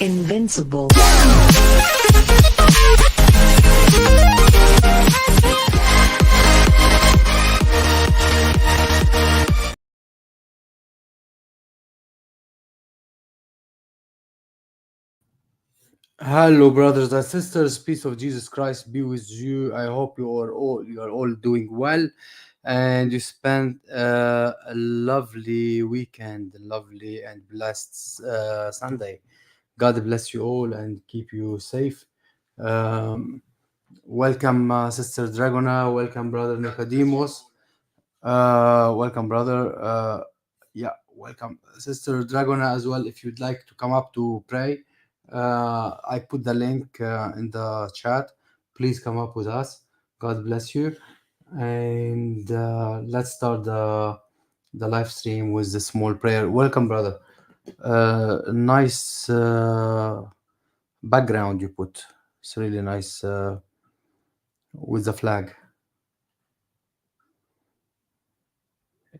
Invincible. Hello, brothers and sisters. Peace of Jesus Christ be with you. I hope you are all doing well, and you spent a lovely weekend, lovely and blessed Sunday. God bless you all and keep you safe. Um, Welcome, Sister Dragona. Welcome, Brother Nicodemus. Welcome, brother. Welcome, Sister Dragona, as well. If you'd like to come up to pray, I put the link in the chat. Please come up with us. God bless you. And let's start the live stream with the small prayer. Welcome, brother. Nice background you put. It's really nice with the flag.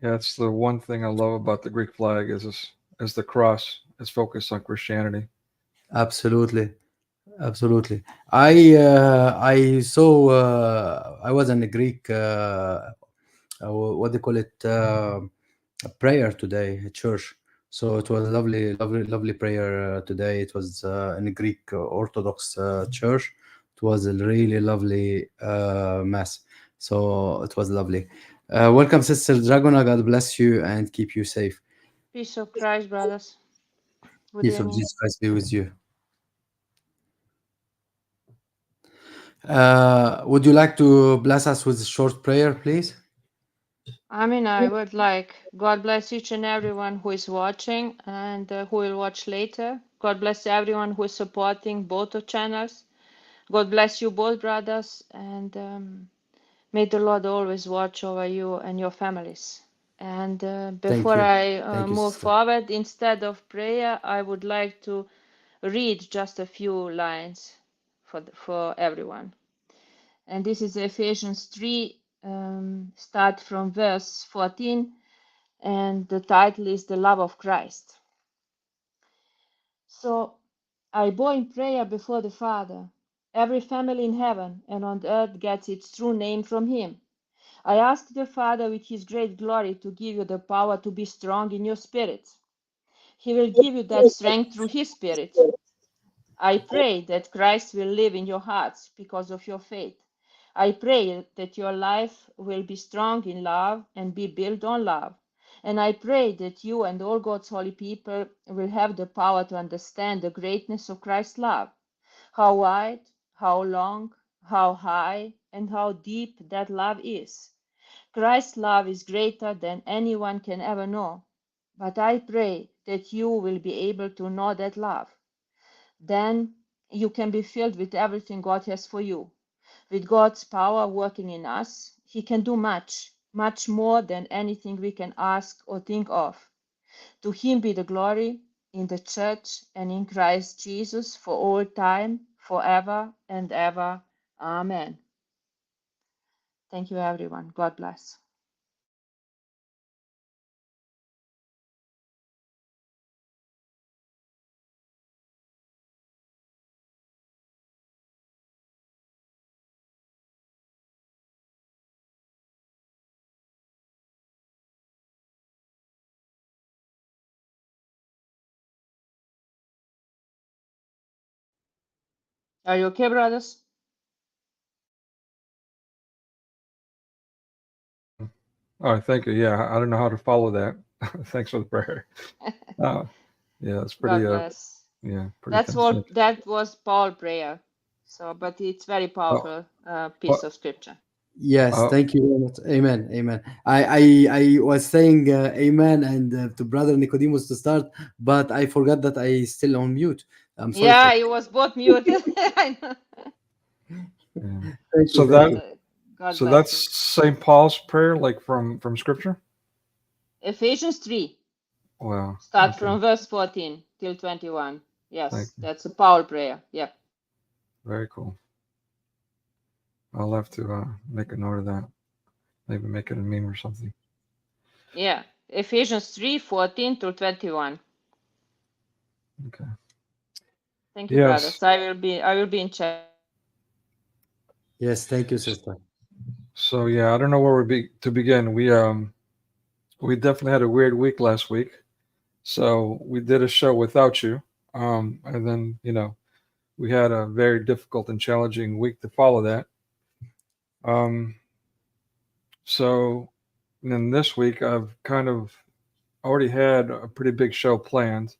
Yeah, it's the one thing I love about the Greek flag is the cross. It's focused on Christianity. Absolutely. Absolutely. I saw I was in a Greek what they call it a prayer today at church. So it was lovely prayer today. It was in a Greek Orthodox church. It was a really lovely mass. So it was lovely. Welcome, Sister Dragona. God bless you and keep you safe. Peace of Christ, brothers. Good Peace of evening. Jesus Christ be with you. Would you like to bless us with a short prayer, please? I would like God bless each and everyone who is watching and who will watch later. God bless everyone who is supporting both of channels. God bless you both, brothers, and may the Lord always watch over you and your families. And Thank before you. I Thank you, move sister. forward, instead of prayer, I would like to read just a few lines for everyone. And this is Ephesians 3, start from verse 14, and the title is The Love of Christ. So I bow in prayer before the Father. Every family in heaven and on earth gets its true name from Him. I ask the Father with His great glory to give you the power to be strong in your spirit. He will give you that strength through His Spirit. I pray that Christ will live in your hearts because of your faith. I pray that your life will be strong in love and be built on love. And I pray that you and all God's holy people will have the power to understand the greatness of Christ's love, how wide, how long, how high, and how deep that love is. Christ's love is greater than anyone can ever know. But I pray that you will be able to know that love. Then you can be filled with everything God has for you. With God's power working in us, He can do much, much more than anything we can ask or think of. To Him be the glory in the church and in Christ Jesus for all time, forever and ever. Amen. Thank you, everyone. God bless. Are you okay, brothers? Oh, thank you. Yeah, I don't know how to follow that. Thanks for the prayer. Yeah, it's pretty. God bless. Pretty That's all. consistent. That was Paul prayer. So, but it's very Oh, powerful piece what? of scripture. Yes, Oh, thank you very much. Amen. Amen. I was saying amen and to Brother Nicodemus to start, but I forgot that I still on mute. I'm sorry for Yeah, it. it was both muted. I know. yeah. Thank you. So Thank that you. God so bless that's you. St. Paul's prayer, like from Scripture. Ephesians 3, Wow. start Okay. from verse 14 till 21. Thank Yes, you. that's a Paul prayer. Yep. Very cool. I'll have to make a note of that. Maybe make it a meme or something. Yeah. Ephesians 3, 14 to 21. Okay. Thank you, brother. Yes. So I will be in chat. Yes, thank you, sister. So yeah, I don't know where to begin. We definitely had a weird week last week. So we did a show without you. And then, we had a very difficult and challenging week to follow that. Um, so then this week I've kind of already had a pretty big show planned,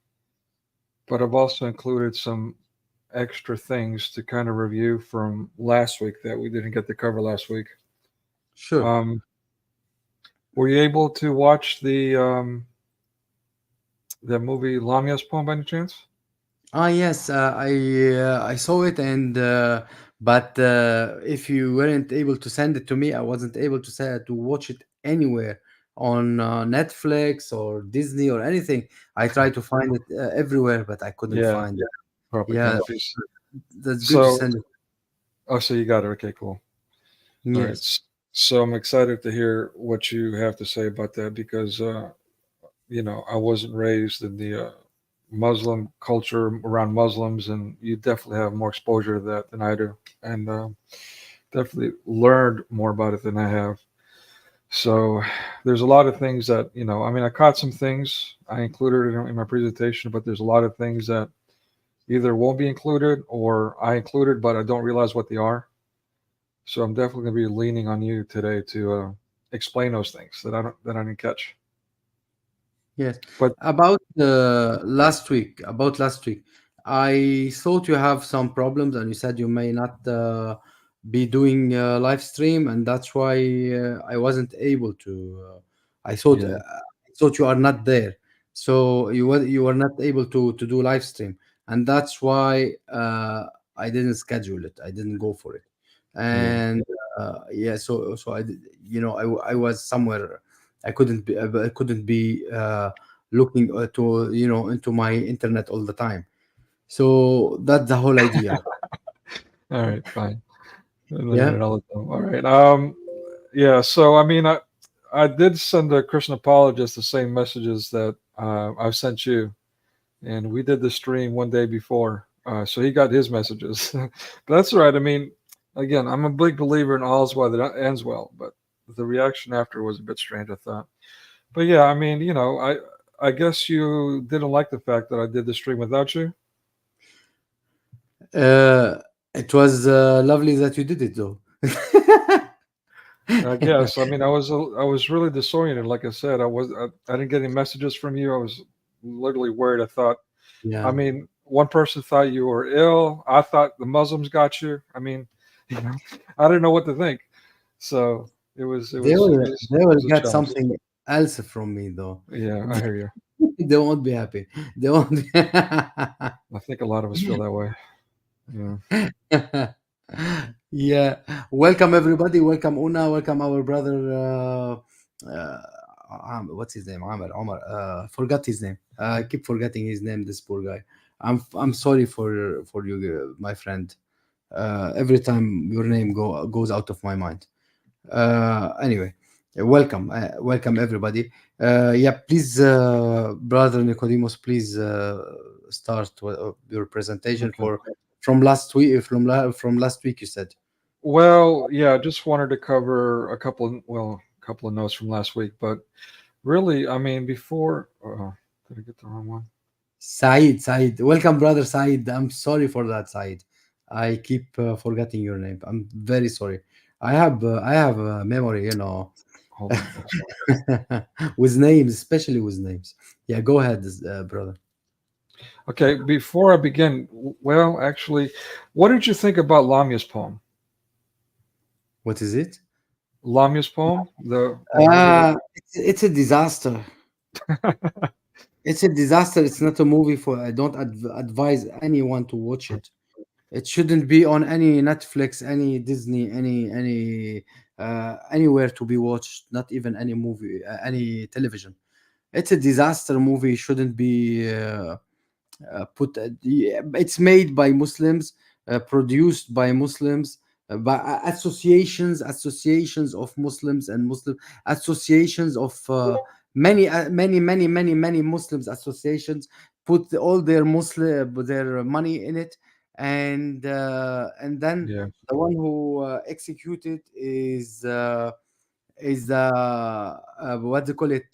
but I've also included some extra things to kind of review from last week that we didn't get to cover last week. Sure. Um, were you able to watch the movie Lamya's poem by any chance? Ah, yes, I saw it, and but if you weren't able to send it to me, I wasn't able to watch it anywhere on Netflix or Disney or anything. I tried to find it everywhere, but I couldn't Yeah, find it. probably Yeah, can't be. that's good to So, send it. so you got it. Okay, cool. All right. Yes, So I'm excited to hear what you have to say about that because, I wasn't raised in the Muslim culture around Muslims, and you definitely have more exposure to that than I do, and definitely learned more about it than I have. So there's a lot of things that, I mean, I caught some things I included in my presentation, but there's a lot of things that either won't be included or I included, but I don't realize what they are. So I'm definitely going to be leaning on you today to explain those things that I didn't catch. yes. But About last week, I thought you have some problems, and you said you may not be doing live stream, and that's why I wasn't able to. yeah, I thought you are not there, so you were not able to do live stream, and that's why I didn't schedule it. I didn't go for it, yeah, and yeah, so I was somewhere. I couldn't be looking into my internet all the time. So that's the whole idea. all right, fine. Yeah. Eliminate all of them. All right. Yeah. So I mean, I did send a Christian apologist the same messages that I've sent you, and we did the stream one day before, so he got his messages. But that's all right. I mean, again, I'm a big believer in all's well that ends well, but the reaction after was a bit strange, I thought. But yeah, I mean, I guess you didn't like the fact that I did the stream without you. Uh, it was lovely that you did it, though. I guess. I mean, I was really disoriented. Like I said, I didn't get any messages from you. I was literally worried. I thought, I Yeah. mean, one person thought you were ill. I thought the Muslims got you. I mean, you know, I didn't know what to think. So it was it They was it will was they it will was a get challenge. something else from me, though. Yeah, I hear you. They won't be happy. They won't be. I think a lot of us feel that way. Yeah. Yeah. Welcome, everybody. Welcome, Una. Welcome, our brother. What's his name? Amr. Omar. Forgot his name. I keep forgetting his name. This poor guy. I'm sorry for you, my friend. Every time your name goes out of my mind. Anyway, welcome everybody. Yeah, please, brother Nicodemus, please start your presentation Okay. for from last week. From last week, you said. Well, yeah, I just wanted to cover a couple of notes from last week, but really, I mean, before, did I get the wrong one? Said, welcome, brother Said. I'm sorry for that, Said. I keep forgetting your name. I'm very sorry. I have memory, Hold on. with names, especially with names. Yeah, go ahead, brother. Okay, before I begin, well, actually, what did you think about Lamya's poem? What is it? Lamya's poem, the movie that. It's a disaster. It's a disaster. It's not a movie for. I don't advise anyone to watch it. It shouldn't be on any Netflix, any Disney, anywhere to be watched. Not even any movie, any television. It's a disaster movie. Shouldn't be it's made by Muslims, produced by Muslims, by associations of Muslims and Muslim associations of many Muslims associations put all their money in it, and then Yeah. the one who executed is the what they call it,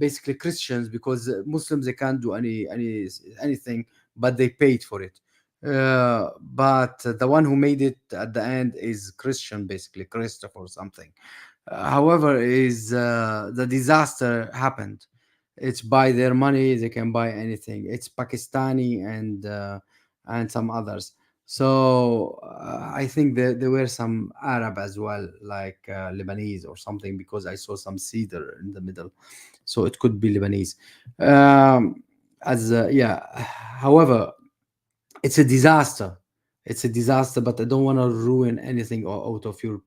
basically Christians, because Muslims, they can't do anything, but they paid for it. But the one who made it at the end is Christian, basically Christopher or something. However, is the disaster happened. It's by their money, they can buy anything. It's Pakistani and some others. So I think there were some Arab as well, like Lebanese or something, because I saw some cedar in the middle. So it could be Lebanese. As Yeah. However, it's a disaster. It's a disaster, but I don't want to ruin anything out of your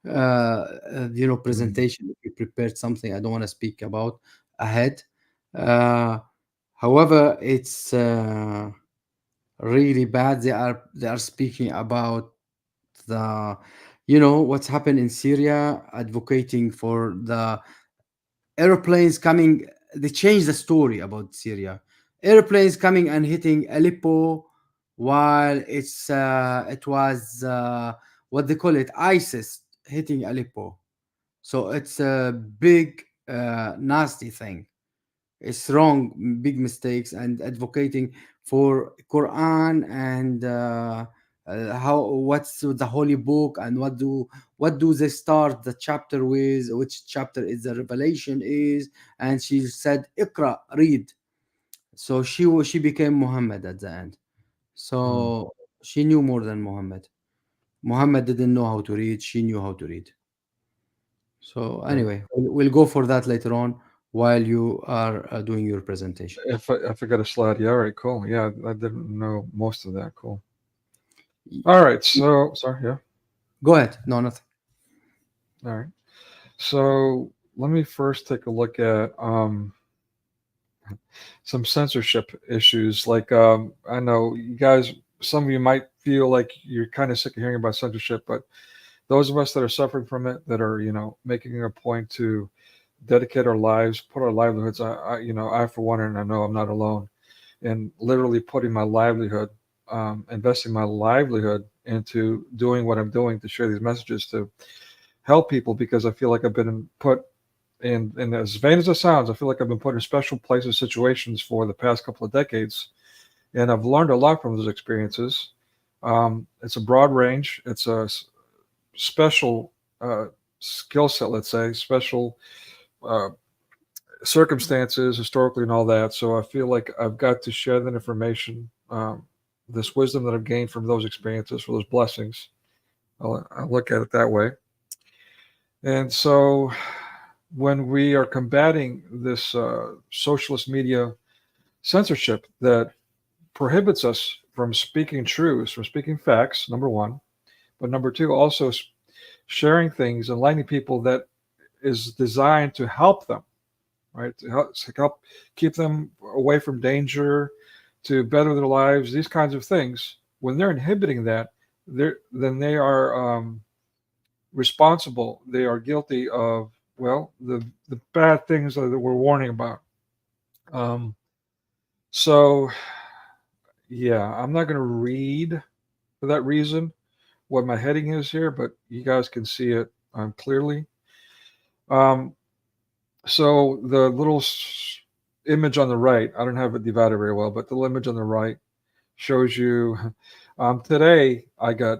Mm. presentation. If you prepared something, I don't want to speak about ahead. Uh, However, it's really bad. They are speaking about the what's happened in Syria, advocating for the airplanes coming. They changed the story about Syria. Airplanes coming and hitting Aleppo, while it was what they call it, ISIS hitting Aleppo. So it's a big nasty thing. It's wrong, big mistakes, and advocating for Quran and how what's the holy book, and what do they start the chapter with, which chapter is the revelation is. And she said, "Iqra, read." So she became Muhammad at the end. Mm. So she knew more than Muhammad. Muhammad didn't know how to read. She knew how to read. So Okay. anyway, we'll go for that later on while you are doing your presentation. If I got a slide, yeah, all right, cool. Yeah, I didn't know most of that. Cool. All right, so sorry, yeah. Go ahead. No, nothing. All right. So let me first take a look at some censorship issues. Like I know you guys, some of you might feel like you're kind of sick of hearing about censorship, but those of us that are suffering from it, that are making a point to dedicate our lives, put our livelihoods. I for one, and I know I'm not alone, and literally putting my livelihood, investing my livelihood into doing what I'm doing to share these messages to help people, because I feel like I've been put in as vain as it sounds, I feel like I've been put in special places, situations for the past couple of decades, and I've learned a lot from those experiences. It's a broad range. It's a special skill set, let's say, special uh, circumstances historically and all that. So I feel like I've got to share that information, this wisdom that I've gained from those experiences, for those blessings. I'll look at it that way. And so when we are combating this socialist media censorship that prohibits us from speaking truths, from speaking facts, number one, but number two, also sharing things, enlightening people, that is designed to help them, right? To help keep them away from danger, to better their lives, these kinds of things. When they're inhibiting that, then they are responsible. They are guilty of, well, the bad things that we're warning about. Um, so yeah, I'm not going to read for that reason what my heading is here, but you guys can see it clearly. Um, so the little image on the right, I don't have it divided very well, but the image on the right shows you. Today, I got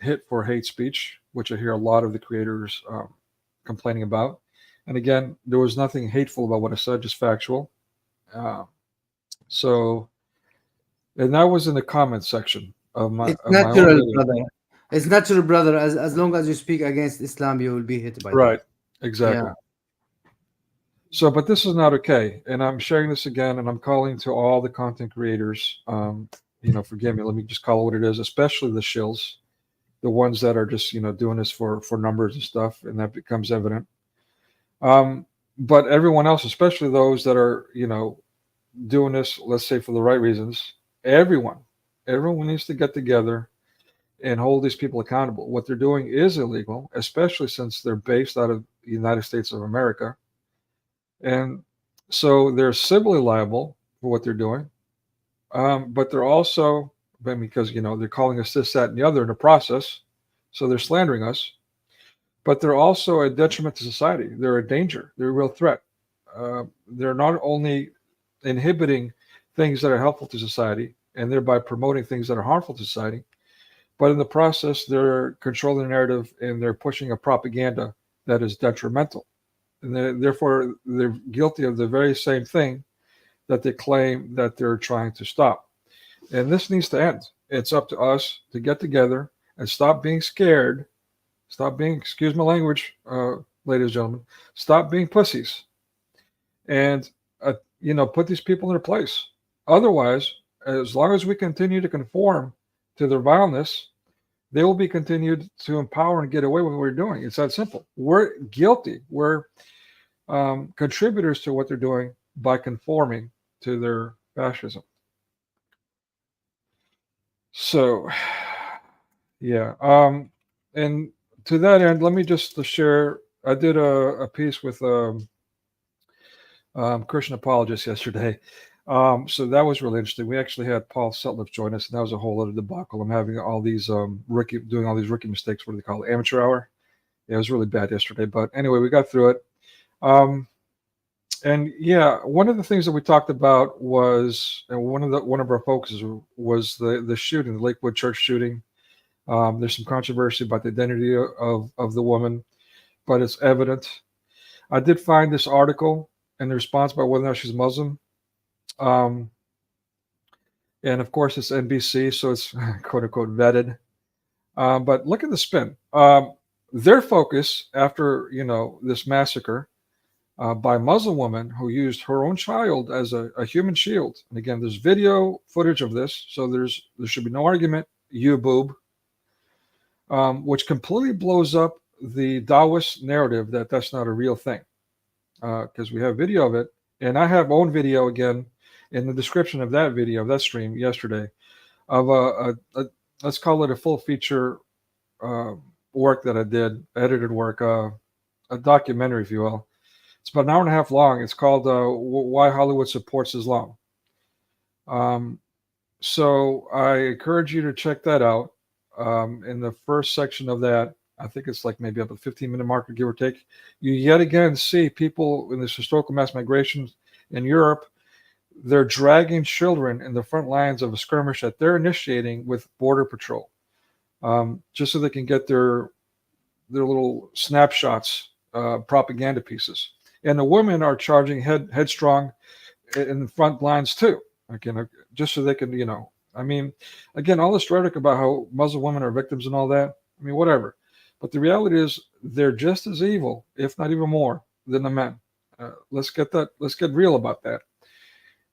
hit for hate speech, which I hear a lot of the creators complaining about. And again, there was nothing hateful about what I said, just factual. Uh, so, and that was in the comments section of my It's of my own natural, video. brother. It's natural, brother. As long as you speak against Islam, you will be hit by that. Right, Yeah. exactly. So, but this is not okay, and I'm sharing this again, and I'm calling to all the content creators. Forgive me. Let me just call it what it is, especially the shills, the ones that are just doing this for numbers and stuff, and that becomes evident. But everyone else, especially those that are doing this, let's say for the right reasons, everyone needs to get together and hold these people accountable. What they're doing is illegal, especially since they're based out of the United States of America. And So they're civilly liable for what they're doing, but they're also, because they're calling us this, that, and the other in the process, so they're slandering us. But they're also a detriment to society. They're a danger. They're a real threat. They're not only inhibiting things that are helpful to society and thereby promoting things that are harmful to society, but in the process, they're controlling the narrative and they're pushing a propaganda that is detrimental. And therefore, they're guilty of the very same thing that they claim that they're trying to stop. And this needs to end. It's up to us to get together and stop being scared. Stop being, excuse my language, ladies and gentlemen, stop being pussies and, put these people in their place. Otherwise, as long as we continue to conform to their vileness, they will be continued to empower and get away with what we're doing. It's that simple. We're guilty. We're contributors to what they're doing by conforming to their fascism. So, yeah. And to that end, let me just share. I did a piece with Christian apologists yesterday. So that was really interesting. We actually had Paul Sutliff join us, and that was a whole other debacle. I'm having all these doing all these rookie mistakes. What do they call it? Amateur hour. Yeah, it was really bad yesterday. But anyway, we got through it. And yeah, one of the things that we talked about was, and one of our focuses was the shooting, the Lakewood church shooting. There's some controversy about the identity of the woman, but it's evident. I did find this article and the response about whether or not she's Muslim. And of course, it's NBC, so it's quote unquote vetted. But look at the spin. Their focus after this massacre by a Muslim woman who used her own child as a human shield. And again, there's video footage of this, so there should be no argument. You boob, which completely blows up the Taoist narrative that that's not a real thing, because we have video of it, and I have own video again in the description of that video of that stream yesterday of a let's call it a full feature work that I did, edited work, a documentary, if you will. It's about an hour and a half long. It's called Why Hollywood Supports Islam. So I encourage you to check that out. In the first section of that, I think it's like maybe up a 15-minute marker, give or take, you yet again see people in this historical mass migration in Europe. They're dragging children in the front lines of a skirmish that they're initiating with Border Patrol, just so they can get their little snapshots, propaganda pieces. And the women are charging headstrong in the front lines too. Again, just so they can, I mean, again, all this rhetoric about how Muslim women are victims and all that. I mean, whatever. But the reality is, they're just as evil, if not even more, than the men. Let's get real about that.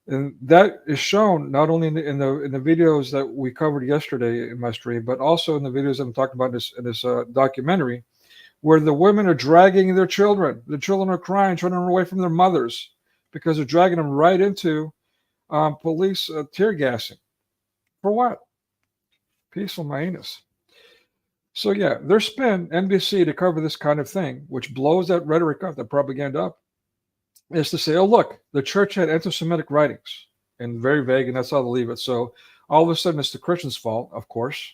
And that is shown not only in the videos that we covered yesterday in my stream, but also in the videos I'm talking about in this documentary, where the women are dragging their children. The children are crying, trying to run away from their mothers because they're dragging them right into police tear gassing. For what? Peaceful my anus. So yeah, their spin, NBC, to cover this kind of thing, which blows that rhetoric up, that propaganda up, is to say, oh, look, the church had anti-Semitic writings, and very vague, and that's how they'll leave it. So all of a sudden, it's the Christians' fault, of course.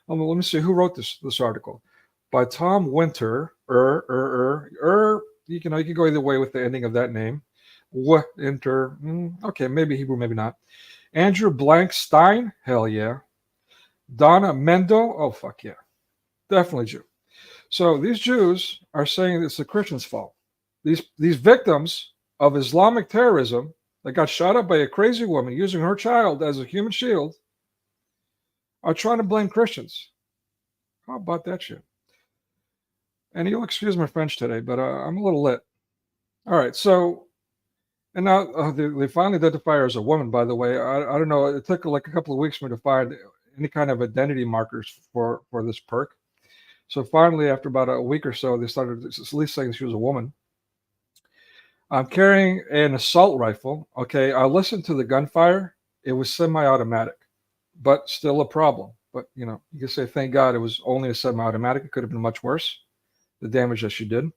Let me see, who wrote this article? By Tom Winter, you can go either way with the ending of that name. Winter, okay, maybe Hebrew, maybe not. Andrew Blank Stein, hell yeah. Donna Mendo, oh fuck yeah, definitely Jew. So these Jews are saying it's the Christians' fault. These victims of Islamic terrorism that got shot up by a crazy woman using her child as a human shield are trying to blame Christians. How about that shit? And you'll excuse my French today, but I'm a little lit. All right, so, and now they finally identify her as a woman, by the way. I don't know, it took like a couple of weeks for me to find any kind of identity markers for this perk. So finally, after about a week or so, they started at least saying she was a woman. I'm carrying an assault rifle. Okay, I listened to the gunfire. It was semi-automatic, but still a problem. But, you can say, thank God it was only a semi-automatic. It could have been much worse, the damage that she did.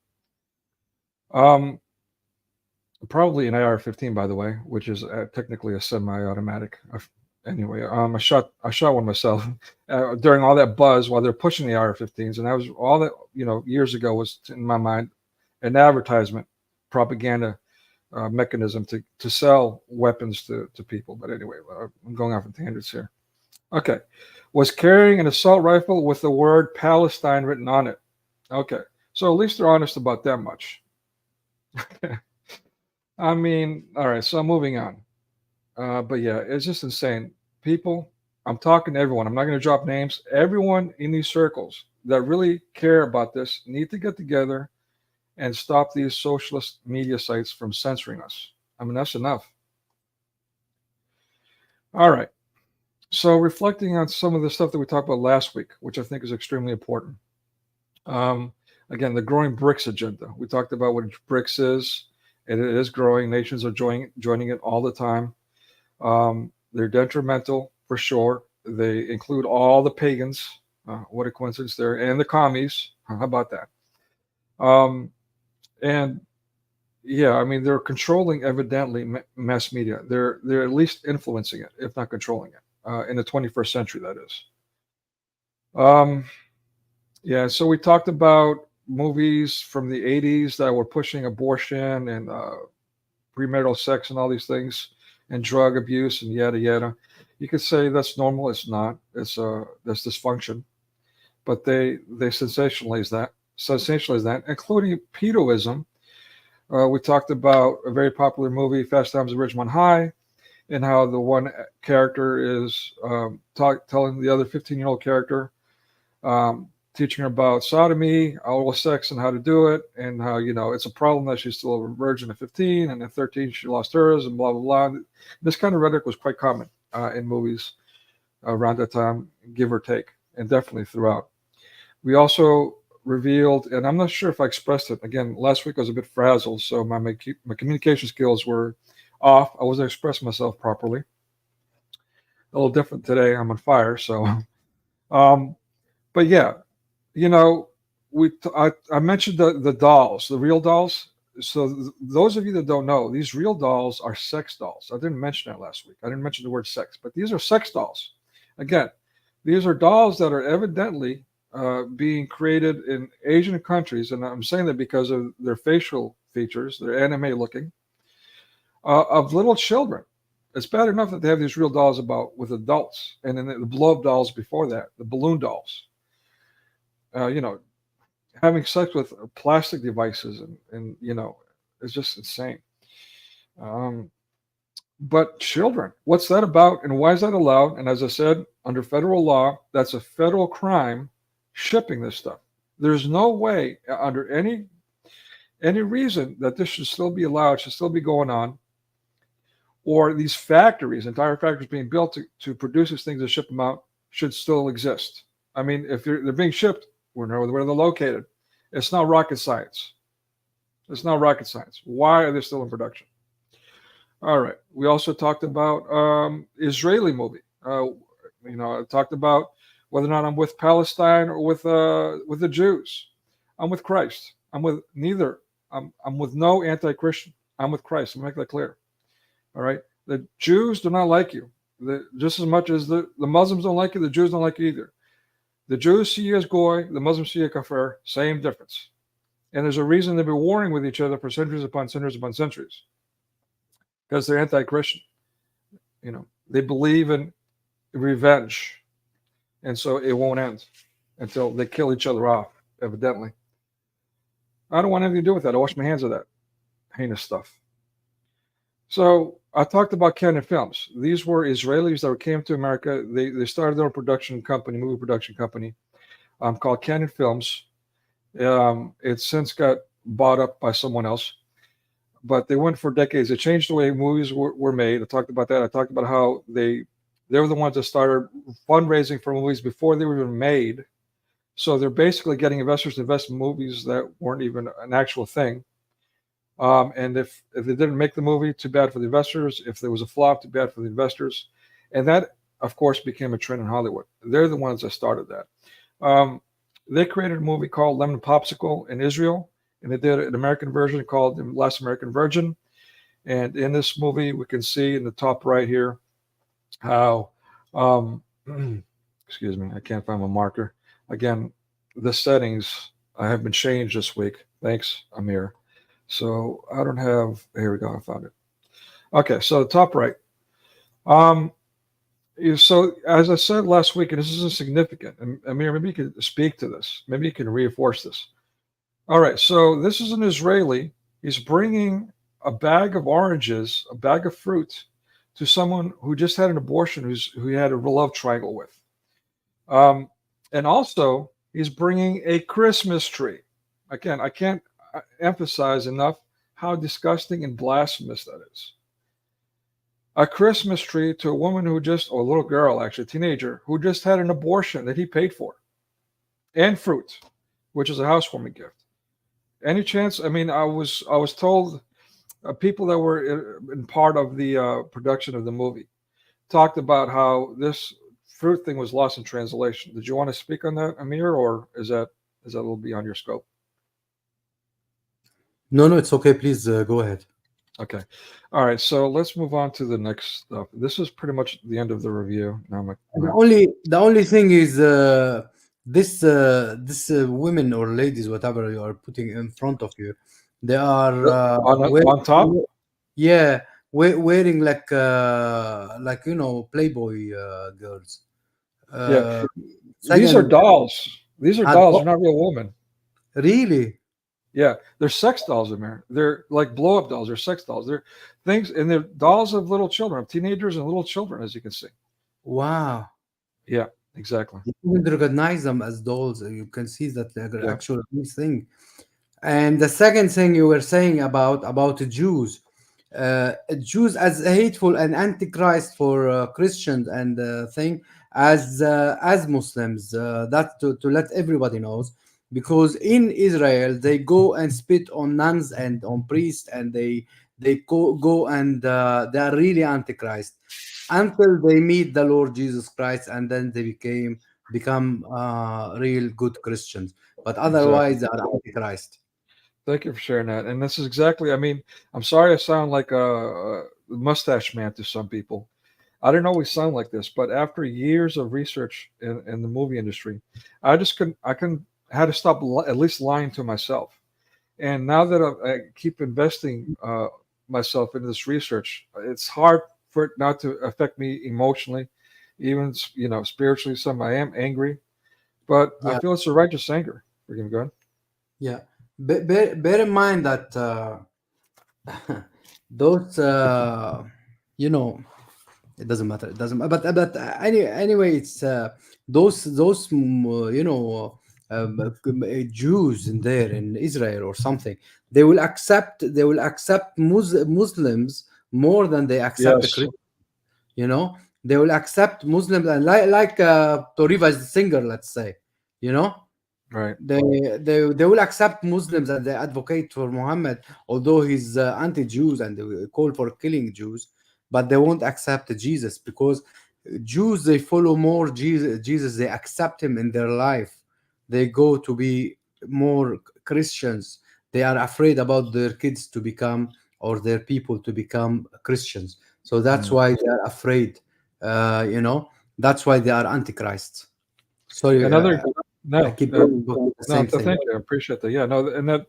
probably an AR-15, by the way, which is technically a semi-automatic. Anyway, I shot one myself during all that buzz while they're pushing the AR-15s, and that was all that years ago was in my mind an advertisement propaganda mechanism to sell weapons to people. But anyway, I'm going off on tangents here. Okay, was carrying an assault rifle with the word Palestine written on it. Okay, so at least they're honest about that much. I mean, all right, so I'm moving on. But yeah, it's just insane. People, I'm talking to everyone. I'm not going to drop names. Everyone in these circles that really care about this need to get together and stop these socialist media sites from censoring us. I mean, that's enough. All right. So reflecting on some of the stuff that we talked about last week, which I think is extremely important. Again, the growing BRICS agenda. We talked about what BRICS is. And it is growing. Nations are joining it all the time. They're detrimental for sure. They include all the pagans. What a coincidence there. And the commies. How about that? And yeah, I mean, they're controlling evidently mass media. They're at least influencing it, if not controlling it, in the 21st century, that is. Yeah, so we talked about movies from the 80s that were pushing abortion and premarital sex and all these things and drug abuse and yada yada. You could say that's normal. It's not. That's dysfunction. But they sensationalize that, including pedoism. We talked about a very popular movie, Fast Times at Ridgemont High, and how the one character is telling the other 15-year-old character, teaching her about sodomy, oral sex, and how to do it, and how it's a problem that she's still a virgin at 15, and at 13 she lost hers, and blah blah blah. This kind of rhetoric was quite common in movies around that time, give or take, and definitely throughout. We also revealed, and I'm not sure if I expressed it again last week. I was a bit frazzled, so my communication skills were off. I wasn't expressing myself properly. A little different today. I'm on fire, so. But yeah. I mentioned the dolls, the real dolls. So those of you that don't know, these real dolls are sex dolls. I didn't mention that last week. I didn't mention the word sex, but these are sex dolls. Again, these are dolls that are evidently being created in Asian countries, and I'm saying that because of their facial features, they're anime looking, of little children. It's bad enough that they have these real dolls with adults, and then the blow-up dolls before that, the balloon dolls. Having sex with plastic devices and it's just insane. But children, what's that about, and why is that allowed? And as I said, under federal law, that's a federal crime, shipping this stuff. There's no way under any reason that this should still be allowed, should still be going on, or these factories, entire factories being built to produce these things and ship them out, should still exist. I mean, if they're being shipped, we know where they're located. It's not rocket science. It's not rocket science. Why are they still in production? All right. We also talked about Israeli movie. I talked about whether or not I'm with Palestine or with the Jews. I'm with Christ. I'm with neither. I'm with no anti-Christian. I'm with Christ. I'm make that clear. All right. The Jews do not like you. Just as much as the Muslims don't like you, the Jews don't like you either. The Jews see you as goy, the Muslims see you as kafir, same difference. And there's a reason they've been warring with each other for centuries upon centuries upon centuries. Because they're anti-Christian. They believe in revenge. And so it won't end until they kill each other off, evidently. I don't want anything to do with that. I wash my hands of that heinous stuff. So I talked about Canon Films. These were Israelis that came to America. They started their own movie production company called Canon Films. It's since got bought up by someone else. But they went for decades. They changed the way movies were made. I talked about that. I talked about how they were the ones that started fundraising for movies before they were even made. So they're basically getting investors to invest in movies that weren't even an actual thing. And if they didn't make the movie, too bad for the investors. If there was a flop, too bad for the investors. And that, of course, became a trend in Hollywood. They're the ones that started that. They created a movie called Lemon Popsicle in Israel, and they did an American version called The Last American Virgin. And in this movie, we can see in the top right here how, excuse me, I can't find my marker. Again, the settings have been changed this week. Thanks, Amir. So I don't have, here we go, I found it. Okay, so the top right. So as I said last week, and this isn't significant, and Amir, maybe you could speak to this. Maybe you can reinforce this. All right, so this is an Israeli. He's bringing a bag of oranges, a bag of fruit, to someone who just had an abortion, who he had a love triangle with. And also, he's bringing a Christmas tree. Again, I can't emphasize enough how disgusting and blasphemous that is. A Christmas tree to a woman or a little girl, actually, a teenager, who just had an abortion that he paid for, and fruit, which is a housewarming gift. Any chance? I mean, I was told people that were in part of the production of the movie talked about how this fruit thing was lost in translation. Did you want to speak on that, Amir, or is that a little beyond your scope? No, it's okay. Please go ahead. Okay. All right. So let's move on to the next stuff. This is pretty much the end of the review. Now The only thing is this women or ladies, whatever you are putting in front of you, they are on top. Yeah, wearing like Playboy girls. Yeah, these are dolls. These are dolls. They're not real women. Really? Yeah, they're sex dolls, Amir. They're like blow-up dolls. They're sex dolls. They're things, and they're dolls of little children, of teenagers and little children, as you can see. Wow. Yeah, exactly. You can recognize them as dolls. You can see that they're actual thing. And the second thing you were saying about the Jews, Jews as hateful and antichrist for Christians and thing as Muslims. That to let everybody knows, because in Israel they go and spit on nuns and on priests, and they go and they are really antichrist until they meet the Lord Jesus Christ, and then they become real good Christians. But otherwise, they are antichrist. Thank you for sharing that. And this is exactly, I mean, I'm sorry I sound like a mustache man to some people. I didn't always sound like this, but after years of research in the movie industry, I had to stop at least lying to myself. And now that I keep investing myself into this research, it's hard for it not to affect me emotionally, even, spiritually. Some I am angry, but I feel it's a righteous anger. We're going to go ahead. Yeah. Bear in mind that those it doesn't matter. It doesn't. But anyway, it's those Jews in there in Israel or something. They will accept Muslims more than they accept the Christians. They will accept Muslims, and like Toriva is the singer, let's say. Right. They will accept Muslims and they advocate for Muhammad, although he's anti-Jews and they call for killing Jews, but they won't accept Jesus, because Jews, they follow more Jesus, they accept him in their life. They go to be more Christians. They are afraid about their kids to become, or their people to become Christians. So that's why they are afraid. That's why they are antichrists. Sorry. I keep going back to the same thing. Thank you. I appreciate that. Yeah, no, and that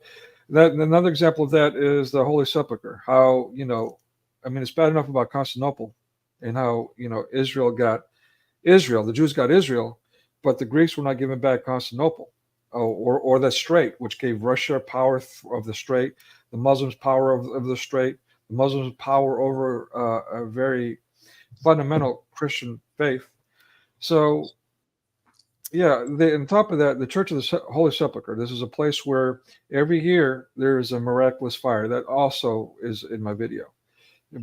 another example of that is the Holy Sepulcher. How, I mean, it's bad enough about Constantinople and how, the Jews got Israel, but the Greeks were not giving back Constantinople or the Strait, which gave Russia power of the Strait, the Muslims power of the Strait, the Muslims power over a very fundamental Christian faith. So, yeah, on top of that, the Church of the Holy Sepulcher, this is a place where every year there is a miraculous fire. That also is in my video.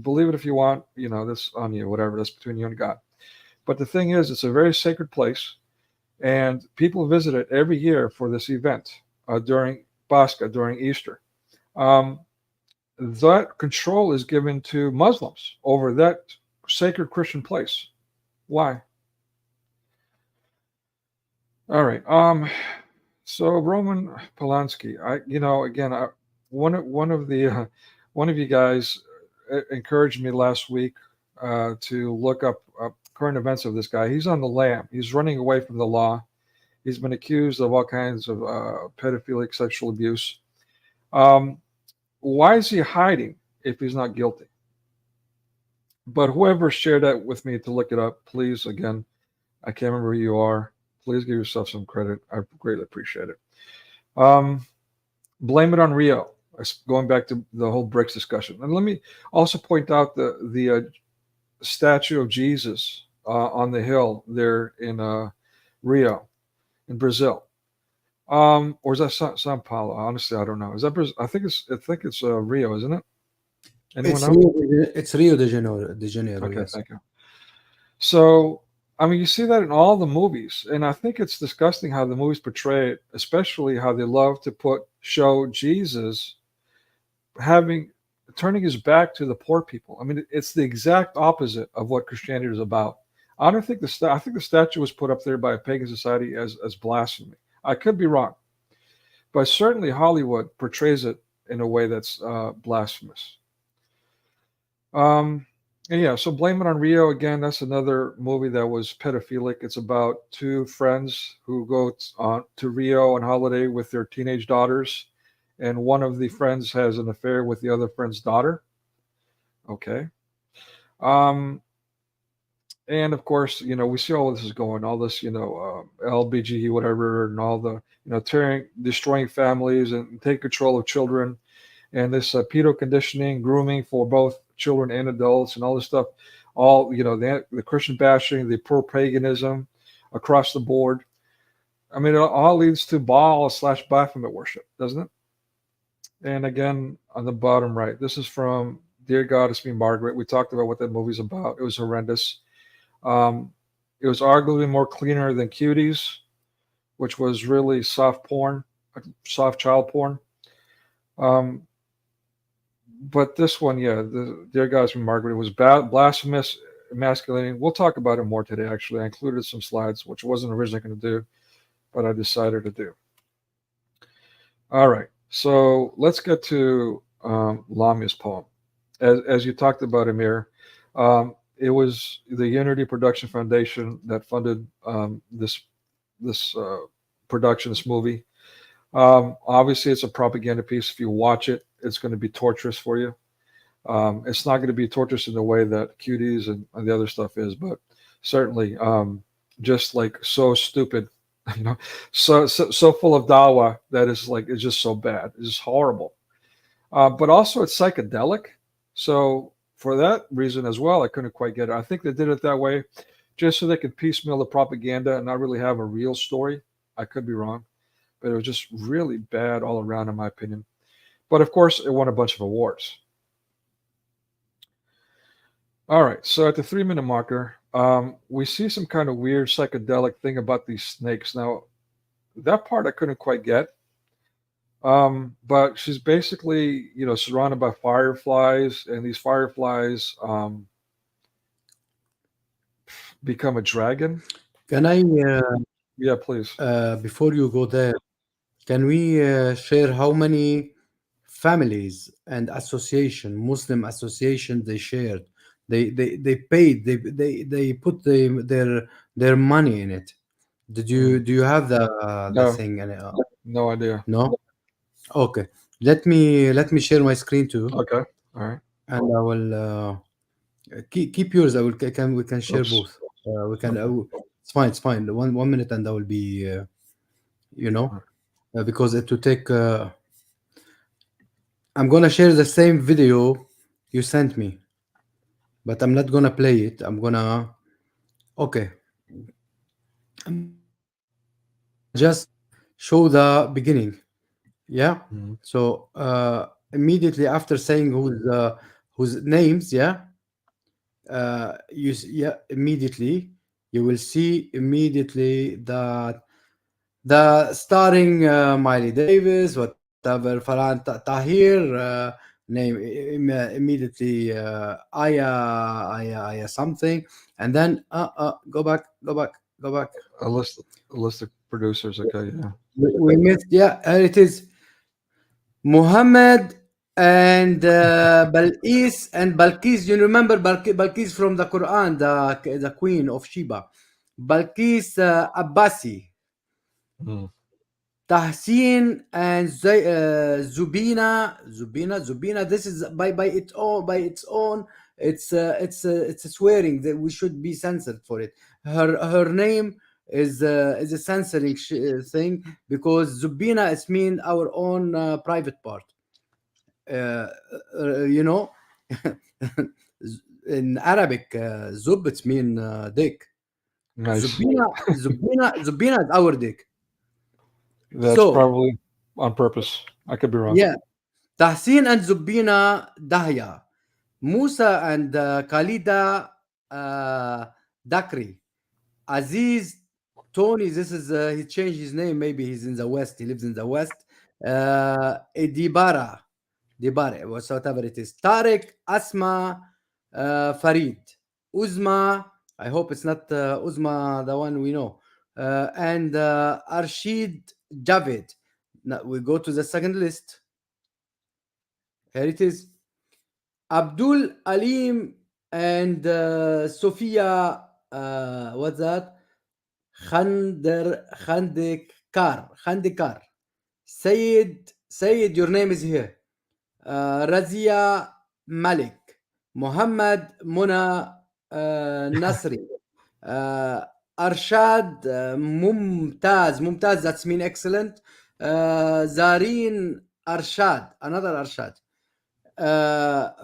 Believe it if you want, that's on you, whatever, that's between you and God. But the thing is, it's a very sacred place, and people visit it every year for this event during Pascha, during Easter. That control is given to Muslims over that sacred Christian place. Why? All right. So Roman Polanski, one of you guys encouraged me last week to look up current events of this guy. He's on the lam. He's running away from the law. He's been accused of all kinds of pedophilic sexual abuse. Why is he hiding if he's not guilty? But whoever shared that with me to look it up, please, again, I can't remember who you are. Please give yourself some credit. I greatly appreciate it. Blame it on Rio. Going back to the whole BRICS discussion. And let me also point out the statue of Jesus on the hill there in Rio, in Brazil. Or is that Sao Paulo? Honestly, I don't know. Is that Brazil? I think it's Rio, isn't it? Anyone know? It's Rio de Janeiro. Okay, Yes. thank you. So, I mean, you see that in all the movies, and I think it's disgusting how the movies portray it, especially how they love to show Jesus turning his back to the poor people. I mean, it's the exact opposite of what Christianity is about. I don't think I think the statue was put up there by a pagan society as blasphemy. I could be wrong, but certainly Hollywood portrays it in a way that's blasphemous. And yeah, so Blame It on Rio, again, that's another movie that was pedophilic. It's about two friends who go to Rio on holiday with their teenage daughters, and one of the friends has an affair with the other friend's daughter. Okay. And of course, we see all this is going, all this, LBGE, whatever, and all the, destroying families and take control of children, and this pedo conditioning, grooming for both children and adults, and all this stuff, all, the Christian bashing, the pro-paganism across the board. I mean, it all leads to Baal/Baphomet worship, doesn't it? And again, on the bottom right, this is from Dear Goddess Me Margaret. We talked about what that movie's about. It was horrendous. It was arguably more cleaner than Cuties, which was really soft porn, soft child porn. But this one, yeah, the Dear Goddess Me Margaret, it was blasphemous, emasculating. We'll talk about it more today, actually. I included some slides, which I wasn't originally going to do, but I decided to do. All right. So let's get to Lamya's poem. As you talked about, Amir, it was the Unity Production Foundation that funded this production, this movie. Obviously, it's a propaganda piece. If you watch it, it's going to be torturous for you. It's not going to be torturous in the way that Cuties and the other stuff is, but certainly just like so stupid. So full of dawa that is like, it's just so bad. It's just horrible. But also it's psychedelic. So for that reason as well, I couldn't quite get it. I think they did it that way just so they could piecemeal the propaganda and not really have a real story. I could be wrong, but it was just really bad all around, in my opinion. But of course, it won a bunch of awards. All right, so at the 3-minute marker, we see some kind of weird psychedelic thing about these snakes. Now, that part I couldn't quite get. But she's basically, surrounded by fireflies, and these fireflies become a dragon. Can I, Yeah, please. before you go there, can we share how many families and Muslim association they shared? They paid. They put their money in it. Do you have the No. thing? No idea. No. Okay. Let me share my screen too, Okay. All right. and I will keep yours. We can share Oops. both. We can. It's fine. It's fine. One minute, and I will be. Because it will take. I'm gonna share the same video you sent me, but I'm not gonna play it. I'm gonna. Okay. I'm gonna just show the beginning. Yeah. Mhm. So immediately after saying whose names, yeah, immediately you will see immediately that the starring Miley Davis, whatever, Farhan Tahir, name immediately Aya something, and then go back. A list of producers. Okay. Yeah. We missed, yeah, it is Muhammad and Balqis. You remember Balqis from the Quran, the queen of Sheba, Balqis Abbasi, Hmm. Tahsin, and Zubina. This is by its own. It's a swearing that we should be censored for it. Her name is a censoring thing, because Zubina is mean our own private part. uh, you know, in Arabic, zub it's mean dick. Nice. Zubina is our dick. That's So probably on purpose. I could be wrong. yeah, Tahsin and Zubina Dahya, Musa and Khalida Dakri, Aziz Tony. This is he changed his name. Maybe he's in the West. He lives in the West. Dibara, whatever it is. Tariq, Asma, Farid, Uzma. I hope it's not Uzma, the one we know. And Arshid Javed. Now we go to the second list. Here it is. Abdul Alim and Sophia. What's that? Khandekar. Sayyid, your name is here. Razia Malik, Muhammad Muna Nasri, Arshad Mumtaz, that's mean excellent. Zareen Arshad, another Arshad.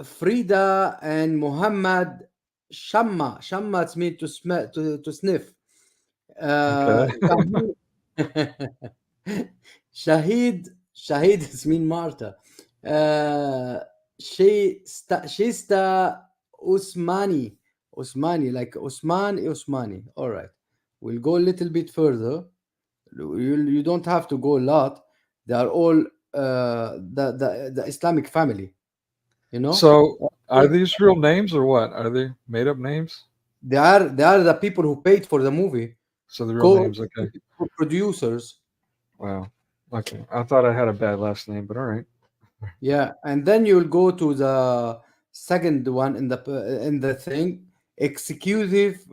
Frida and Muhammad Shamma, it's mean to sniff. Okay. Shahid is mean Marta. Shista Usmani, like Usmani. All right, we'll go a little bit further. You don't have to go a lot. They are all the Islamic family. You know, So, are these real names or what? Are they made up names? they are the people who paid for the movie, So the real co names. Okay. producers. Wow. Okay. I thought I had a bad last name, but all right. Yeah, and then you'll go to the second one in the thing. Executive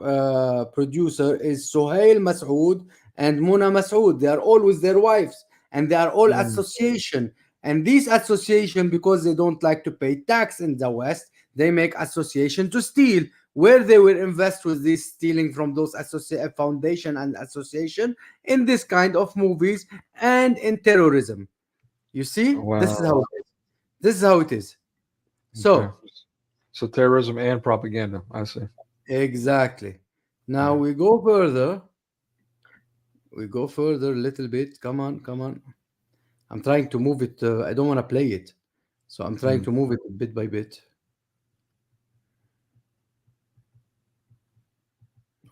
producer is Suhail Masood and Muna Masood. They are all with their wives, and they are all Mm. association. And these association, because they don't like to pay tax in the West, they make association to steal. Where they will invest with this stealing from those foundation and association in this kind of movies and in terrorism. You see, Wow. this is how it is. Okay. So So terrorism and propaganda. I see. exactly. Now Right. we go further. We go further a little bit. Come on, come on. I'm trying to move it. I don't want to play it, so I'm trying Mm. to move it bit by bit.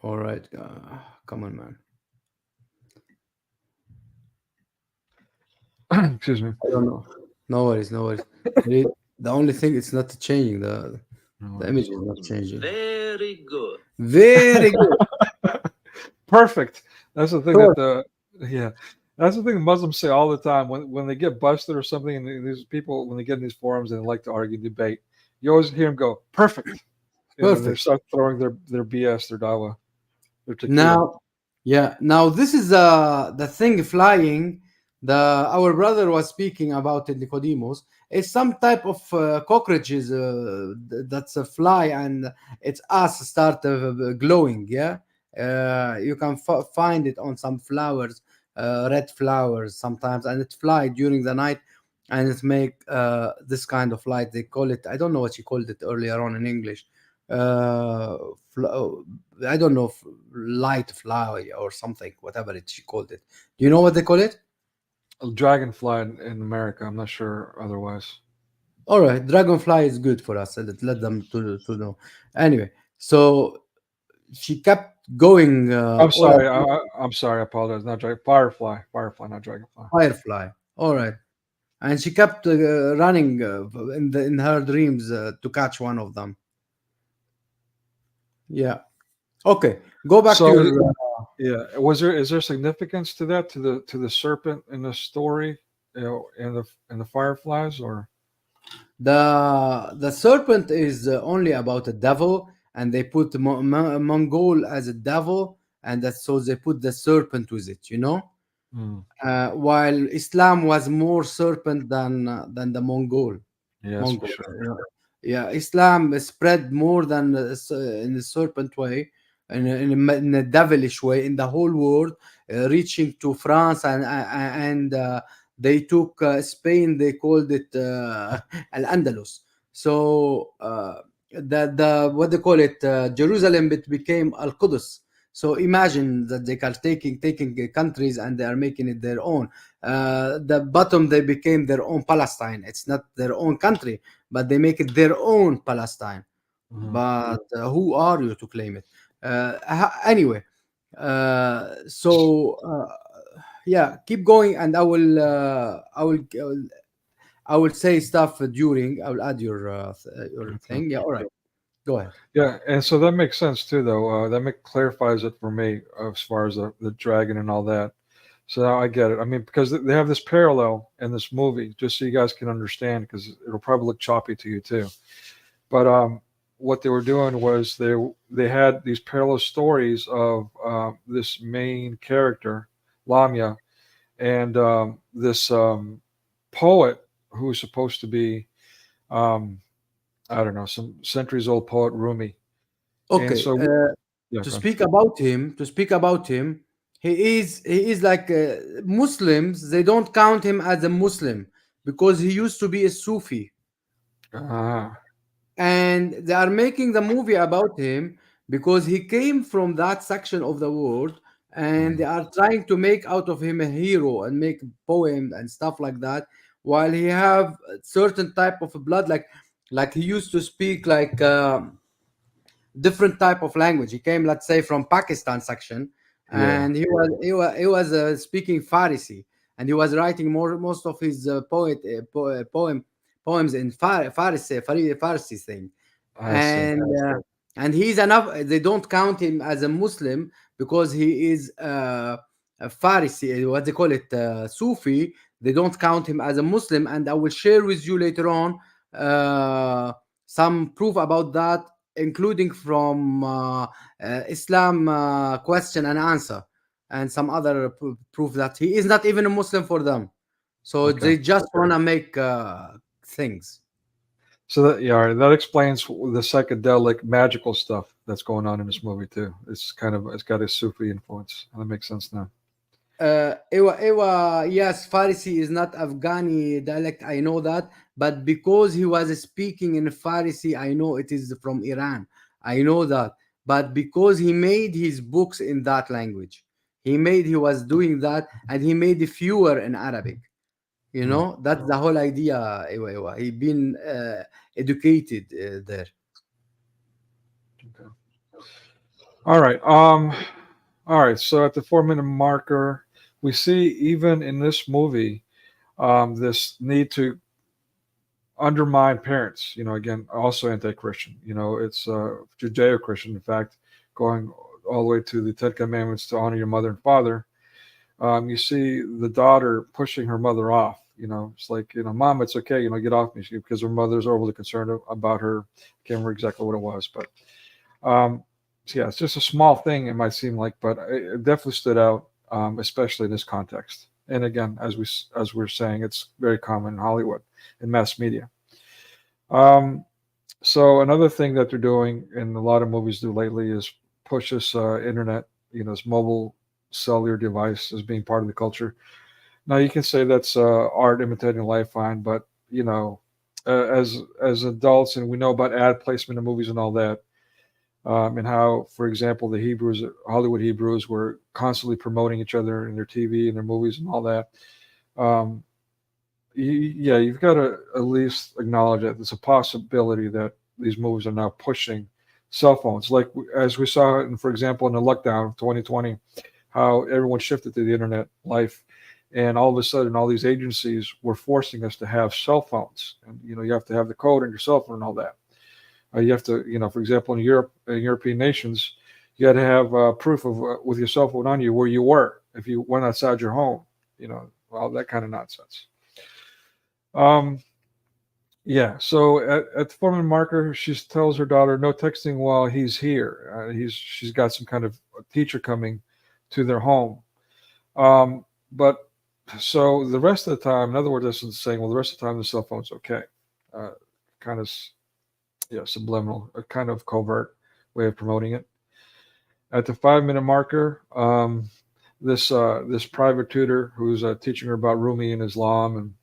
All right. Come on, man. Excuse me. I don't know. No worries. No worries. The only thing it's not changing. The image is not changing. Very good. Very good. Perfect. That's the thing Sure. that yeah. That's the thing Muslims say all the time when they get busted or something, and these people when they get in these forums and they like to argue, debate, you always hear them go perfect, and then they Perfect. start throwing their BS, their dawa, their tequila. Now, yeah. Now this is the thing flying. Our brother was speaking about it, Nicodemus. It's some type of cockroaches that's a fly, and its ass start glowing. Yeah, you can find it on some flowers, red flowers sometimes, and it fly during the night, and it make this kind of light. They call it. I don't know what you called it earlier on in English. Uh, I don't know, light fly or something, whatever it she called it. Do you know what they call it? Dragonfly in America. I'm not sure otherwise. All right, dragonfly is good for us. Let them to know. Anyway, so she kept going. I'm All sorry. at I'm sorry. I apologize. Not Firefly. Firefly, not dragonfly. firefly. All right, and she kept running in her dreams to catch one of them. Yeah. Okay. Go back to So your. yeah, is there significance to that to the serpent in the story, and the fireflies, or The serpent is only about a devil, and they put Mongol as a devil, and that's so they put the serpent with it, you know. Mm. While Islam was more serpent than the Yes, for Mongol. sure. Yeah, Islam spread more than in the serpent way, in a devilish way in the whole world, reaching to France and they took Spain. They called it Al Andalus. So the what they call it, Jerusalem, it became Al Qudus. So imagine that they are taking countries and they are making it their own. The bottom they became their own Palestine. It's not their own country, but they make it their own Palestine. Mhm. But who are you to claim it? Anyway, so yeah, keep going, and I will say stuff during. I will add your Okay. thing. Yeah, all right, go ahead. Yeah, and so that makes sense too, though. Clarifies it for me as far as the dragon and all that. So now I get it. I mean, because they have this parallel in this movie, just so you guys can understand, because it'll probably look choppy to you too. But what they were doing was they had these parallel stories of this main character, Lamya, and this poet who's supposed to be, um, I don't know, some centuries old poet, Rumi. And Okay, so, yeah, to go ahead. speak about him, he is like Muslims. They don't count him as a Muslim because he used to be a Sufi, Ah, and they are making the movie about him because he came from that section of the world, and they mm, are trying to make out of him a hero and make poem and stuff like that, while he have a certain type of blood, like he used to speak like different type of language. He came, let's say, from Pakistan section, yeah, and he was speaking Farsi, and he was writing most of his poems in Farsi thing, I see. and and he's enough. They don't count him as a Muslim because he is a Farsi, what they call it, Sufi. They don't count him as a Muslim, and I will share with you later on uh, some proof about that, including from Islam question and answer, and some other proof that he is not even a Muslim for them. So Okay. they just want to make things. So that yeah, all right, that explains the psychedelic magical stuff that's going on in this movie too. It's got a Sufi influence. That makes sense now. Yes, Farsi is not Afghani dialect, I know that, but because he was speaking in Farsi, I know it is from Iran. I know that, but because he made his books in that language, he was doing that, and he made fewer in Arabic. You Mm, know, that's the whole idea. He been educated there. okay. All right. All right. So at the 4 minute marker, we see even in this movie this need to undermine parents. Again, also anti-Christian. It's Judeo-Christian, in fact, going all the way to the Ten Commandments to honor your mother and father. You see the daughter pushing her mother off. It's like, Mom, it's okay, get off me, because her mother's overly concerned about her. I can't remember exactly what it was, but so yeah, it's just a small thing, it might seem like, but it definitely stood out, especially in this context. And again, as we're saying, it's very common in Hollywood, in mass media. Um, so another thing that they're doing, and a lot of movies do lately, is push this internet, this mobile cellular device as being part of the culture. Now you can say that's art imitating life, fine, but as adults, and we know about ad placement in movies and all that, and how, for example, the Hebrews, Hollywood Hebrews, were constantly promoting each other in their TV and their movies and all that. Um, yeah, you've got to at least acknowledge that there's a possibility that these movies are now pushing cell phones, like as we saw, for example, in the lockdown of 2020, how everyone shifted to the internet life, and all of a sudden, all these agencies were forcing us to have cell phones, and you have to have the code on your cell phone and all that. You have to, for example, in Europe, in European nations, you got to have proof of with your cell phone on you where you were if you went outside your home, all that kind of nonsense. Um, Yeah. So at the Foreman marker, she tells her daughter, "No texting while he's here." She's got some kind of teacher coming to their home. But so the rest of the time, in other words, this is saying, well, the rest of the time the cell phone's okay. Uh, kind of, yeah, subliminal, a kind of covert way of promoting it. At the 5 minute marker, this private tutor who's teaching her about Rumi and Islam,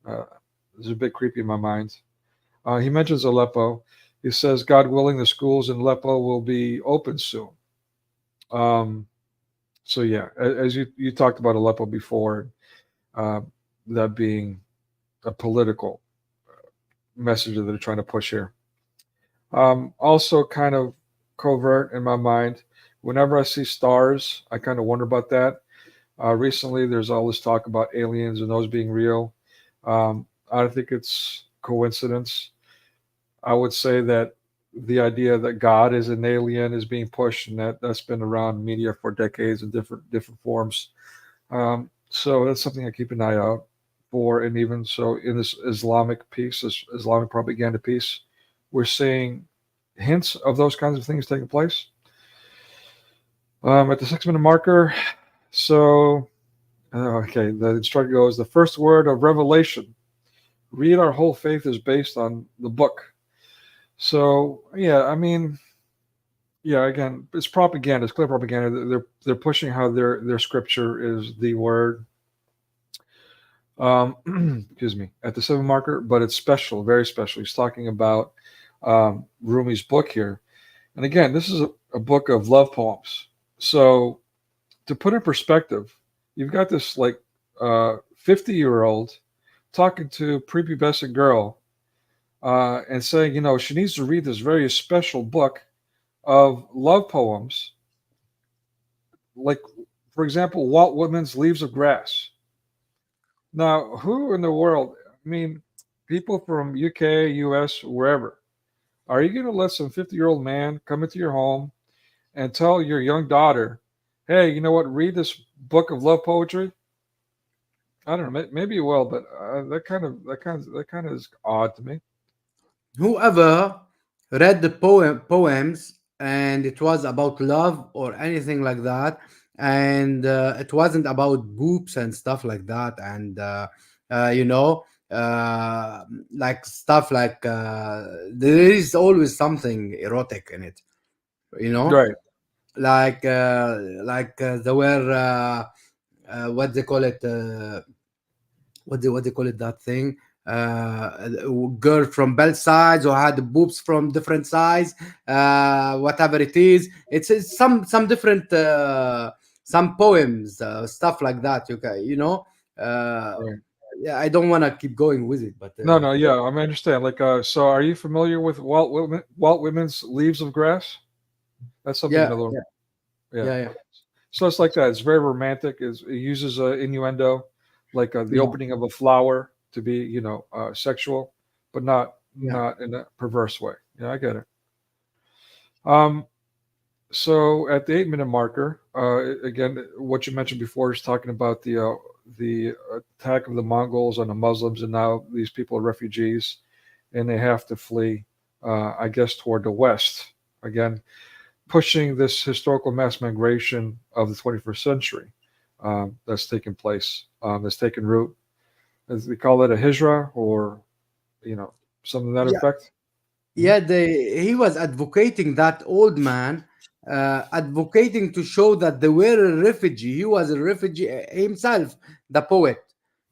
and this is a bit creepy in my mind. He mentions Aleppo. He says, God willing, the schools in Aleppo will be open soon. Um, so yeah, as you talked about Aleppo before, uh, that being a political message that they're trying to push here. Also, kind of covert in my mind. Whenever I see stars, I kind of wonder about that. Recently, there's all this talk about aliens and those being real. I don't think it's coincidence. I would say that the idea that God is an alien is being pushed, and that's been around media for decades in different forms. So that's something I keep an eye out for, and even so, in this Islamic piece, this Islamic propaganda piece, we're seeing hints of those kinds of things taking place. At the 6 minute marker, so okay, the instructor goes, the first word of revelation. Read our whole faith is based on the book. So yeah, I mean, yeah, again, it's propaganda. It's clear propaganda. They're pushing how their scripture is the word. Excuse me, at the 7 marker, but it's special, very special. He's talking about Rumi's book here, and again, this is a book of love poems. So to put in perspective, you've got this like 50-year-old talking to a prepubescent girl and saying, she needs to read this very special book of love poems, like, for example, Walt Whitman's Leaves of Grass. Now, who in the world, I mean, people from UK, US, wherever, are you going to let some 50-year-old man come into your home and tell your young daughter, hey, you know what, read this book of love poetry? I don't know, maybe you will, but that kind of is odd to me. Whoever read the poems and it was about love or anything like that, and it wasn't about boobs and stuff like that, and you know, like stuff like there is always something erotic in it, you know, Right. there were what they call it, what they call it, that thing, girl from both sides or had boobs from different sides, whatever it is, it's some different some poems, stuff like that, okay, you know. uh Right. yeah, I don't want to keep going with it, but No, no, yeah, I understand. Like, so are you familiar with Walt Whitman's Leaves of Grass? That's something yeah, to learn. yeah, Yeah. yeah, yeah, So it's like that. It's very romantic. It uses innuendo, like the yeah, opening of a flower to be, sexual, but not yeah. not in a perverse way. Yeah, I get it. Um, so at the 8 minute marker, again, what you mentioned before is talking about the attack of the Mongols on the Muslims, and now these people are refugees, and they have to flee, I guess, toward the west. Again, pushing this historical mass migration of the 21st century that's taken place, that's taken root. As they call it a hijra, or you know, something to that Yeah, effect. Mhm. yeah, he was advocating, that old man, advocating to show that they were a refugee. He was a refugee himself, the poet,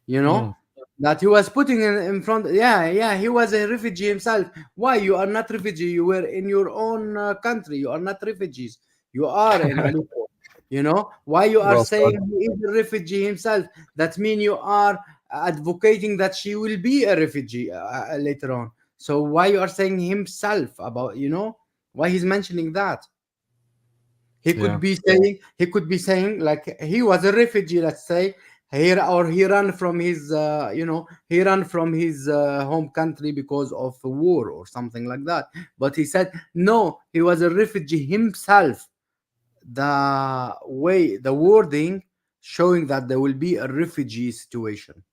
you know, Mm, that he was putting in front. Yeah, yeah, he was a refugee himself. Why you are not refugee? You were in your own country. You are not refugees. You are in Aleppo. You know why you are well saying said. he is a refugee himself? That means you are advocating that she will be a refugee later on. So why you are saying himself about, you know, why he's mentioning that? Yeah, He could be saying like he was a refugee, let's say, here, or he ran from his you know, he ran from his home country because of a war or something like that. But he said no, he was a refugee himself. The wording showing that there will be a refugee situation.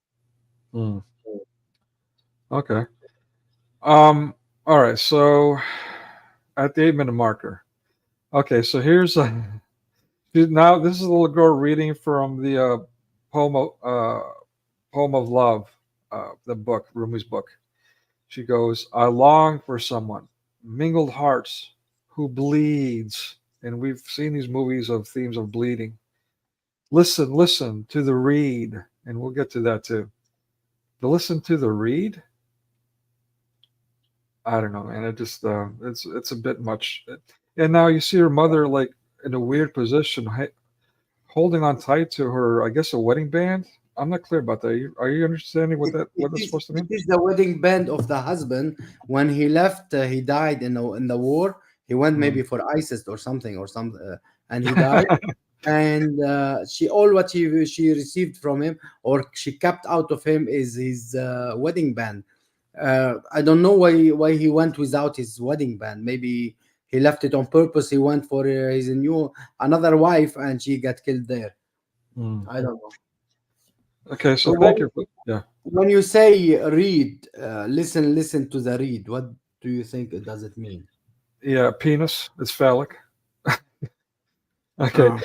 mm, okay. All right. So at the 8 minute marker. Okay. So here's now this is a little girl reading from the poem of, uh, poem of love, the book, Rumi's book. She goes, I long for someone, mingled hearts, who bleeds. And we've seen these movies of themes of bleeding. Listen, listen to the reed. And we'll get to that too. But listen to the reed? I don't know, man. It just, it's a bit much. And now you see her mother like in a weird position, holding on tight to her, I guess, a wedding band. I'm not clear about that. Are you understanding what that's supposed to It mean? is the wedding band of the husband. When he left, he died in the war. He went Mm. maybe for ISIS or something and he died. And she all what she received from him or she kept out of him is his wedding band. I don't know why he went without his wedding band. Maybe he left it on purpose. He went for his new another wife and she got killed there. Mm. I don't know. Okay, so So thank you. Yeah, when you say read, listen to the read. What do you think it does it mean? yeah. Penis. It's phallic. Okay, Uh,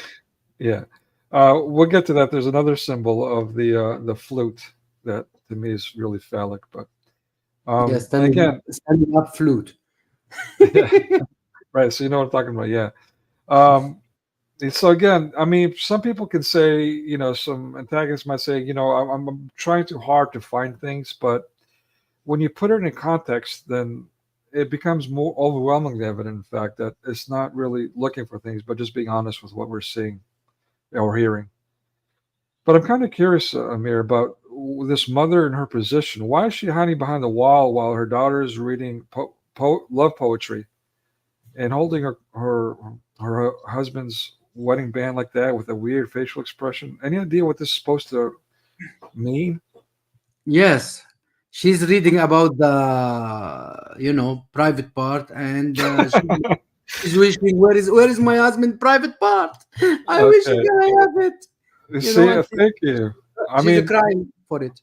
yeah. We'll get to that. There's another symbol of the flute that to me is really phallic. But yeah, and again, standing up flute. yeah, right. So you know what I'm talking about. Yeah. Um, so again, I mean, some people can say, some antagonists might say, I'm trying too hard to find things, but when you put it in context, then it becomes more overwhelmingly evident, in fact, that it's not really looking for things, but just being honest with what we're seeing or hearing. But I'm kind of curious, Amir, about this mother in her position. Why is she hiding behind the wall while her daughter is reading love poetry and holding her husband's wedding band like that with a weird facial expression? Any idea what this is supposed to mean? Yes, she's reading about the private part, and she's wishing where is my husband private part? I wish Okay, I have it. you You know, see, and thank you. I she's mean, crying for it.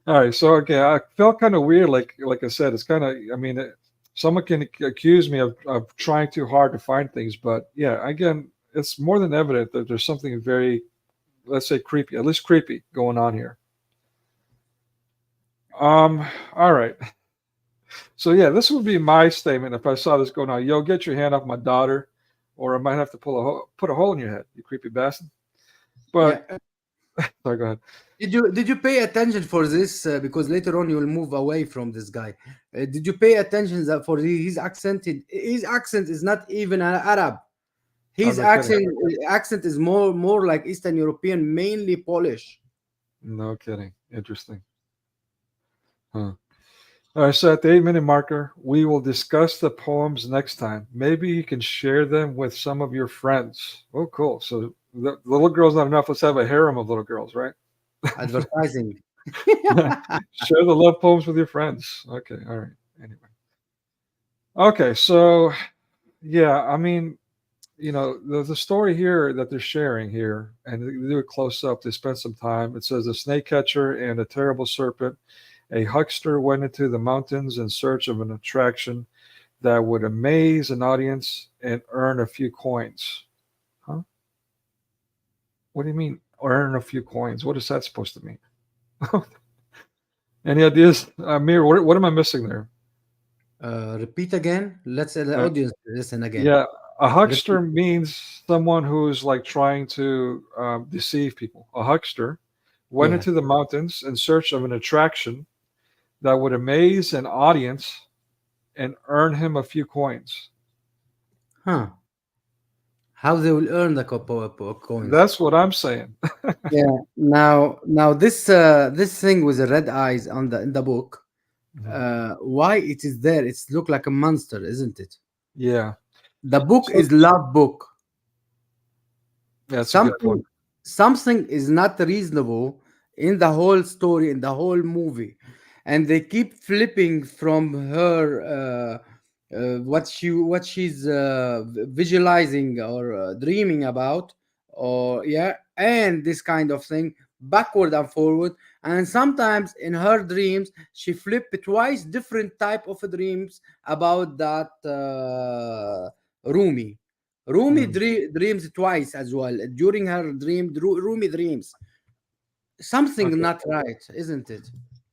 all right, so okay, I felt kind of weird. Like I said, it's kind of. I mean, someone can accuse me of trying too hard to find things, but yeah, again, it's more than evident that there's something very, let's say, creepy, at least creepy, going on here. All right. So yeah, this would be my statement if I saw this going on. Yo, get your hand off my daughter, or I might have to put a hole in your head, you creepy bastard. Yeah. But sorry, go ahead. Did you pay attention for this? Because later on you will move away from this guy. Did you pay attention that for his accent? His accent is not even Arab. Oh, His no kidding. accent is more like Eastern European, mainly Polish. No kidding. Interesting. Huh. All right, so at the 8 minute marker, we will discuss the poems next time. Maybe you can share them with some of your friends. Oh, cool. So the little girl's not enough. Let's have a harem of little girls, right? Advertising. Share the love poems with your friends. Okay, all right. Anyway. Okay, so yeah, I mean, the story here that they're sharing here, and they do it close up. They spend some time. It says a snake catcher and a terrible serpent. A huckster went into the mountains in search of an attraction that would amaze an audience and earn a few coins. Huh? What do you mean, earn a few coins? What is that supposed to mean? Any ideas? Amir, what am I missing there? Repeat again. Let's the Uh, audience listen again. yeah, a huckster Repeat. means someone who's like trying to deceive people. A huckster went Yeah. into the mountains in search of an attraction that would amaze an audience and earn him a few coins. Huh. How they will earn the coins? That's what I'm saying. Yeah. Now this thing with the red eyes on the in the book. Mhm. Why it is there? It's look like a monster, isn't it? Yeah, The book so is love book. that's a good point. Something is not reasonable in the whole story in the whole movie, and they keep flipping from her what she's visualizing or dreaming about, or yeah, and this kind of thing, backward and forward. And sometimes in her dreams she flipped twice different type of dreams about that Rumi. Mm. Dreams twice as well during her Rumi dreams. Something Okay. not right, isn't it?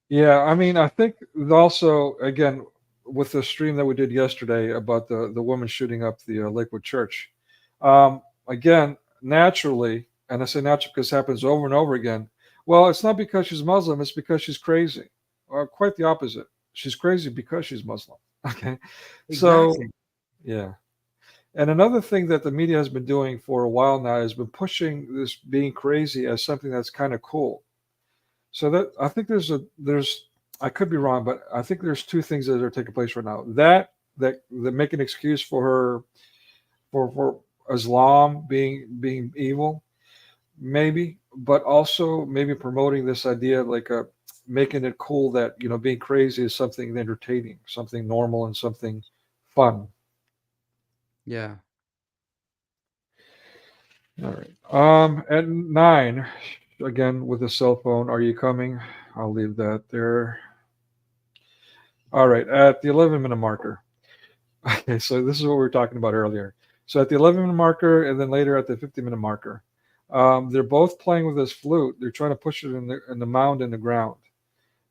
Yeah, I mean, I think also again with the stream that we did yesterday about the woman shooting up the Lakewood Church. Again, naturally, and I say natural because it happens over and over again. Well, it's not because she's Muslim; it's because she's crazy, or quite the opposite. She's crazy because she's Muslim. Okay, so Exactly. yeah. And another thing that the media has been doing for a while now has been pushing this being crazy as something that's kind of cool. So that I think there's I could be wrong, but I think there's two things that are taking place right now. That make an excuse for her for Islam being evil, maybe, but also maybe promoting this idea of like making it cool that being crazy is something entertaining, something normal, and something fun. Yeah. All right. At 9, again with the cell phone. Are you coming? I'll leave that there. All right. At the 11-minute marker. Okay, so this is what we were talking about earlier. So at the 11-minute marker, and then later at the 50-minute marker, they're both playing with this flute. They're trying to push it in the mound in the ground,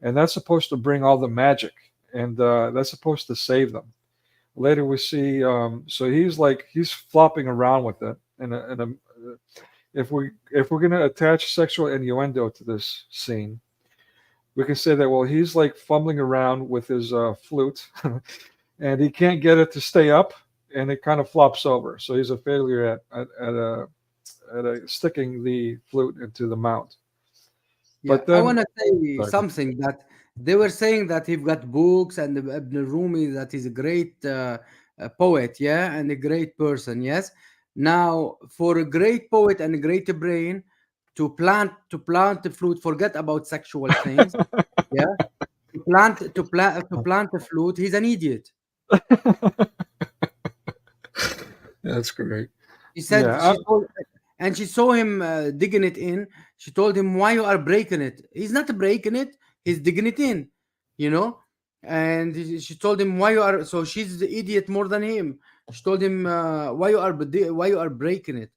and that's supposed to bring all the magic, and that's supposed to save them. Later we see, so he's flopping around with it, and if we're gonna attach sexual innuendo to this scene, we can say that well he's like fumbling around with his flute, and he can't get it to stay up, and it kind of flops over. So he's a failure at sticking the flute into the mount. Yeah, But I then, want to say sorry. something that they were saying that he got books and Ibn Rumi that is a great poet, yeah, and a great person, yes. Now, for a great poet and a great brain to plant the flute, forget about sexual things, yeah. To plant the flute, he's an idiot. That's great. She said Yeah. she saw him digging it in. She told him, "Why you are breaking it?" He's not breaking it. He's digging it in, you know. And she told him, "Why you are?" So she's the idiot more than him. She told him, why you are breaking it?"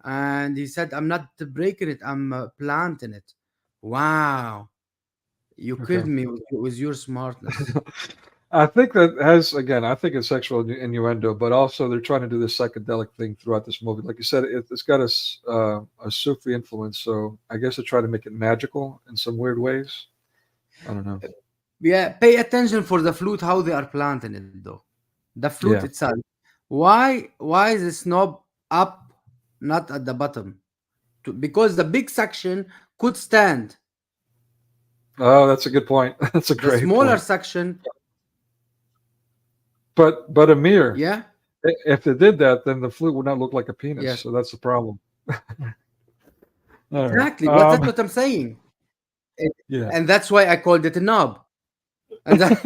And he said, "I'm not breaking it. I'm planting it." Wow, you Okay. killed me with your smartness. I think that has again. I think it's sexual innuendo, but also they're trying to do this psychedelic thing throughout this movie. Like you said, it's got a Sufi influence, so I guess they try to make it magical in some weird ways. I don't know. Yeah, pay attention for the flute how they are planting it though. The flute Yeah. itself. Why is the snob up, not at the bottom? Because the big section could stand. Oh, that's a good point. That's a The great smaller point. section, But Amir, yeah, if they did that, then the flute would not look like a penis. yes, So that's the problem. All right. exactly. That's what I'm saying. It- Yeah. and that's why I called it a knob. And that,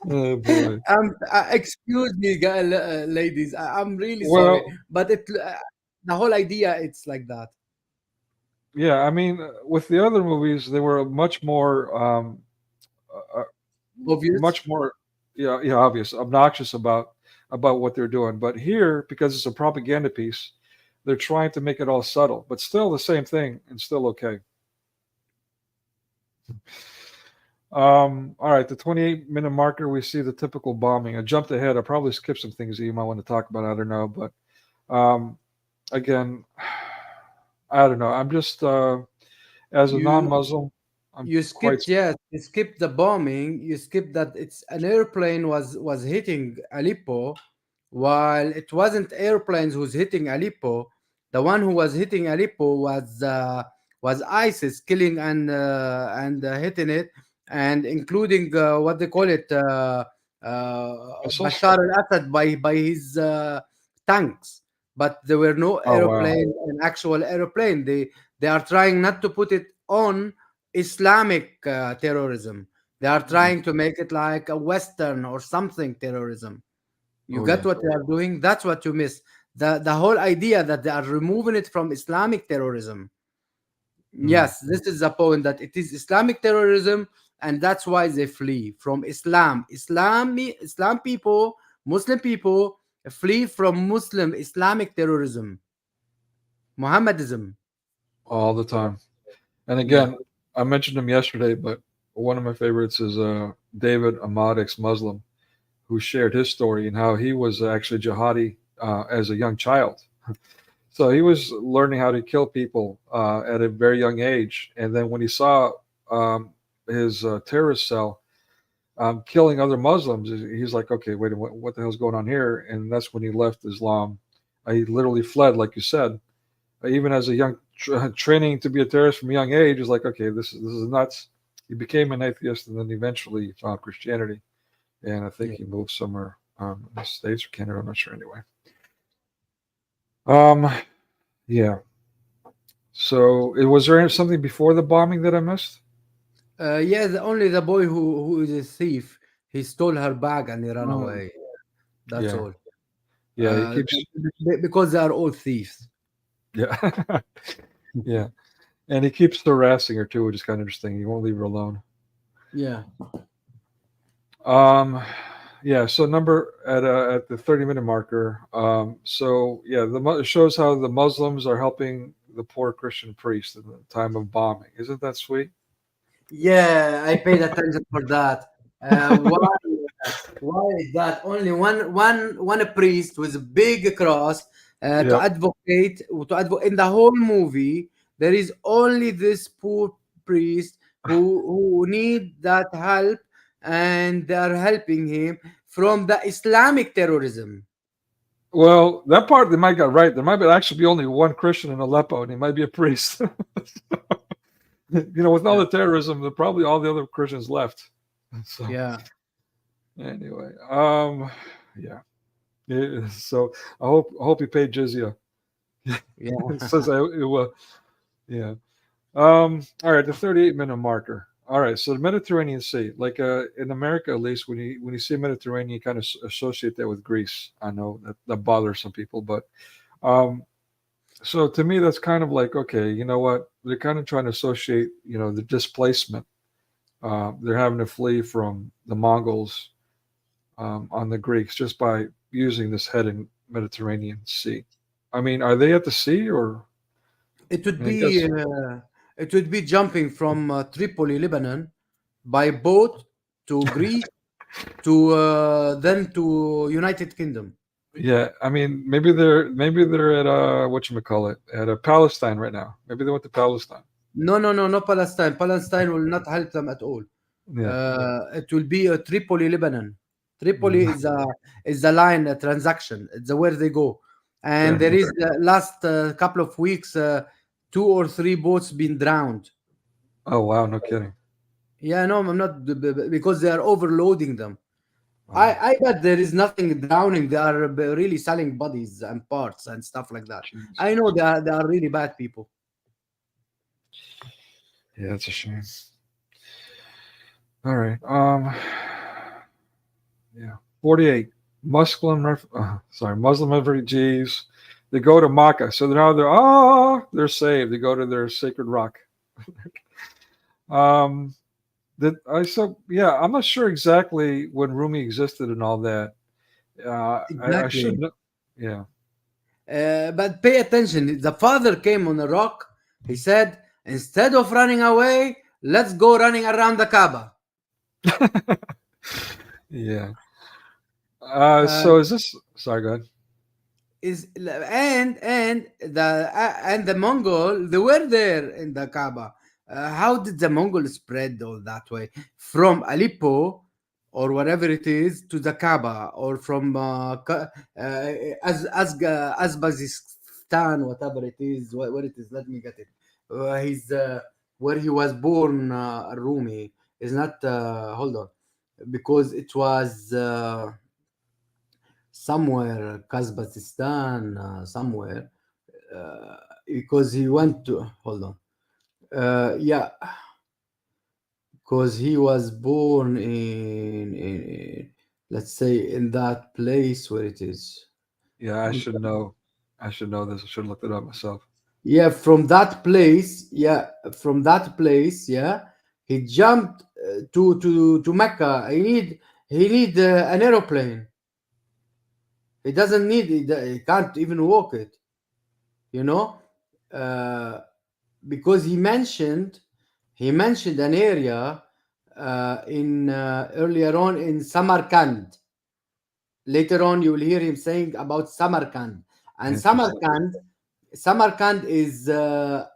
Oh boy. excuse me, ladies. I'm really sorry, Well, but the whole idea it's like that. yeah. I mean, with the other movies, they were uh, Obvious. much more, yeah, obvious, obnoxious about what they're doing. But here, because it's a propaganda piece, they're trying to make it all subtle, but still the same thing and still okay. All right, the 28-minute marker, we see the typical bombing. I jumped ahead. I probably skipped some things that you might want to talk about. I don't know, but again, I don't know. I'm just as a You non-Muslim, I'm You quite. skipped, yes, you skipped the bombing. You skipped that it's an airplane was hitting Aleppo, while it wasn't airplanes who's hitting Aleppo. The one who was hitting Aleppo was ISIS killing and hitting it, and including what they call it, Missiles. Bashar al-Assad by his tanks. But there were no Oh wow. airplane, an actual airplane. They are trying not to put it on Islamic terrorism. They are Mm. trying to make it like a Western or something terrorism. You Oh get yeah. what they are doing? That's what you miss. The whole idea that they are removing it from Islamic terrorism. Mm. Yes, this is the point that it is Islamic terrorism, and that's why they flee from Islam. Islam people, Muslim people flee from Muslim Islamic terrorism, Mohammedism. All the time. And Yeah, again, I mentioned him yesterday, but one of my favorites is David Ahmad, ex-Muslim, who shared his story and how he was actually jihadi as a young child. So he was learning how to kill people at a very young age, and then when he saw um, his terrorist cell killing other Muslims, he's like, "Okay, wait, what the hell's going on here?" And that's when he left Islam. He literally fled, like you said, even as a young training to be a terrorist from a young age. Is like, okay, this is nuts. He became an atheist, and then eventually found Christianity, and I think yeah. he moved somewhere in the States or Canada. I'm not sure anyway. Um, yeah. So, was there something before the bombing that I missed? Yeah. Only the boy who is a thief. He stole her bag and he ran Oh, away. That's yeah, all. yeah. He keeps, Because they are all thieves. yeah, yeah, and he keeps harassing her too, which is kind of interesting. He won't leave her alone. Yeah. Um, yeah. So at the 30-minute marker. So yeah, it shows how the Muslims are helping the poor Christian priest in the time of bombing. Isn't that sweet? Yeah, I paid attention for that. Why is that only one priest with a big cross to Yep. advocate in the whole movie? There is only this poor priest who need that help, and they are helping him from the Islamic terrorism. Well, that part they might got right. There might actually be only one Christian in Aleppo, and he might be a priest. With all Yeah, the terrorism, probably all the other Christians left. So yeah, anyway, yeah. So I hope he paid jizya. It yeah. says it will. Yeah. All right, the 38-minute marker. All right, so the Mediterranean Sea, like in America at least, when you see Mediterranean, you kind of associate that with Greece. I know that bothers some people, but um, so to me, that's kind of like, okay, you know what? They're kind of trying to associate, the displacement. They're having to flee from the Mongols on the Greeks just by using this heading Mediterranean Sea. I mean, are they at the sea or? It I would mean, I be guess. uh, it would be jumping from Tripoli, Lebanon, by boat to Greece to then to United Kingdom. Yeah, I mean, maybe they're at what you call it at Palestine right now. Maybe they went to Palestine. No, no, no, no Palestine. Palestine will not help them at all. Yeah. It will be Tripoli, Lebanon. Tripoli Mm, is the line transaction. It's the where they go, and okay. there is last couple of weeks, two or three boats been drowned. Oh wow, no kidding. Yeah, no, I'm not because they are overloading them. I Wow. I bet there is nothing drowning. They are really selling bodies and parts and stuff like that. Jeez. I know they are really bad people. Yeah, that's a shame. All right. Yeah. 48 Muslim refugees. They go to Makkah, so now they're saved. They go to their sacred rock. Um, that I so yeah, I'm not sure exactly when Rumi existed and all that. I should Exactly. know. Yeah. But pay attention. The father came on a rock. He said, instead of running away, let's go running around the Kaaba. Yeah. Uh, So is this? Sorry, go ahead. and the Mongol, they were there in the Kaaba. How did the Mongol spread all that way from Aleppo or whatever it is to the Kaaba, or from Azbazistan, whatever it is, where it is? Let me get it. He's where he was born. Rumi is not. Hold on, because it was. Somewhere Kazakhstan, somewhere, because he went to hold on. Yeah, because he was born in let's say in that place where it is. Yeah, I I'm should know. I should know this. I should have looked it up myself. yeah, from that place, yeah, from that place, yeah, he jumped to Mecca. He need an aeroplane. He doesn't need he can't even walk it, you know, uh, because he mentioned an area in earlier on in Samarkand. Later on, you will hear him saying about Samarkand, and Interesting. Samarkand is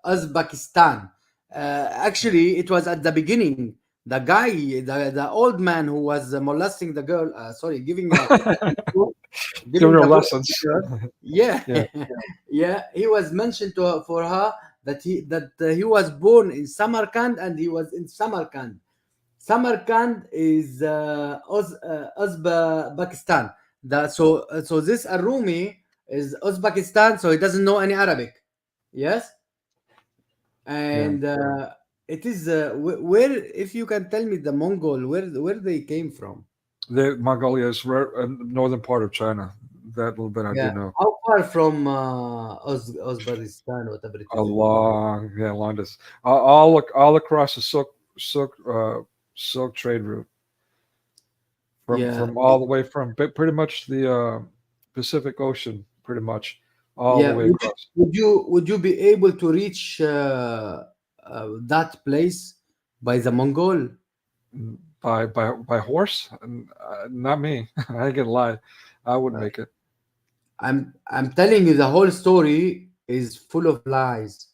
Uzbekistan. Actually, it was at the beginning. The guy, the old man who was molesting the girl, sorry, Give giving her the girl a lessons. finger. Yeah, Yeah, yeah. He was mentioned for her that he was born in Samarkand and he was in Samarkand. Samarkand is Uzbekistan. So this Arumi is Uzbekistan, so he doesn't know any Arabic. Yes, yeah. and it is where, if you can tell me the Mongol, where they came from. Mongolia is northern part of China. That little bit I do Yeah, know. how far from Uzbekistan, whatever it A is. long, yeah, long distance. All across the Silk trade route, Yeah, from all the way from pretty much the Pacific Ocean, pretty much all the yeah. way Would you across. would you would you be able to reach that place by the Mongol? By horse. Not me. I ain't gonna lie, I wouldn't Uh, make it. I'm telling you, the whole story is full of lies.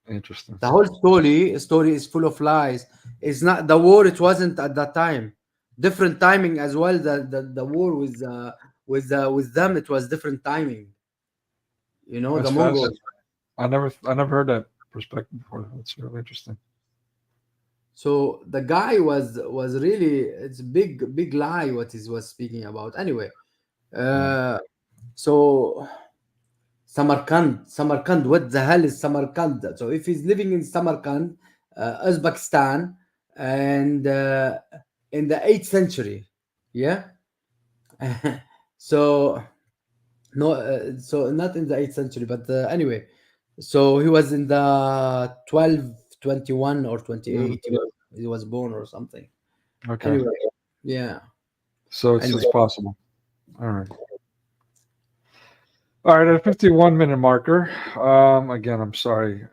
Interesting. The whole story is full of lies. It's not the war. It wasn't at that time. Different timing as well. The war with them. It was different timing. The That's Mongols. fascinating. I never heard that perspective before. That's really interesting. So the guy was really, it's a big lie what he was speaking about. Anyway, Yeah. uh, so Samarkand. What the hell is Samarkand? So if he's living in Samarkand, Uzbekistan, and in the 8th century, yeah. So no, so not in the 8th century, but anyway, so he was in the 1221 or Mm, 28. He was born or something. okay. Anyway, yeah. So it's Anyway, possible. All right. All right. At a 51-minute marker. Again, I'm sorry.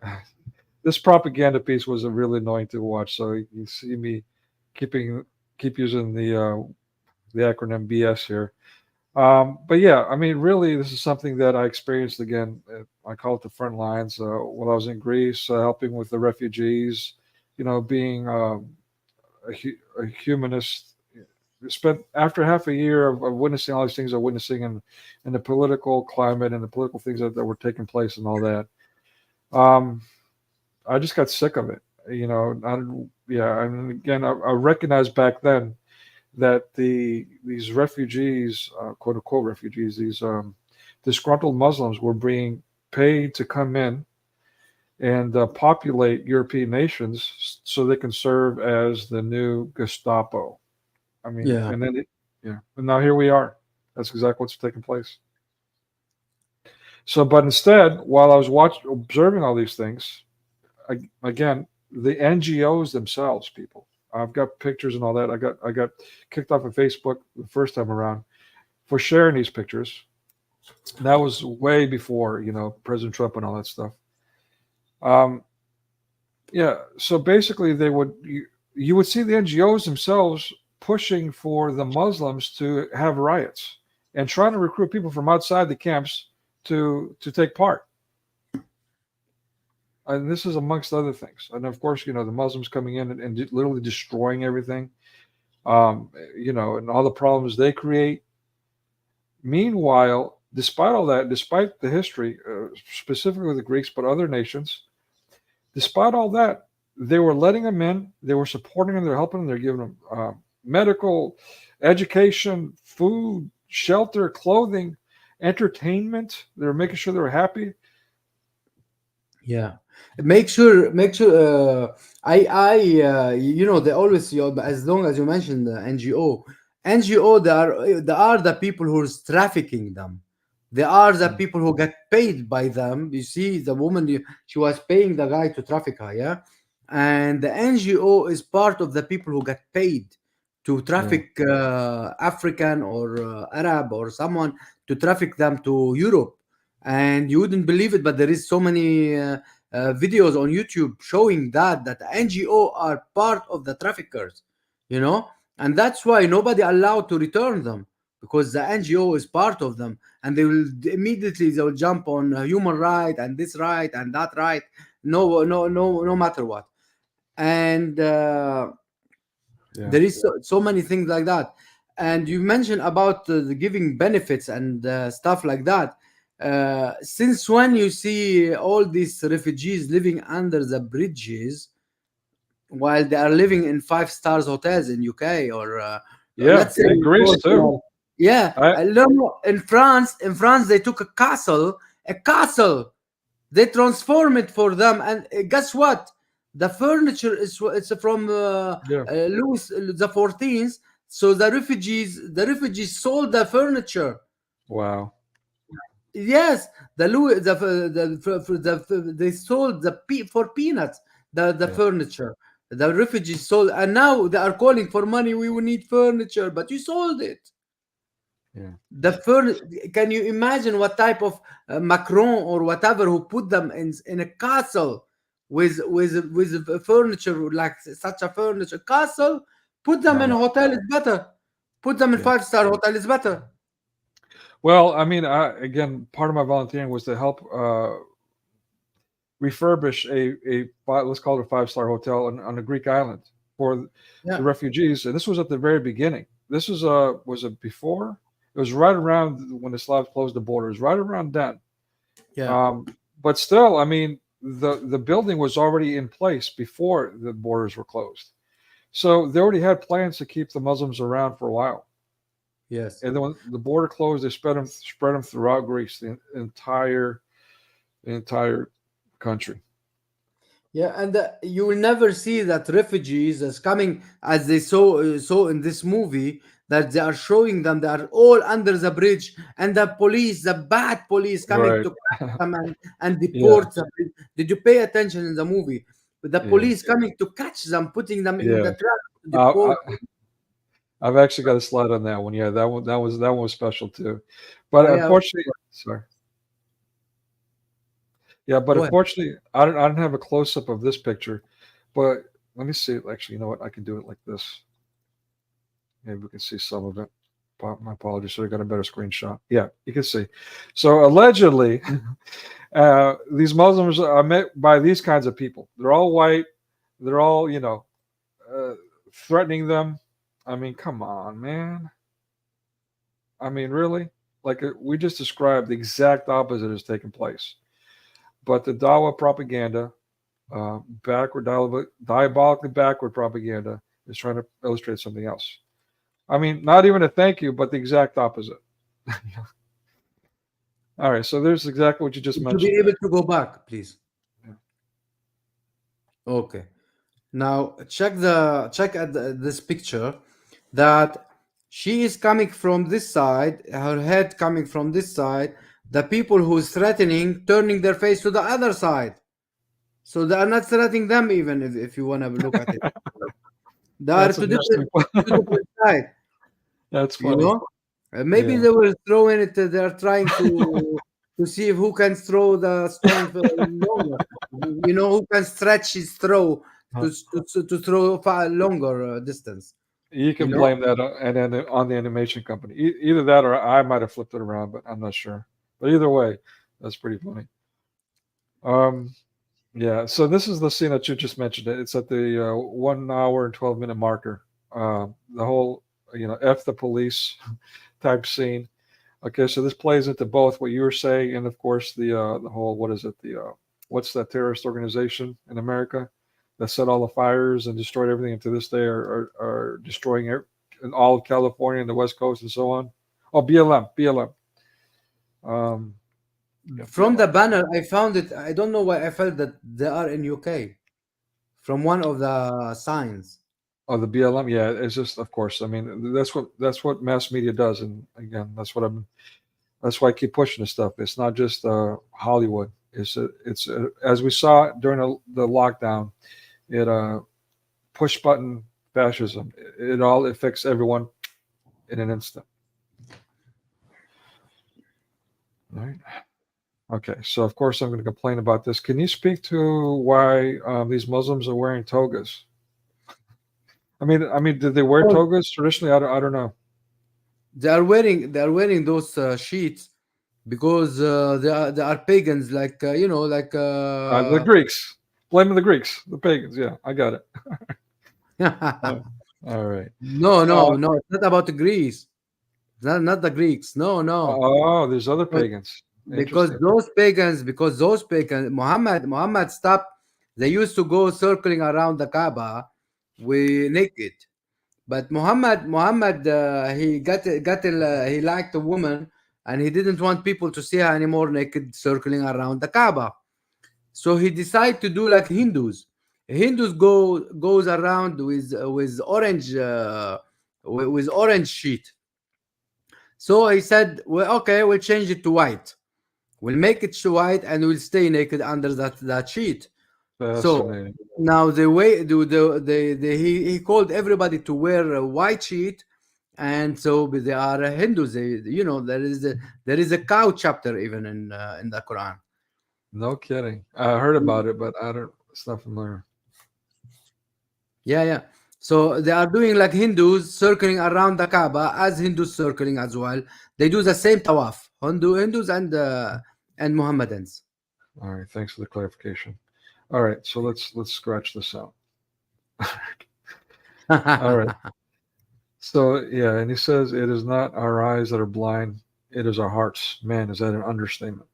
This propaganda piece was really annoying to watch. So you see me keeping keep using the acronym BS here. But yeah, I mean, really, this is something that I experienced again. I call it the front lines while I was in Greece, helping with the refugees. Being a humanist. Spent after half a year of witnessing all these things I'm witnessing in the political climate and the political things that were taking place and all that. Um, I just got sick of it. Yeah, and again, I recognized back then that these refugees, quote unquote refugees, these disgruntled Muslims were being paid to come in and populate European nations so they can serve as the new Gestapo. I mean, yeah, and then yeah, and now here we are. That's exactly what's taking place. So, but instead, while I was observing all these things, again, the NGOs themselves, people. I've got pictures and all that. I got kicked off of Facebook the first time around for sharing these pictures. That was way before President Trump and all that stuff. Um, yeah. So basically, you would see the NGOs themselves pushing for the Muslims to have riots and trying to recruit people from outside the camps to take part. And this is amongst other things. And of course, the Muslims coming in and literally destroying everything, and all the problems they create. Meanwhile, despite all that, despite the history, specifically the Greeks, but other nations, despite all that, they were letting them in. They were supporting them. They're helping them. They're giving them medical, education, food, shelter, clothing, entertainment. They were making sure they were happy. yeah. Make sure. They always, as long as you mentioned the NGO, they are the people who's trafficking them. They are the Mm. people who get paid by them. You see, the woman, she was paying the guy to traffic her, yeah? And the NGO is part of the people who get paid to Yeah. traffic African or Arab or someone, to traffic them to Europe. And you wouldn't believe it, but there is so many videos on YouTube showing that the NGO are part of the traffickers, you know? And that's why nobody allowed to return them, because the NGO is part of them, and they will jump on human right and this right and that right, no matter what. And Yeah. there is so many things like that. And you mentioned about the giving benefits and stuff like that. Since when you see all these refugees living under the bridges while they are living in 5 stars hotels in UK, or Yeah. let's say In Greece too. Portugal. Yeah, I I know in France. In France, they took a castle. They transform it for them, and guess what? The furniture it's from yeah. Louis the 14th. So the refugees sold the furniture. Wow. Yes, the Louis they sold for peanuts the Yeah. furniture. The refugees sold, and now they are calling for money. We will need furniture, but you sold it. Yeah. Can you imagine what type of Macron or whatever who put them in a castle with furniture like such a furniture castle? Put them in Wow. a hotel is better. Put them in Yeah. 5 star hotel is better. Well, I mean, again, part of my volunteering was to help refurbish let's call it a 5-star hotel on a Greek island for the Yeah, refugees. And this was at the very beginning. This was it before? It was right around when the Slavs closed the borders, right around then. yeah, But still, I mean, the building was already in place before the borders were closed. So they already had plans to keep the Muslims around for a while. yes. And then when the border closed, they spread them throughout Greece, the entire country. Yeah, and you will never see that refugees as coming as they saw in this movie, that they are showing them they are all under the bridge, and the police, the bad police, coming Right. to catch them and Yeah. deport them. Did you pay attention in the movie? But the Yeah. police coming to catch them, putting them in Yeah. the trap to Uh, deport. I've actually got a slide on that one. Yeah, that one was special too. But Yeah, unfortunately, sorry. Yeah, but go ahead. unfortunately, I don't have a close up of this picture. But let me see. Actually, you know what? I can do it like this. Maybe we can see some of it. My apologies. Should have got a better screenshot. Yeah, you can see. So allegedly, these Muslims are met by these kinds of people. They're all white. They're all, uh, threatening them. I mean, come on, man. I mean, really? Like we just described, the exact opposite is taking place. But the Dawa propaganda, diabolically backward propaganda, is trying to illustrate something else. I mean, not even a thank you, but the exact opposite. All right, so there's exactly what you just Would you be mentioned able there. to go back, please? Yeah. Okay. Now check at this picture, that she is coming from this side, her head coming from this side. The people who's threatening turning their face to the other side, so they are not threatening them even if you want to look at it. They are That's two interesting. different sides, That's you funny. know. Maybe Yeah. they will throw in it. They are trying to see who can throw the stone for longer. Who can stretch his throw to throw far longer distance. You You can know. blame that on the animation company. Either that or I might have flipped it around, but I'm not sure. But either way, that's pretty funny. Um, yeah. So this is the scene that you just mentioned. It's at the 1 hour and 12-minute marker. The whole, F the police type scene. Okay, so this plays into both what you were saying and, of course, the whole, what is it? What's that terrorist organization in America that set all the fires and destroyed everything, and to this day are destroying in all of California and the West Coast and so on? Oh, BLM. Um, yeah, From BLM. the banner, I found it. I don't know why I felt that they are in UK. From one of the signs. Oh, the BLM. Yeah, it's just, of course. I mean, that's what mass media does, and again, that's what I'm That's why I keep pushing this stuff. It's not just Hollywood. As we saw during the lockdown, it push button fascism. It all affects everyone in an instant. Right. Okay. So of course I'm going to complain about this. Can you speak to why these Muslims are wearing togas? Did they wear togas traditionally? I don't know. They are wearing those sheets because they are pagans, like like The Greeks. Blame the Greeks, the pagans. Yeah, I got it. Uh, all right. no, Uh, no, no. It's not about Greece. Not the Greeks. No, no. oh, there's other Because pagans. because Interesting. those pagans, Muhammad stopped. They used to go circling around the Kaaba with naked. But Muhammad, he liked a woman, and he didn't want people to see her anymore naked circling around the Kaaba. So he decided to do like Hindus. Hindus goes around with orange with orange sheet. So he said, well, okay, we'll change it to white. We'll make it white, and we'll stay naked under that sheet. So Fascinating. now the way he called everybody to wear a white sheet, and so they are Hindus. There is a cow chapter even in the Quran. No kidding. I heard about it, but I don't. It's not familiar. Yeah, yeah. So they are doing like Hindus circling around the Kaaba as Hindus circling as well. They do the same tawaf. Hindus and Mohammedans. All right. Thanks for the clarification. All right. So let's scratch this out. All right. So yeah, and he says it is not our eyes that are blind; it is our hearts. Man, is that an understatement?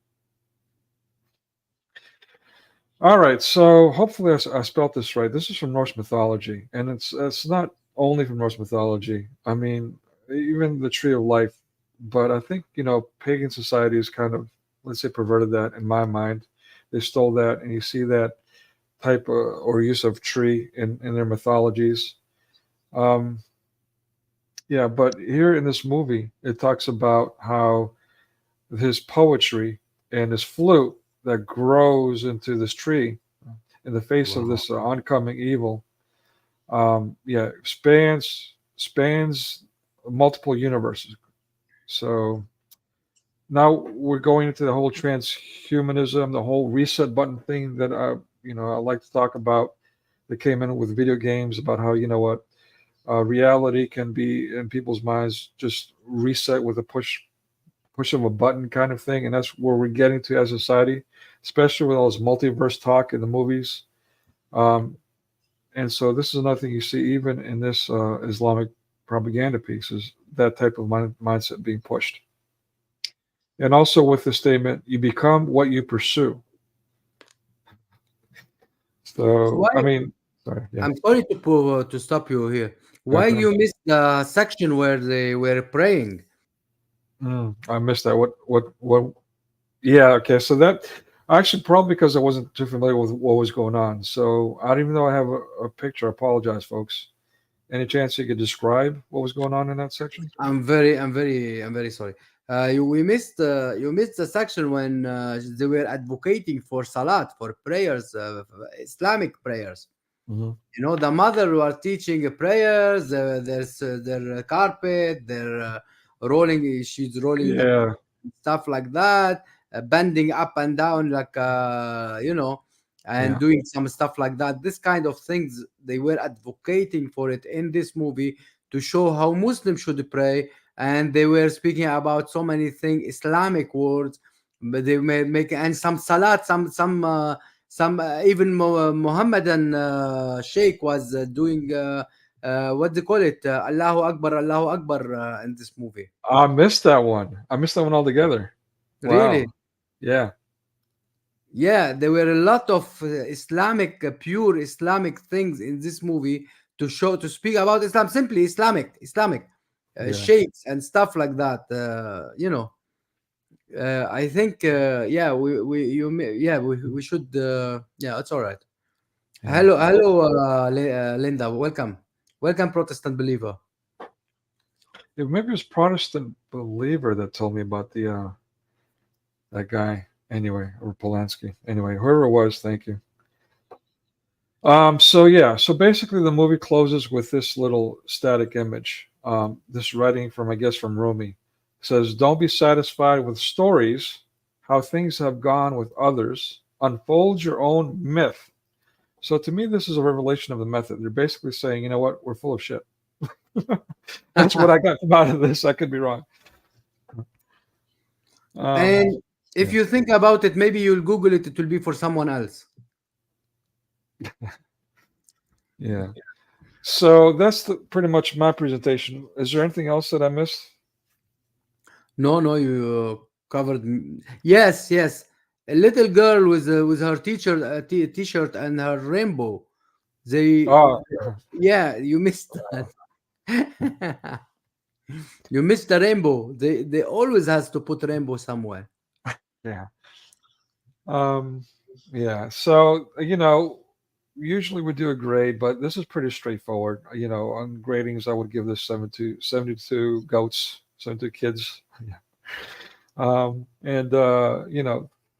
All right, so hopefully I spelt this right. This is from Norse mythology, and it's not only from Norse mythology. I mean, even the tree of life. But I think pagan societies kind of, let's say, perverted that in my mind. They stole that, and you see that type of, or use of tree in their mythologies. Um, yeah, but here in this movie, it talks about how his poetry and his flute that grows into this tree in the face of Wow. this oncoming evil, yeah, spans multiple universes. So now we're going into the whole transhumanism, the whole reset button thing that I like to talk about. That came in with video games about how reality can be in people's minds just reset with a push of a button kind of thing, and that's where we're getting to as a society, especially with all this multiverse talk in the movies. Um, and so this is another thing you see even in this Islamic propaganda piece is that type of mindset being pushed. And also with the statement, you become what you pursue. So, Why? sorry, yeah. I'm sorry to stop you here. Why Okay. you missed the section where they were praying? I missed that. What? Yeah, okay. So that actually probably because I wasn't too familiar with what was going on. So I don't even know I have a picture. I apologize, folks. Any chance you could describe what was going on in that section? I'm very sorry. You missed the section when they were advocating for salat, for prayers, Islamic prayers. Hmm. The mother who are teaching prayers. There's their carpet. They're rolling. She's rolling the Yeah, stuff like that, bending up and down like and yeah. doing some stuff like that. This kind of things they were advocating for it in this movie to show how Muslims should pray, and they were speaking about so many things, Islamic words, but they may make and some salat, some even Muhammadan sheikh was doing. What they call it? Allahu Akbar in this movie. I missed that one. I missed that one altogether. Really? Wow. Yeah, Yeah, there were a lot of pure Islamic things in this movie to speak about Islam, simply Islamic yeah, sheikhs and stuff like that. I think, yeah, we should, yeah, it's all right. yeah. Hello, Linda, welcome, Protestant believer. maybe it was Protestant believer that told me about the that guy. Anyway, or Polanski. Anyway, whoever it was, thank you. So yeah, so basically the movie closes with this little static image. This writing from, I guess, from Rumi. It says, "Don't be satisfied with stories, how things have gone with others. Unfold your own myth." So to me, this is a revelation of the method. They're basically saying, you know what, we're full of shit. That's what I got from out of this. I could be wrong. And if yeah. you think about it, maybe you'll Google it, it will be for someone else. Yeah. So that's pretty much my presentation. Is there anything else that I missed? No, no, you covered. Yes, yes. A little girl with her teacher t-shirt and her rainbow. They, Oh, yeah, you missed that. You missed the rainbow. They always has to put rainbow somewhere. yeah. Yeah. So, usually we do a grade, but this is pretty straightforward. On gradings, I would give this 72 goats, 72 kids. Yeah. And,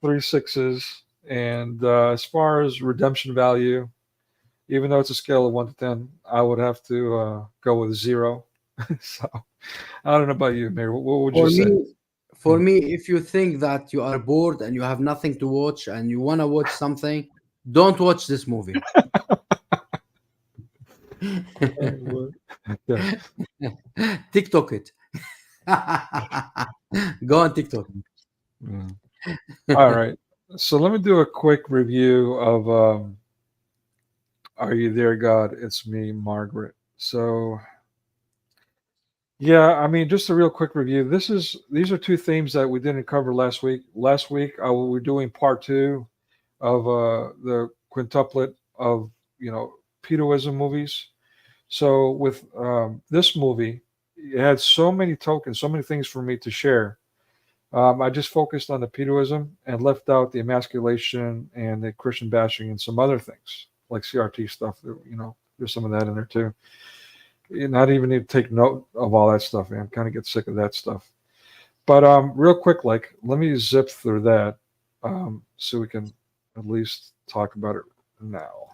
3 6s. And as far as redemption value, even though it's a scale of 1 to 10, I would have to go with 0. So I don't know about you, Mary. What would you For say? me, for me, if you think that you are bored and you have nothing to watch and you want to watch something, don't watch this movie. Yeah. TikTok it. Go on TikTok. Yeah. All right. So let me do a quick review of Are You There, God? It's Me, Margaret. So yeah, I mean, just a real quick review. These are two themes that we didn't cover last week. Last week, we were doing part 2 of the quintuplet of pedoism movies. So with this movie, it had so many tokens, so many things for me to share. I just focused on the pedoism and left out the emasculation and the Christian bashing and some other things like CRT stuff. There's some of that in there too. You not even need to take note of all that stuff, man. Kind of get sick of that stuff. But real quick, let me zip through that so we can at least talk about it now.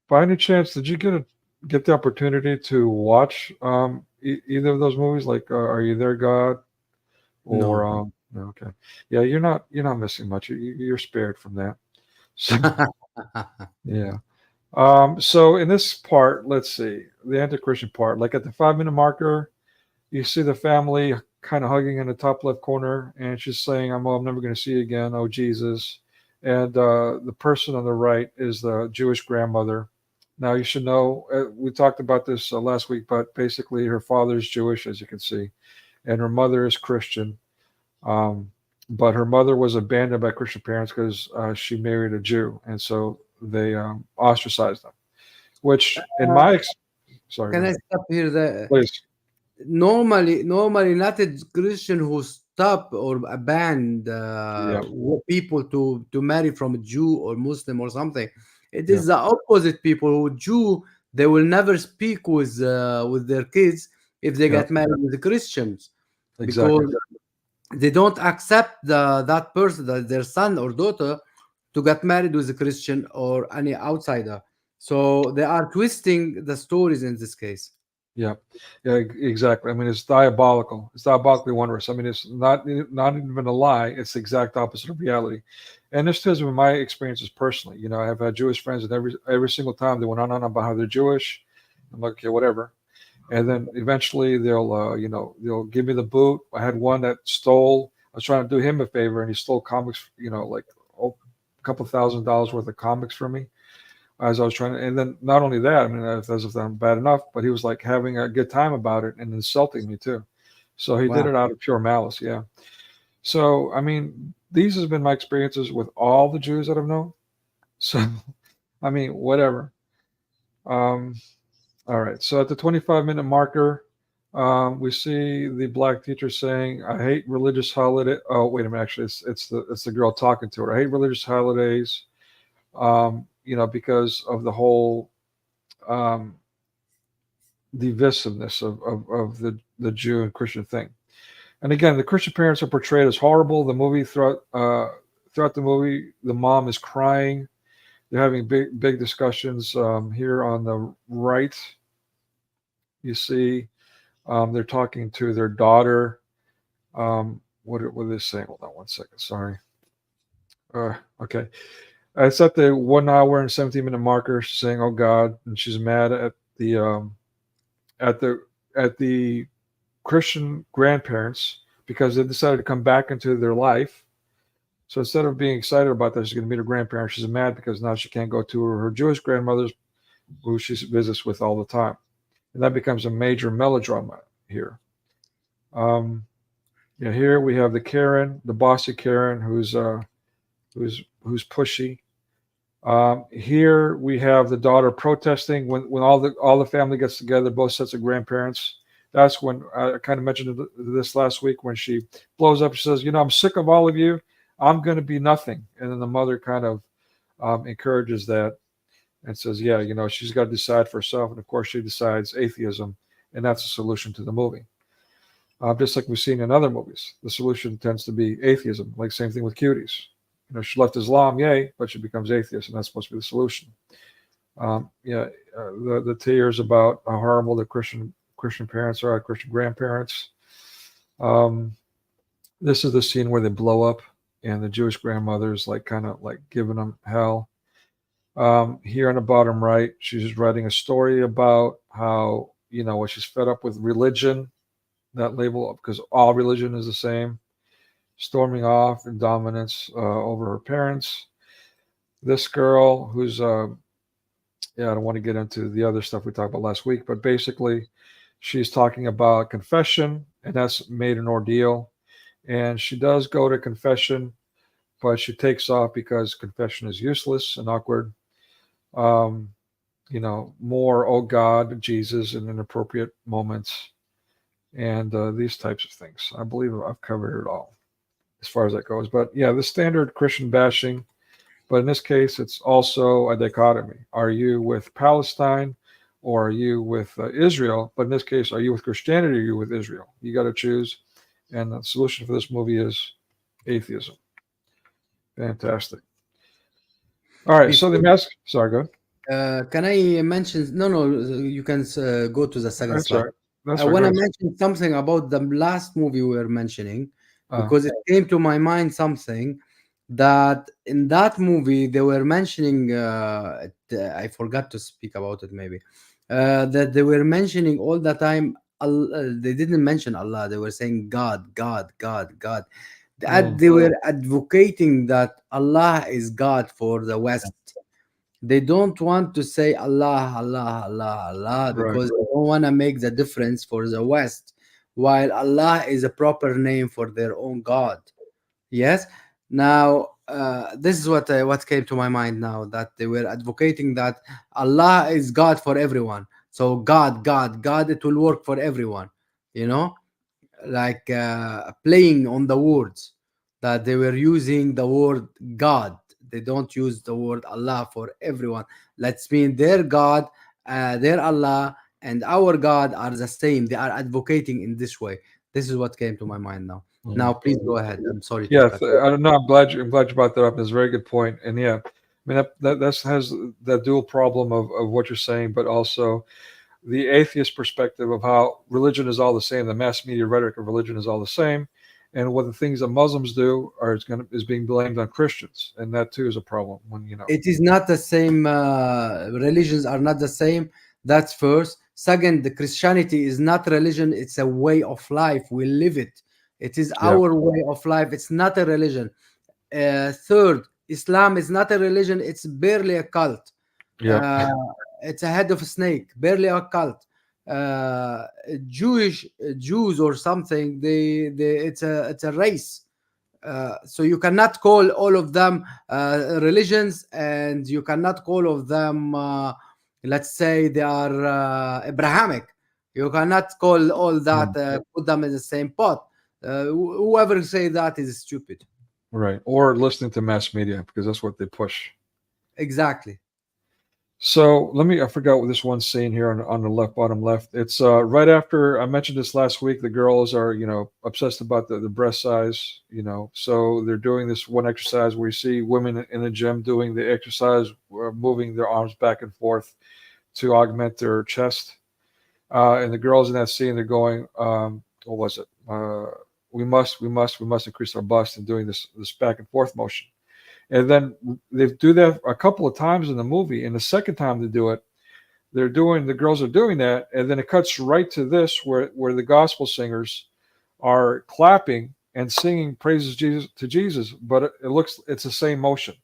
By any chance, did you get the opportunity to watch either of those movies, like Are You There, God? Or No. no, okay, yeah, you're not missing much. You're spared from that. So yeah. So in this part, let's see the anti-Christian part. Like at the 5-minute marker, you see the family kind of hugging in the top left corner, and she's saying, "I'm never going to see you again. Oh Jesus." And the person on the right is the Jewish grandmother. Now you should know we talked about this last week, but basically her father is Jewish, as you can see, and her mother is Christian. But her mother was abandoned by Christian parents because she married a Jew, and so they ostracized them. Which, in my sorry, Can I stop here? please, Normally, not a Christian who stop or ban yeah, people to marry from a Jew or Muslim or something. It yeah, is the opposite. People who Jew, they will never speak with their kids if they yeah, get married with the Christians, exactly, because they don't accept that person, their son or daughter, to get married with a Christian or any outsider. So they are twisting the stories in this case. yeah, yeah, exactly. I mean, it's diabolical. It's diabolically wondrous. I mean, it's not even a lie. It's the exact opposite of reality. And this has been my experiences personally. I have had Jewish friends, and every single time they went on and on about how they're Jewish. I'm like, okay, whatever. And then eventually they'll give me the boot. I had one that stole. I was trying to do him a favor, and he stole comics. Like a couple $1,000s worth of comics from me as I was trying to. And then not only that, I mean, as if I'm bad enough, but he was like having a good time about it and insulting me too. So he did Wow. it out of pure malice. Yeah. So I mean, these has been my experiences with all the Jews that I've known. So I mean, whatever. Um, All right. So at the 25-minute marker, we see the black teacher saying, "I hate religious holiday." Oh, wait a minute. Actually, it's the girl talking to her. "I hate religious holidays, because of the whole, um, divisiveness of the Jew and Christian thing. And again, the Christian parents are portrayed as horrible. The movie throughout the movie, the mom is crying. They're having big discussions. Here on the right, you see they're talking to their daughter. What are they saying? Hold on one second. Sorry. Okay. It's at the 1 hour and 17-minute marker. She's saying, "Oh God," and she's mad at the at the at the Christian grandparents because they decided to come back into their life. So instead of being excited about that, she's going to meet her grandparents. She's mad because now she can't go to her Jewish grandmothers, who she visits with all the time, and that becomes a major melodrama here. Here we have the Karen, the bossy Karen, who's pushy. Here we have the daughter protesting when all the family gets together, both sets of grandparents. That's when I kind of mentioned this last week when she blows up. She says, "I'm sick of all of you. I'm going to be nothing." And then the mother kind of encourages that and says, "Yeah, she's got to decide for herself." And of course, she decides atheism, and that's a solution to the movie. Just like we've seen in other movies, the solution tends to be atheism. Like same thing with Cuties. She left Islam, yay, but she becomes atheist, and that's supposed to be the solution. The tears about how horrible the Christian parents are, Christian grandparents. This is the scene where they blow up, and the Jewish grandmother's kind of giving them hell. Here on the bottom right, she's writing a story about how when she's fed up with religion, that label, because all religion is the same. Storming off in dominance over her parents. This girl who's, I don't want to get into the other stuff we talked about last week, but basically she's talking about confession, and that's made an ordeal. And she does go to confession, but she takes off because confession is useless and awkward. More, "Oh God, Jesus," in inappropriate moments, and these types of things. I believe I've covered it all as far as that goes. But yeah, the standard Christian bashing, but in this case, it's also a dichotomy. Are you with Palestine or are you with Israel? But in this case, are you with Christianity or are you with Israel? You got to choose. And the solution for this movie is atheism. Fantastic. All right. So the mask. Sorry, go ahead. Can I mention? No, you can go to the second That's slide. right. That's I right. want Go to ahead. mention something about the last movie we were mentioning Uh, because it came to my mind something that in that movie they were mentioning. I forgot to speak about it maybe. That they were mentioning all the time. They didn't mention Allah. They were saying God, God, God, God. They were advocating that Allah is God for the West. They don't want to say Allah, Allah, Allah, Allah Right. because they don't want to make the difference for the West, while Allah is a proper name for their own God. Yes. Now, this is what came to my mind now, that they were advocating that Allah is God for everyone. So God, God, God, it will work for everyone. You know, playing on the words, that they were using the word God. They don't use the word Allah for everyone. Let's mean their God, their Allah, and our God are the same. They are advocating in this way. This is what came to my mind now. Now, please go ahead. I'm sorry to Yeah, cut. I don't know. I'm glad you brought that up. It's a very good point. And yeah, I mean that has that dual problem of what you're saying, but also the atheist perspective of how religion is all the same. The mass media rhetoric of religion is all the same, and what the things that Muslims do is being blamed on Christians, and that too is a problem. When It is not the same. Religions are not the same. That's first. Second, the Christianity is not religion. It's a way of life. We live it. It is yeah, our way of life. It's not a religion. Third, Islam is not a religion. It's barely a cult. yeah, Uh, it's a head of a snake. Barely a cult. Jews or something. It's a race. So you cannot call all of them religions, and you cannot call all of them, let's say, they are Abrahamic. You cannot call all that, put them in the same pot. Whoever say that is stupid. right. Or listening to mass media because that's what they push. Exactly. So I forgot what this one scene here on the left, bottom left. It's right after I mentioned this last week. The girls are, obsessed about the breast size, so they're doing this one exercise where you see women in the gym doing the exercise, moving their arms back and forth to augment their chest. And the girls in that scene, they're going, what was it? We must increase our bust, and doing this back and forth motion. And then they do that a couple of times in the movie. And the second time they do it, the girls are doing that, and then it cuts right to this where the gospel singers are clapping and singing praises to Jesus, but it's the same motion.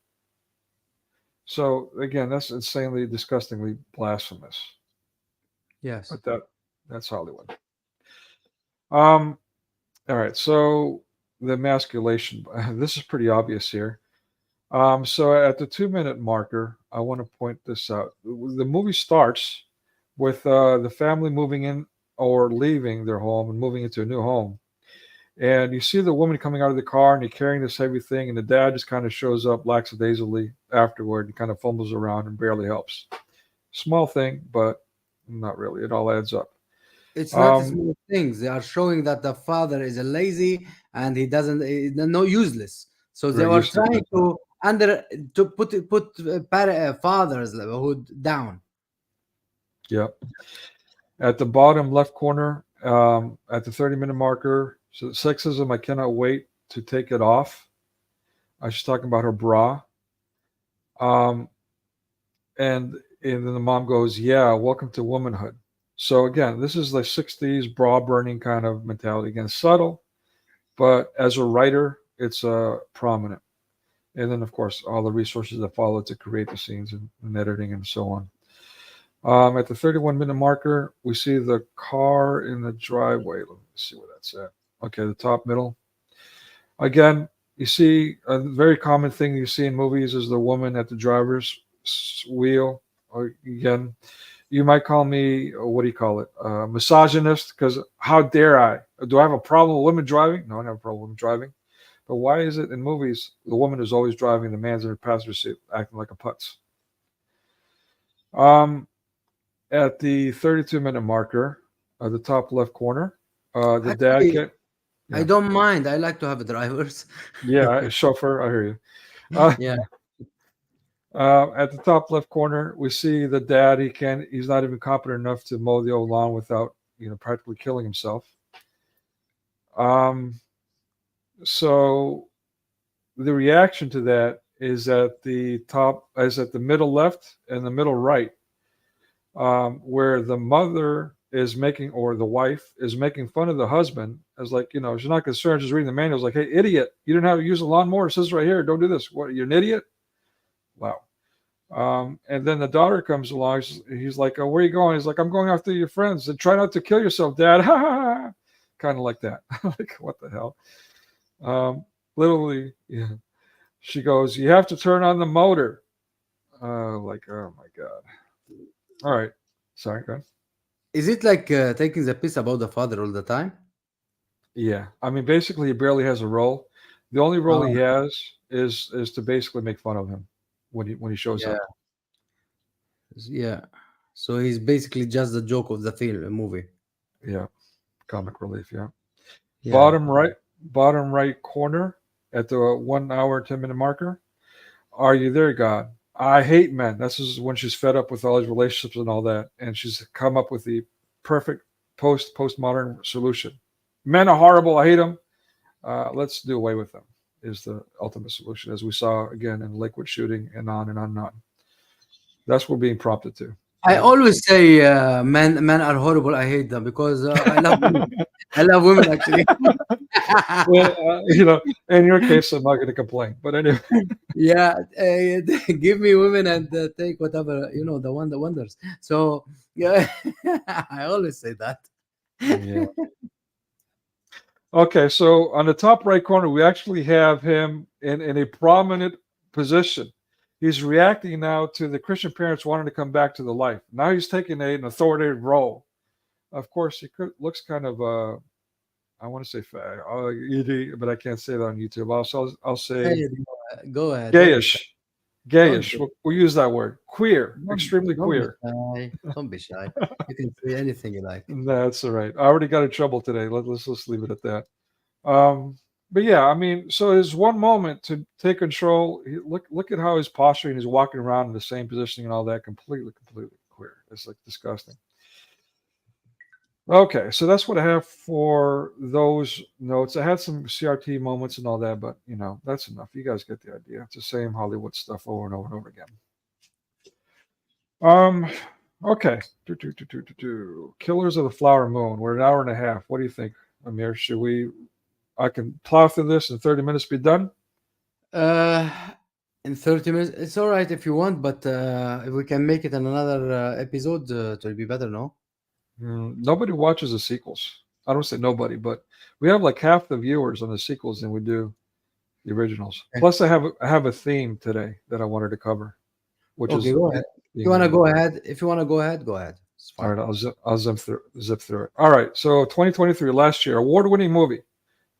So again, that's insanely, disgustingly blasphemous. Yes. But that's Hollywood. All right, so the emasculation. This is pretty obvious here. So at the 2-minute marker, I want to point this out. The movie starts with the family moving in or leaving their home and moving into a new home. And you see the woman coming out of the car and he's carrying this heavy thing, and the dad just kind of shows up lackadaisically afterward and kind of fumbles around and barely helps. Small thing, but not really. It all adds up. It's not Um, small things. They are showing that the father is a lazy and he doesn't, no useless. So they very are useless. trying to put fatherhood down. Yep. At the bottom left corner, at the 30-minute marker, so sexism, I cannot wait to take it off. She's talking about her bra. Um, and then the mom goes, yeah, welcome to womanhood. So again, this is the 60s bra burning kind of mentality. Again, subtle, but as a writer, it's prominent. And then, of course, all the resources that follow to create the scenes and editing and so on. At the 31-minute marker, we see the car in the driveway. Let me see where that's at. Okay, the top middle. Again, you see a very common thing you see in movies is the woman at the driver's wheel. Or again, you might call me, what do you call it, misogynist, because how dare I? Do I have a problem with women driving? No, I don't have a problem with women driving. But why is it in movies the woman is always driving, the man's in the passenger seat acting like a putz? At the 32-minute marker, the top left corner, the dad Actually, can, I yeah, don't mind. I like to have drivers. yeah, chauffeur, I hear you. Uh, Yeah. at the top left corner, we see the dad. He's not even competent enough to mow the old lawn without, practically killing himself. Um, so the reaction to that is at the middle left and the middle right, where the mother is making, or the wife is making fun of the husband, as like, she's not concerned, she's reading the manuals, like, hey, idiot, you didn't have to use a lawnmower, it says right here, don't do this. What, you're an idiot? Wow. And then the daughter comes along, he's like, oh, where are you going? He's like, I'm going after your friends, and try not to kill yourself, dad. Kind of like that. Like, what the hell? Literally, yeah. She goes, you have to turn on the motor. Like, oh my God. All right. Sorry, go ahead. Is it like taking the piss about the father all the time? Yeah. I mean, basically, he barely has a role. The only role he Oh, has is to basically make fun of him when he shows yeah, up. yeah. So he's basically just the joke of the film movie. Yeah. Comic relief. Yeah. Yeah. Bottom right corner at the 1 hour 10-minute marker. Are you there, God? I hate men. This is when she's fed up with all these relationships and all that, and she's come up with the perfect postmodern solution. Men are horrible. I hate them. Let's do away with them. Is the ultimate solution, as we saw again in Lakewood shooting, and on and on and on. That's what we're being prompted to. I always say men are horrible. I hate them because I love women. I love women actually. Well, in your case, I'm not going to complain. But anyway, Yeah, give me women and take whatever the one that wonders. So yeah, I always say that. yeah. Okay, so on the top right corner, we actually have him in a prominent position. He's reacting now to the Christian parents wanting to come back to the life. Now he's taking an authoritative role. Of course, looks kind of, I want to say fat, but I can't say that on YouTube. I'll say Hey, go ahead. What you say? gayish. Don't gayish. We'll use that word. Queer, extremely don't be queer. shy. Don't be shy. You can say anything you like. That's all right. I already got in trouble today. Let's just leave it at that. But yeah, I mean, so his one moment to take control. Look at how he's posturing. He's walking around in the same position and all that. Completely queer. It's like disgusting. Okay, so that's what I have for those notes. I had some CRT moments and all that, but that's enough. You guys get the idea. It's the same Hollywood stuff over and over and over again. Okay. Killers of the Flower Moon. We're an hour and a half. What do you think, Amir? I can plow through this in 30 minutes, be done? Uh, in 30 minutes, it's all right if you want, but if we can make it in another episode, it will be better, no? Nobody watches the sequels. I don't say nobody, but we have like half the viewers on the sequels than we do the originals. Okay. Plus, I have a theme today that I wanted to cover, which Okay, is go ahead. If you want to go ahead, go ahead. It's All fine. right, I'll zip through it. All right, so 2023, last year, award-winning movie,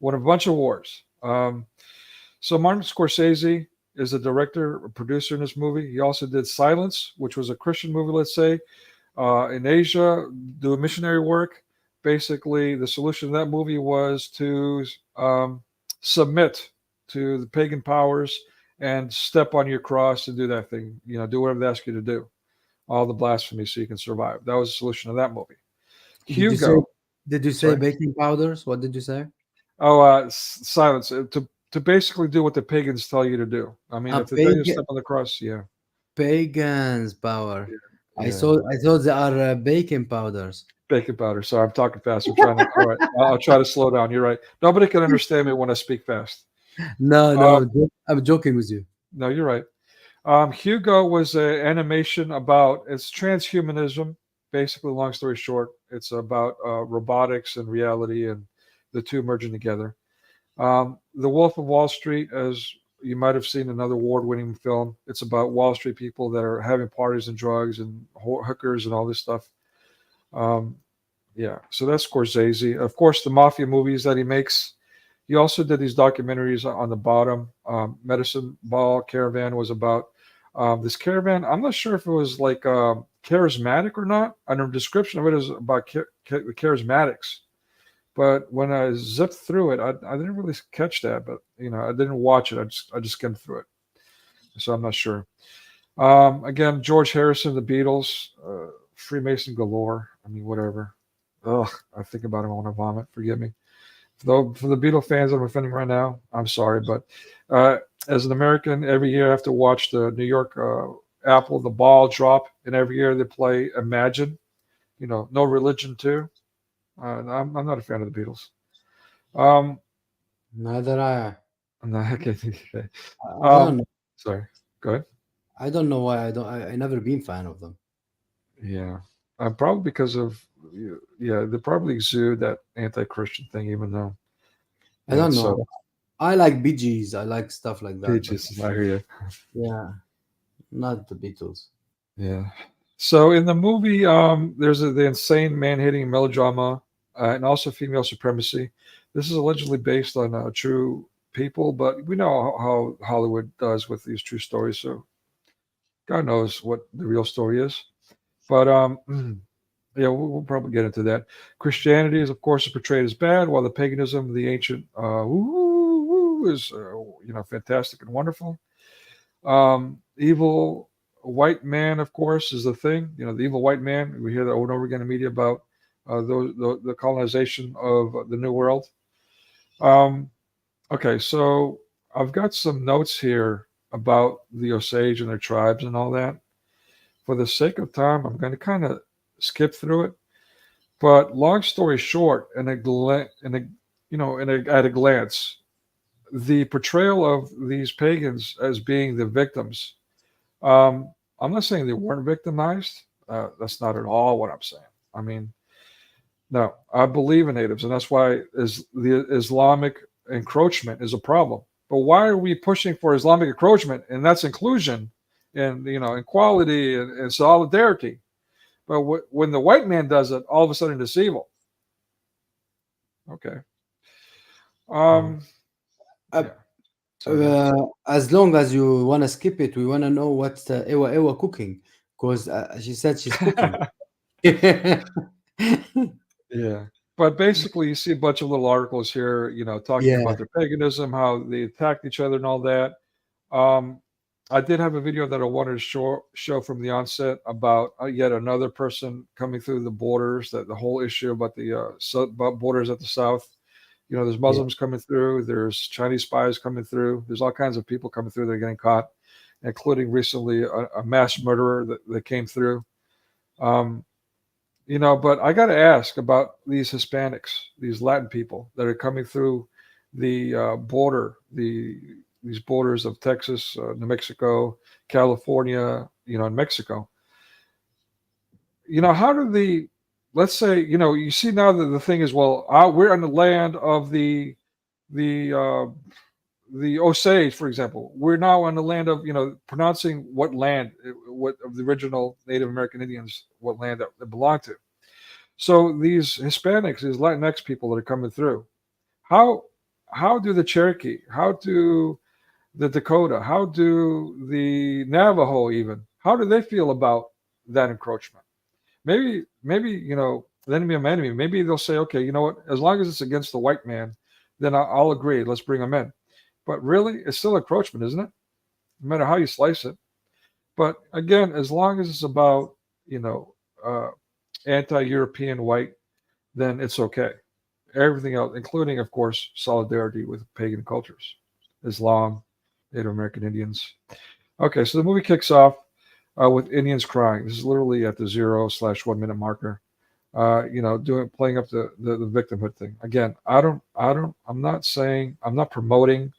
won a bunch of awards. So Martin Scorsese is the director, producer in this movie. He also did Silence, which was a Christian movie, let's say, in Asia, doing missionary work. Basically, the solution to that movie was to submit to the pagan powers and step on your cross and do that thing. Do whatever they ask you to do. All the blasphemy so you can survive. That was the solution to that movie. Hugo. Did you say baking powders? What did you say? Oh, silence. To basically do what the pagans tell you to do. I mean, if they tell you to step on the cross, yeah. Pagans power. Yeah. I thought they are baking powders. Baking powder. Sorry, I'm talking fast. I'm trying to. All right, I'll try to slow down. You're right. Nobody can understand me when I speak fast. No, I'm joking with you. No, you're right. Hugo was an animation about it's transhumanism. Basically, long story short, it's about robotics and reality and the two merging together. The Wolf of Wall Street, as you might have seen, another award-winning film. It's about Wall Street people that are having parties and drugs and hookers and all this stuff. Yeah, so that's Scorsese. Of course, the mafia movies that he makes. He also did these documentaries on the bottom. Medicine Ball Caravan was about this caravan. I'm not sure if it was like charismatic or not. And the description of it is about the charismatics. But when I zipped through it, I didn't really catch that. But I didn't watch it. I just skimmed through it, so I'm not sure. Again, George Harrison, the Beatles, Freemason galore. I mean, whatever. Ugh, I think about him, I want to vomit. Forgive me. For the Beatle fans that I'm offending right now, I'm sorry, but as an American, every year I have to watch the New York Apple, the ball drop, and every year they play Imagine. No Religion too. I'm not a fan of the Beatles. Neither I. I'm not, okay. I don't know. Sorry. Go ahead. I don't know why I never been fan of them. Yeah, probably because of they probably exude that anti-Christian thing, even though I don't know. So, I like Bee Gees. I like stuff like that. Peaches, I hear you. Yeah, not the Beatles. Yeah. So in the movie, there's the insane man-hating melodrama and also female supremacy. This is allegedly based on true people, but we know how Hollywood does with these true stories. So God knows what the real story is. But yeah, we'll probably get into that. Christianity is, of course, portrayed as bad, while the paganism of the ancient is fantastic and wonderful. Evil white man, of course, is the thing. The evil white man. We hear that over and over again in media about the colonization of the New World. Okay, so I've got some notes here about the Osage and their tribes and all that. For the sake of time, I'm going to kind of skip through it. But long story short, at a glance, the portrayal of these pagans as being the victims. I'm not saying they weren't victimized. That's not at all what I'm saying. I mean, no, I believe in natives, and that's why the Islamic encroachment is a problem. But why are we pushing for Islamic encroachment? And that's inclusion and equality and solidarity. But when the white man does it, all of a sudden it's evil. Okay. Yeah. So yeah. As long as you wanna skip it, we wanna know what's Ewa cooking, because she said she's cooking. Yeah. But basically, you see a bunch of little articles here, talking Yeah, about their paganism, how they attacked each other and all that. Um, I did have a video that I wanted to show from the onset about yet another person coming through the borders. That the whole issue about the about borders at the south. There's yeah. Muslims coming through. There's Chinese spies coming through. There's all kinds of people coming through that are getting caught, including recently a mass murderer that came through. Um, but I got to ask about these Hispanics, these Latin people that are coming through the border, these borders of Texas, New Mexico, California, and Mexico. How do let's say, you see now that the thing is, well, we're on the land of the Osage, for example. We're now on the land of, pronouncing what land, what of the original Native American Indians, what land that they belong to. So these Hispanics, these Latinx people that are coming through, how do the Cherokee, how do the Dakota, how do the Navajo even, how do they feel about that encroachment? Maybe the enemy of my enemy. Maybe they'll say, okay, you know what? As long as it's against the white man, then I'll agree. Let's bring them in. But really, it's still encroachment, isn't it? No matter how you slice it. But again, as long as it's about uh, anti-European white, then it's okay. Everything else, including, of course, solidarity with pagan cultures, Islam, Native American Indians. Okay, so the movie kicks off with Indians crying. This is literally at the 0/1 minute marker. Playing up the victimhood thing. Again, I'm not saying, I'm not promoting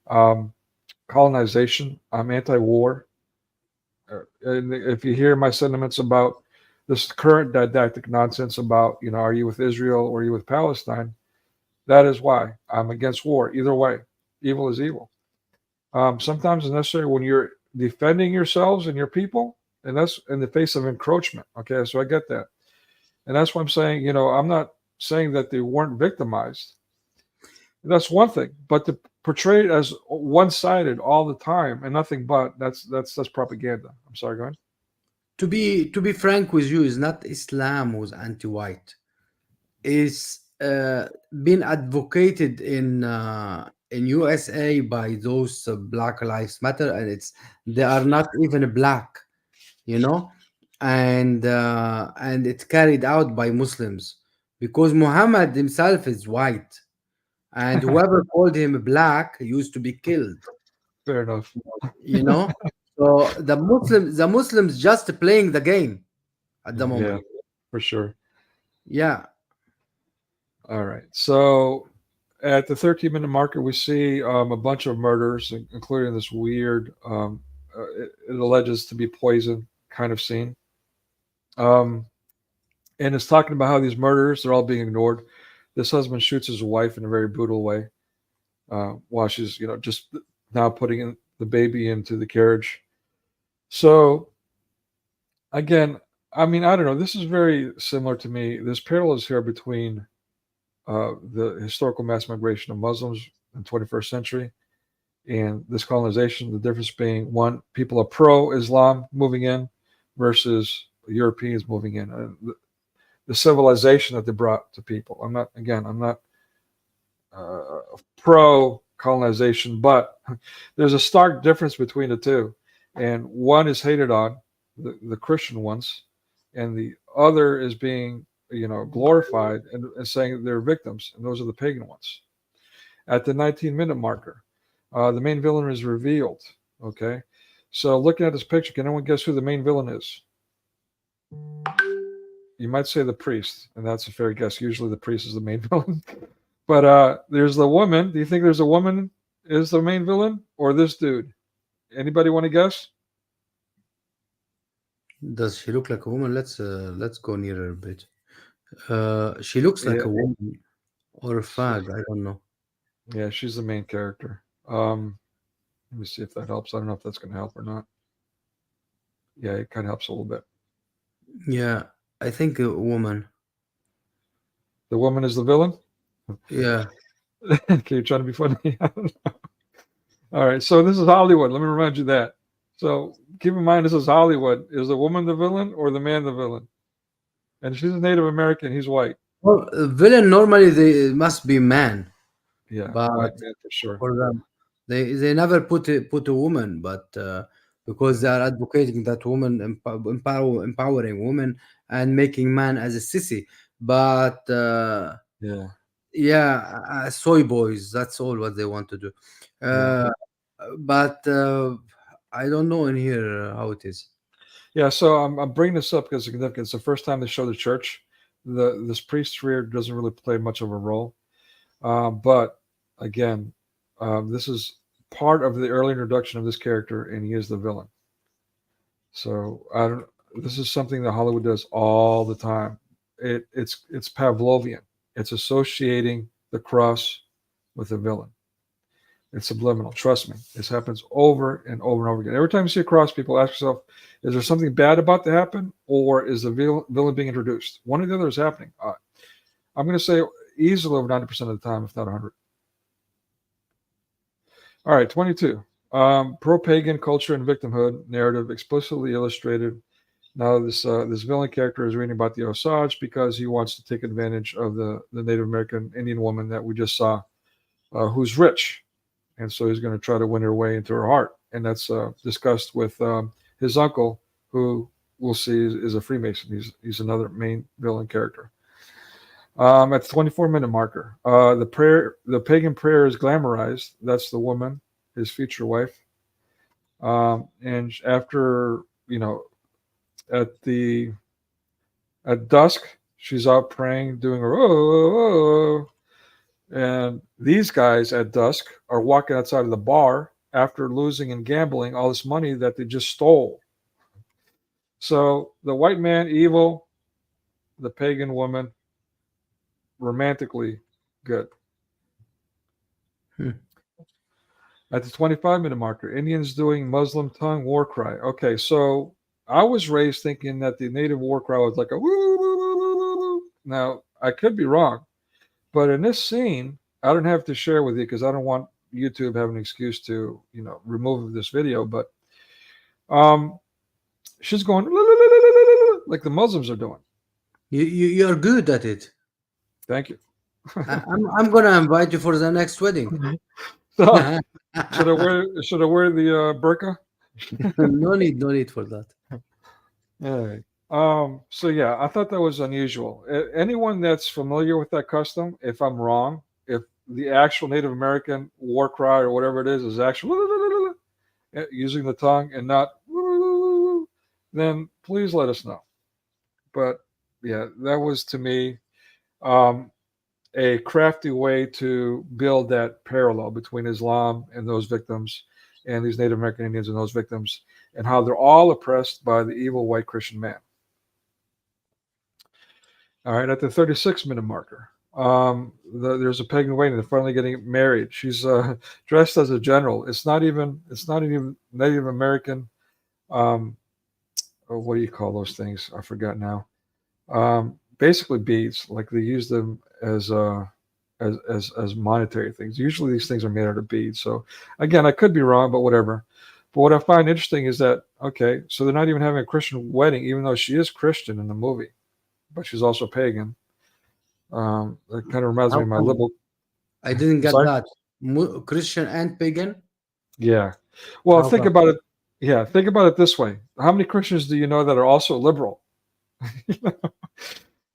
um, colonization. I'm anti-war. And if you hear my sentiments about this current didactic nonsense about, are you with Israel or are you with Palestine? That is why I'm against war. Either way, evil is evil. Sometimes it's necessary when you're defending yourselves and your people, and that's in the face of encroachment. Okay, so I get that. And that's why I'm saying, I'm not saying that they weren't victimized. That's one thing, but to portray it as one-sided all the time and nothing but, that's propaganda. I'm sorry, go ahead. To be frank with you, is not Islam who's anti-white. Is been advocated in USA by those Black Lives Matter, and they are not even black, you know, and it's carried out by Muslims, because Muhammad himself is white, and whoever called him black used to be killed, Fair enough. you know. So the Muslims just playing the game at the Yeah, moment. for sure. Yeah, All right. So at the 13-minute marker, we see a bunch of murders, including this weird, it alleges to be poison kind of scene. Um, and it's talking about how these murders, they're all being ignored. This husband shoots his wife in a very brutal way while she's, just now putting the baby into the carriage. So again, I mean, I don't know. This is very similar to me. There's parallels here between the historical mass migration of Muslims in the 21st century and this colonization. The difference being, one, people are pro-Islam moving in versus Europeans moving in. The civilization that they brought to people. I'm not pro colonization, but there's a stark difference between the two, and one is hated on, the Christian ones, and the other is being glorified and saying that they're victims, and those are the pagan ones. At the 19-minute marker, the main villain is revealed. Okay, so looking at this picture, can anyone guess who the main villain is? You might say the priest, and that's a fair guess. Usually the priest is the main villain. But there's the woman. Do you think there's a woman is the main villain, or this dude? Anybody want to guess? does she look like a woman? Let's go near her a bit. She looks like Yeah, a woman or a fag. I don't know. yeah, she's the main character. Let me see if that helps. I don't know if that's going to help or not. Yeah, it kind of helps a little bit. Yeah, I think a woman. The woman is the villain. Yeah, Okay, you're trying to be funny. All right, so this is Hollywood. Let me remind you that. So keep in mind, this is Hollywood. Is the woman the villain or the man the villain? And she's a Native American. He's white. Well, villain normally they must be man, Yeah, but white man for sure. for them, they never put a woman, but because they Yeah, are advocating that woman empowering women and making man as a sissy. But yeah, yeah, soy boys. That's all what they want to do. yeah. Uh, but I don't know in here how it is. Yeah, so I'm bringing this up because it's significant. It's the first time they show the church. This priest here doesn't really play much of a role. But again, this is part of the early introduction of this character, and he is the villain. So I don't. This is something that Hollywood does all the time. It's Pavlovian. It's associating the cross with the villain. It's subliminal. Trust me. This happens over and over and over again. Every time you see a cross, people ask yourself, is there something bad about to happen, or is the villain being introduced? One or the other is happening. I'm going to say easily over 90% of the time, if not 100. All right, 22. Pro-pagan culture and victimhood narrative explicitly illustrated. Now, this villain character is reading about the Osage because he wants to take advantage of the Native American Indian woman that we just saw, who's rich. And so he's going to try to win her way into her heart. And that's discussed with his uncle, who we'll see is a Freemason. He's another main villain character. At the 24-minute marker, the pagan prayer is glamorized. That's the woman, his future wife. And after, at dusk, she's out praying, doing her oh. And these guys at dusk are walking outside of the bar after losing and gambling all this money that they just stole. So the white man, evil, the pagan woman, romantically good. At the 25-minute marker, Indians doing Muslim tongue war cry. Okay, so I was raised thinking that the native war cry was like a woo, woo, woo, woo, woo. Now, I could be wrong, but in this scene, I don't have to share with you because I don't want YouTube having an excuse to, remove this video, but she's going like the Muslims are doing. You're good at it. Thank you. I'm gonna invite you for the next wedding. So, should I wear the burqa? No need for that. All right. So yeah, I thought that was unusual. Anyone that's familiar with that custom, if I'm wrong, if the actual Native American war cry or whatever it is actually using the tongue and not, then please let us know. But yeah, that was to me a crafty way to build that parallel between Islam and those victims and these Native American Indians and those victims, and how they're all oppressed by the evil white Christian man. All right, at the 36-minute marker, there's a pagan wedding. They're finally getting married. She's dressed as a general. It's not even Native American. What do you call those things? I forgot now. Basically beads, like they use them as monetary things. Usually these things are made out of beads. So again, I could be wrong, but whatever. But what I find interesting is that, okay, so they're not even having a Christian wedding, even though she is Christian in the movie, but she's also pagan. That kind of reminds me of my liberal. I didn't get Sorry? that. Christian and pagan? Yeah. Well, How think come? about it. Yeah, think about it this way. How many Christians do you know that are also liberal?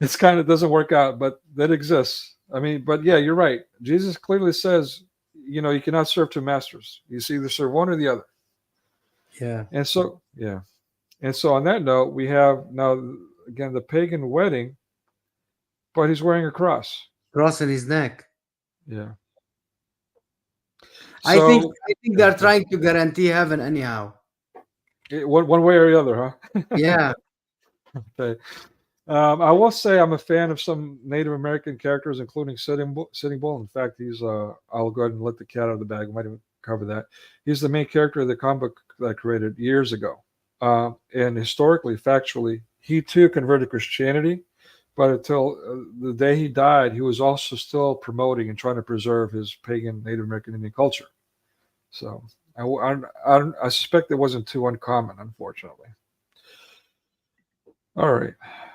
It's kind of doesn't work out, but that exists. I mean, but yeah, you're right. Jesus clearly says, you cannot serve two masters. You either serve one or the other. Yeah. And so, yeah. And so on that note, we have now, again, the pagan wedding, but he's wearing a cross. Cross in his neck. Yeah. I think So, they're trying to guarantee heaven anyhow. one way or the other, huh? Yeah. Okay. I will say I'm a fan of some Native American characters, including Sitting Bull. In fact, he's I'll go ahead and let the cat out of the bag. We might even cover that. He's the main character of the comic book that I created years ago. And historically, factually, he too converted Christianity, but until the day he died, he was also still promoting and trying to preserve his pagan Native American Indian culture. So I suspect it wasn't too uncommon, unfortunately. All right.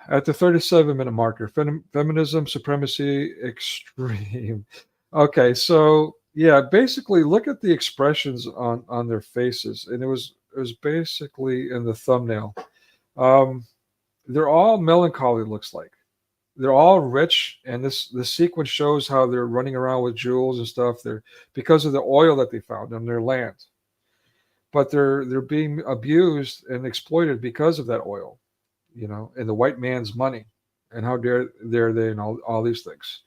At the 37-minute marker, feminism, supremacy, extreme. Okay, so yeah, basically look at the expressions on their faces, and it was basically in the thumbnail. Um, they're all melancholy, looks like. They're all rich, and the sequence shows how they're running around with jewels and stuff. They're because of the oil that they found on their land, but they're being abused and exploited because of that oil, and the white man's money, and how dare they, and all these things.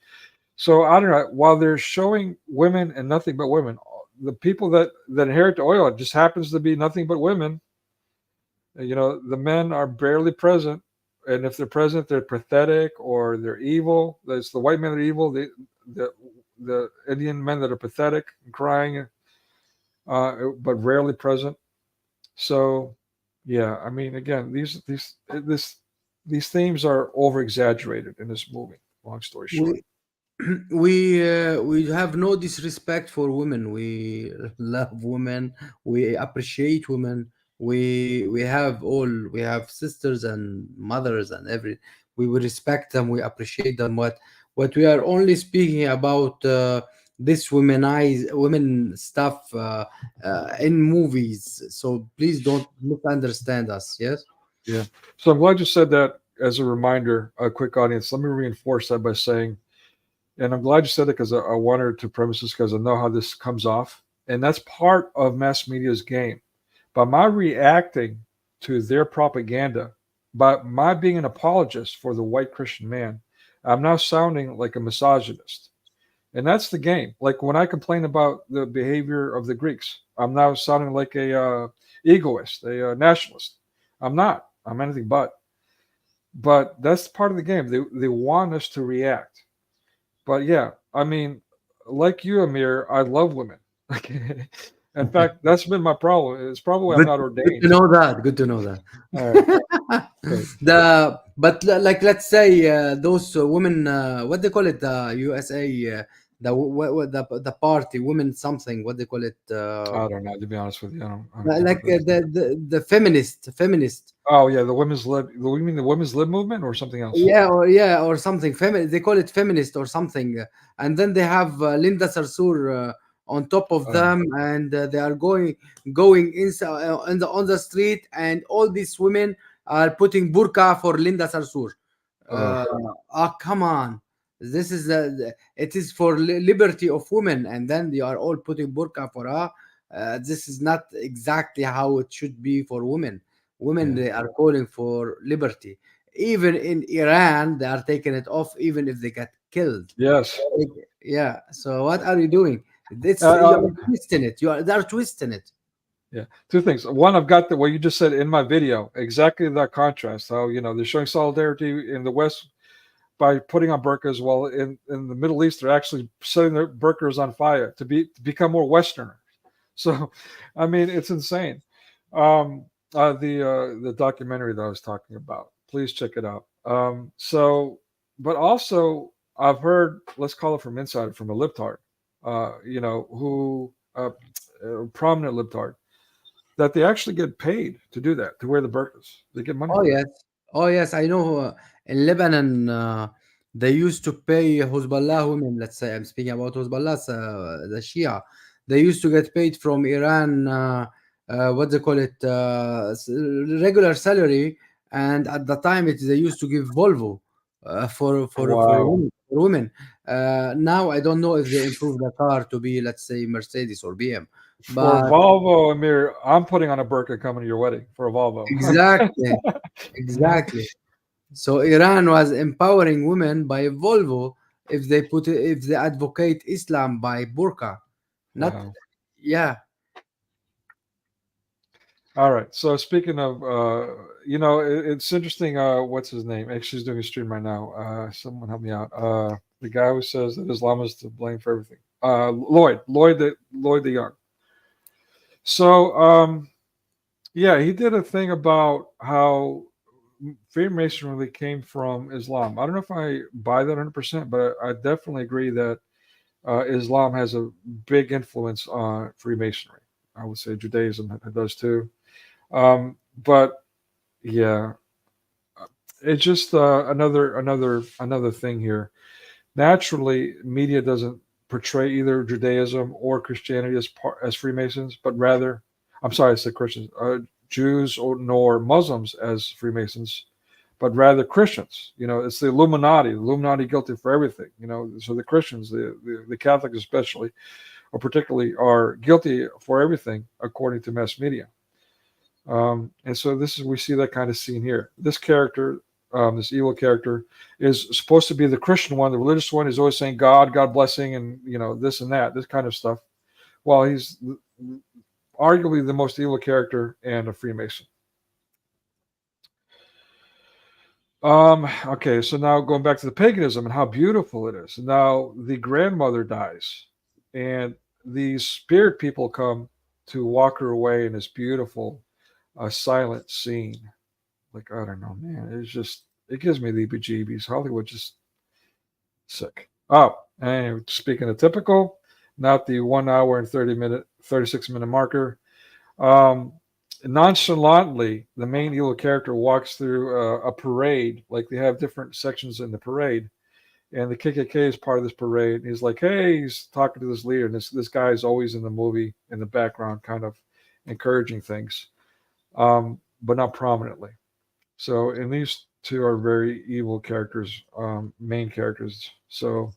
So I don't know. While they're showing women and nothing but women, the people that inherit the oil, it just happens to be nothing but women. The men are barely present, and if they're present, they're pathetic or they're evil. It's the white men that are evil. The Indian men that are pathetic and crying, but rarely present. So, yeah, I mean, again, these themes are over exaggerated in this movie. Long story short. We we have no disrespect for women. We love women. We appreciate women. We have sisters and mothers and every. We respect them. We appreciate them. What we are only speaking about this women stuff in movies. So please don't misunderstand us. Yes. Yeah. So I'm glad you said that as a reminder, a quick audience. Let me reinforce that by saying, and I'm glad you said it because I wanted to premise this because I know how this comes off. And that's part of mass media's game. By my reacting to their propaganda, by my being an apologist for the white Christian man, I'm now sounding like a misogynist. And that's the game. Like when I complain about the behavior of the Greeks, I'm now sounding like a egoist, a nationalist. I'm not. I'm anything but. But that's part of the game. They want us to react. But yeah, I mean, like you, Amir, I love women. In fact, that's been my problem. It's probably I'm Good, not good to ordained. know that. Good to know that. All right. Good. Like let's say those women, what they call it, the USA, the party women something. What they call it? I don't know. To be honest with you, I don't Like really know. the feminist. Oh yeah, the women's lib. You mean the women's lib movement or something else? Or something. They call it feminist or something. And then they have Linda Sarsour on top of Oh, them, and they are going inside on the street, and all these women are putting burqa for Linda Sarsour. oh, Come on. This is it is for liberty of women, and then they are all putting burqa for her. This is not exactly how it should be for women. Women, yeah. they are calling for liberty. Even in Iran, they are taking it off, even if they get killed. Yes. Yeah. So what are you doing? Uh, It's you uh, are twisting it. They are twisting it. yeah. Two things. One, I've got what you just said in my video. Exactly that contrast. How they're showing solidarity in the West by putting on burqas, while in the Middle East they're actually setting their burqas on fire to become more Western. So, I mean, it's insane. The documentary that I was talking about, please check it out. But also I've heard, let's call it from inside, from a libtard, who a prominent libtard, that they actually get paid to do that, to wear the burqas. They get money Oh for that. yes, oh yes. I know in Lebanon they used to pay Hezbollah women. Let's say I'm speaking about Hezbollah, the Shia. They used to get paid from Iran. What they call it, regular salary, and at the time they used to give Volvo for Wow. women. For women. Now I don't know if they improved the car to be, let's say, Mercedes or BM, For but Volvo, Amir, I'm putting on a burqa coming to your wedding for a Volvo. exactly, exactly. So Iran was empowering women by Volvo if they advocate Islam by burqa. Not Wow. yeah. All right. So speaking of, it's interesting. What's his name? Actually, he's doing a stream right now. Someone help me out. The guy who says that Islam is to blame for everything. Lloyd the Young. So, yeah, he did a thing about how Freemason really came from Islam. I don't know if I buy that 100%, but I definitely agree that Islam has a big influence on Freemasonry. I would say Judaism does too. But yeah, it's just another thing here. Naturally, media doesn't portray either Judaism or Christianity as Freemasons, but rather, I'm sorry, I said Christians, Jews or nor Muslims as Freemasons, but rather Christians. It's the Illuminati. The Illuminati guilty for everything. So the Christians, the Catholics especially, or particularly, are guilty for everything according to mass media. And so we see that kind of scene here. This character, this evil character, is supposed to be the Christian one, the religious one. He's always saying God blessing, and this and that, this kind of stuff. Well, he's arguably the most evil character and a Freemason. Okay, so now going back to the paganism and how beautiful it is. Now the grandmother dies, and these spirit people come to walk her away in this beautiful, silent scene. Like, I don't know, man. It gives me the heebie-jeebies. Hollywood just sick. Oh, and speaking of typical, not the 1 hour and 36-minute marker. Nonchalantly, the main evil character walks through a parade. Like, they have different sections in the parade, and the KKK is part of this parade. He's like, hey, he's talking to this leader, and this guy is always in the movie in the background, kind of encouraging things, but not prominently. So, and these two are very evil characters, main characters. So,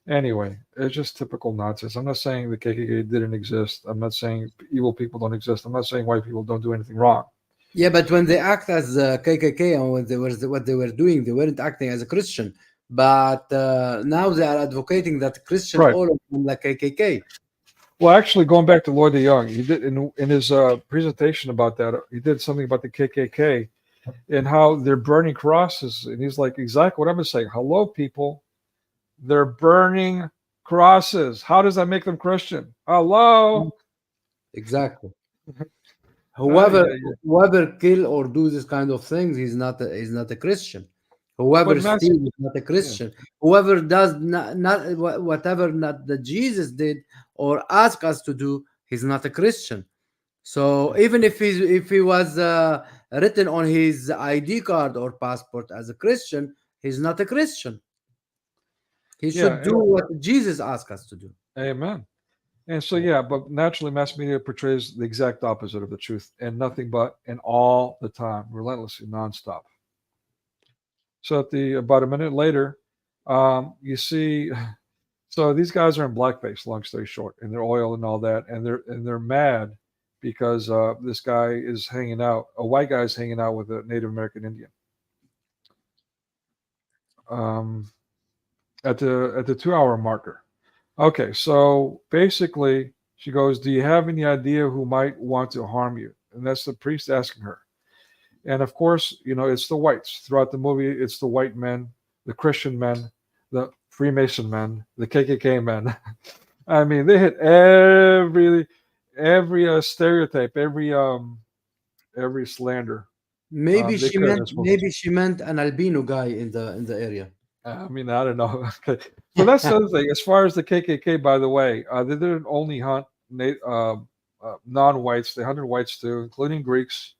anyway, it's just typical nonsense. I'm not saying the KKK didn't exist. I'm not saying evil people don't exist. I'm not saying white people don't do anything wrong. Yeah, but when they act as KKK and what they were doing, they weren't acting as a Christian. But now they are advocating that Christian, Right. all of them like KKK. Well, actually, going back to Lloyd DeYoung, he did in his presentation about that. He did something about the KKK and how they're burning crosses, and he's like, exactly what I'm saying. Hello, people, they're burning crosses. How does that make them Christian? Hello. Exactly. Whoever yeah. whoever kill or do this kind of things, he's not a Christian. Whoever But that's- steals is not a Christian. Whoever does not whatever not that Jesus did or ask us to do, he's not a Christian. So even if he was written on his ID card or passport as a Christian, he's not a Christian. He should do what Jesus asked us to do. Amen. And so, yeah, but naturally, mass media portrays the exact opposite of the truth, and nothing but, and all the time, relentlessly, nonstop. So about a minute later, you see, so these guys are in blackface, long story short, and they're oil and all that, and they're mad because this guy is hanging out, a white guy is hanging out with a Native American Indian. At the 2-hour marker. Okay, so basically, she goes, do you have any idea who might want to harm you? And that's the priest asking her. And of course, it's the whites. Throughout the movie, it's the white men, the Christian men, the Freemason men, the KKK men. I mean, they hit every stereotype, every slander. Maybe she meant an albino guy in the area. I mean, I don't know. Okay. So that's the other thing. As far as the KKK, by the way, they didn't only hunt non-whites. They hunted whites too, including Greeks.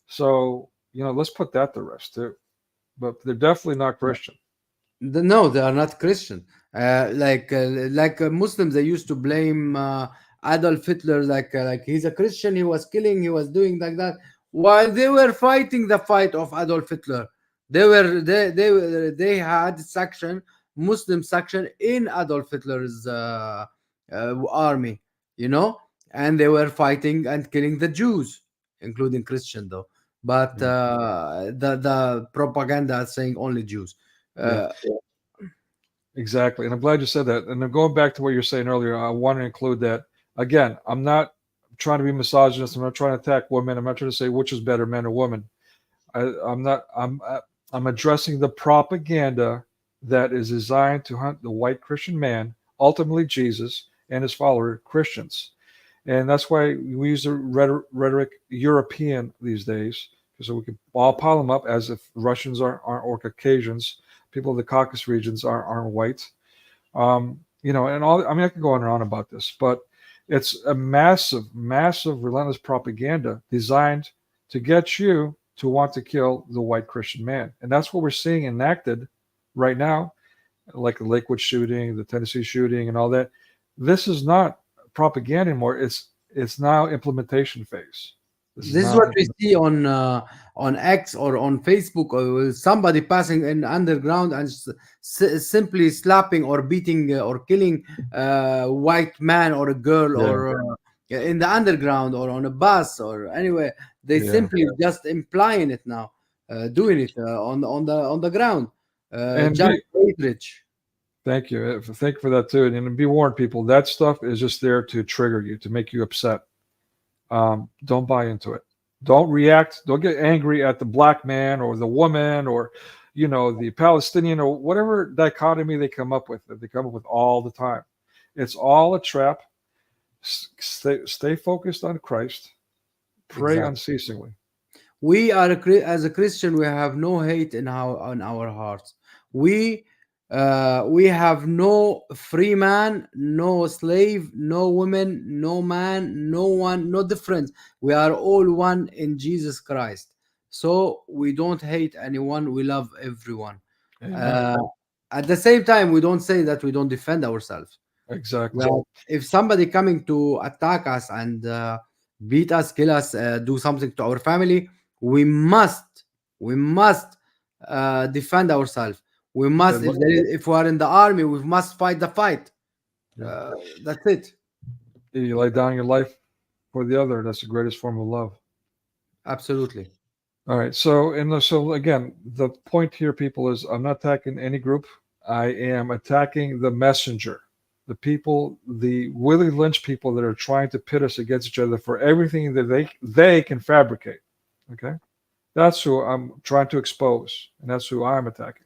So, let's put that to rest too. But they're definitely not Christian. No, they are not Christian. Like Muslims, they used to blame Adolf Hitler like he's a Christian. He was killing. He was doing like that. While they were fighting the fight of Adolf Hitler, they had Muslim section in Adolf Hitler's army, and they were fighting and killing the Jews, including Christian though. But the propaganda is saying only Jews. Exactly, and I'm glad you said that. And I'm going back to what you were saying earlier. I want to include that again. I'm not trying to be misogynist. I'm not trying to attack women. I'm not trying to say which is better, men or women. I'm addressing the propaganda that is designed to hunt the white Christian man, ultimately Jesus and his follower Christians. And that's why we use the rhetoric European these days, so we can all pile them up as if Russians aren't or Caucasians, people of the Caucasus regions aren't white. and all. I mean, I could go on and on about this, but it's a massive, massive, relentless propaganda designed to get you to want to kill the white Christian man, and that's what we're seeing enacted right now, like the Lakewood shooting, the Tennessee shooting, and all that. This is not propaganda anymore. It's now implementation phase. This is what we see on X or on Facebook, or somebody passing in underground and simply slapping or beating or killing a white man or a girl, or in the underground or on a bus or anywhere. They simply just implying it now, doing it on the ground. Just rich. Thank you. Thank you for that too. And be warned, people, that stuff is just there to trigger you, to make you upset. Don't buy into it. Don't react. Don't get angry at the black man or the woman or, the Palestinian or whatever dichotomy they come up with, that they come up with all the time. It's all a trap. Stay focused on Christ. Pray unceasingly. We are as a Christian, we have no hate in our hearts. We have no free man, no slave, no woman, no man, no one, no difference. We are all one in Jesus Christ. So we don't hate anyone. We love everyone. At the same time, we don't say that we don't defend ourselves. Exactly. If somebody coming to attack us and beat us, kill us, do something to our family, we must defend ourselves. We must, if we are in the army, we must fight the fight. That's it. You lay down your life for the other. That's the greatest form of love. Absolutely. All right. So again, the point here, people, is I'm not attacking any group. I am attacking the messenger, the people, the Willie Lynch people that are trying to pit us against each other for everything that they can fabricate. Okay, that's who I'm trying to expose, and that's who I'm attacking.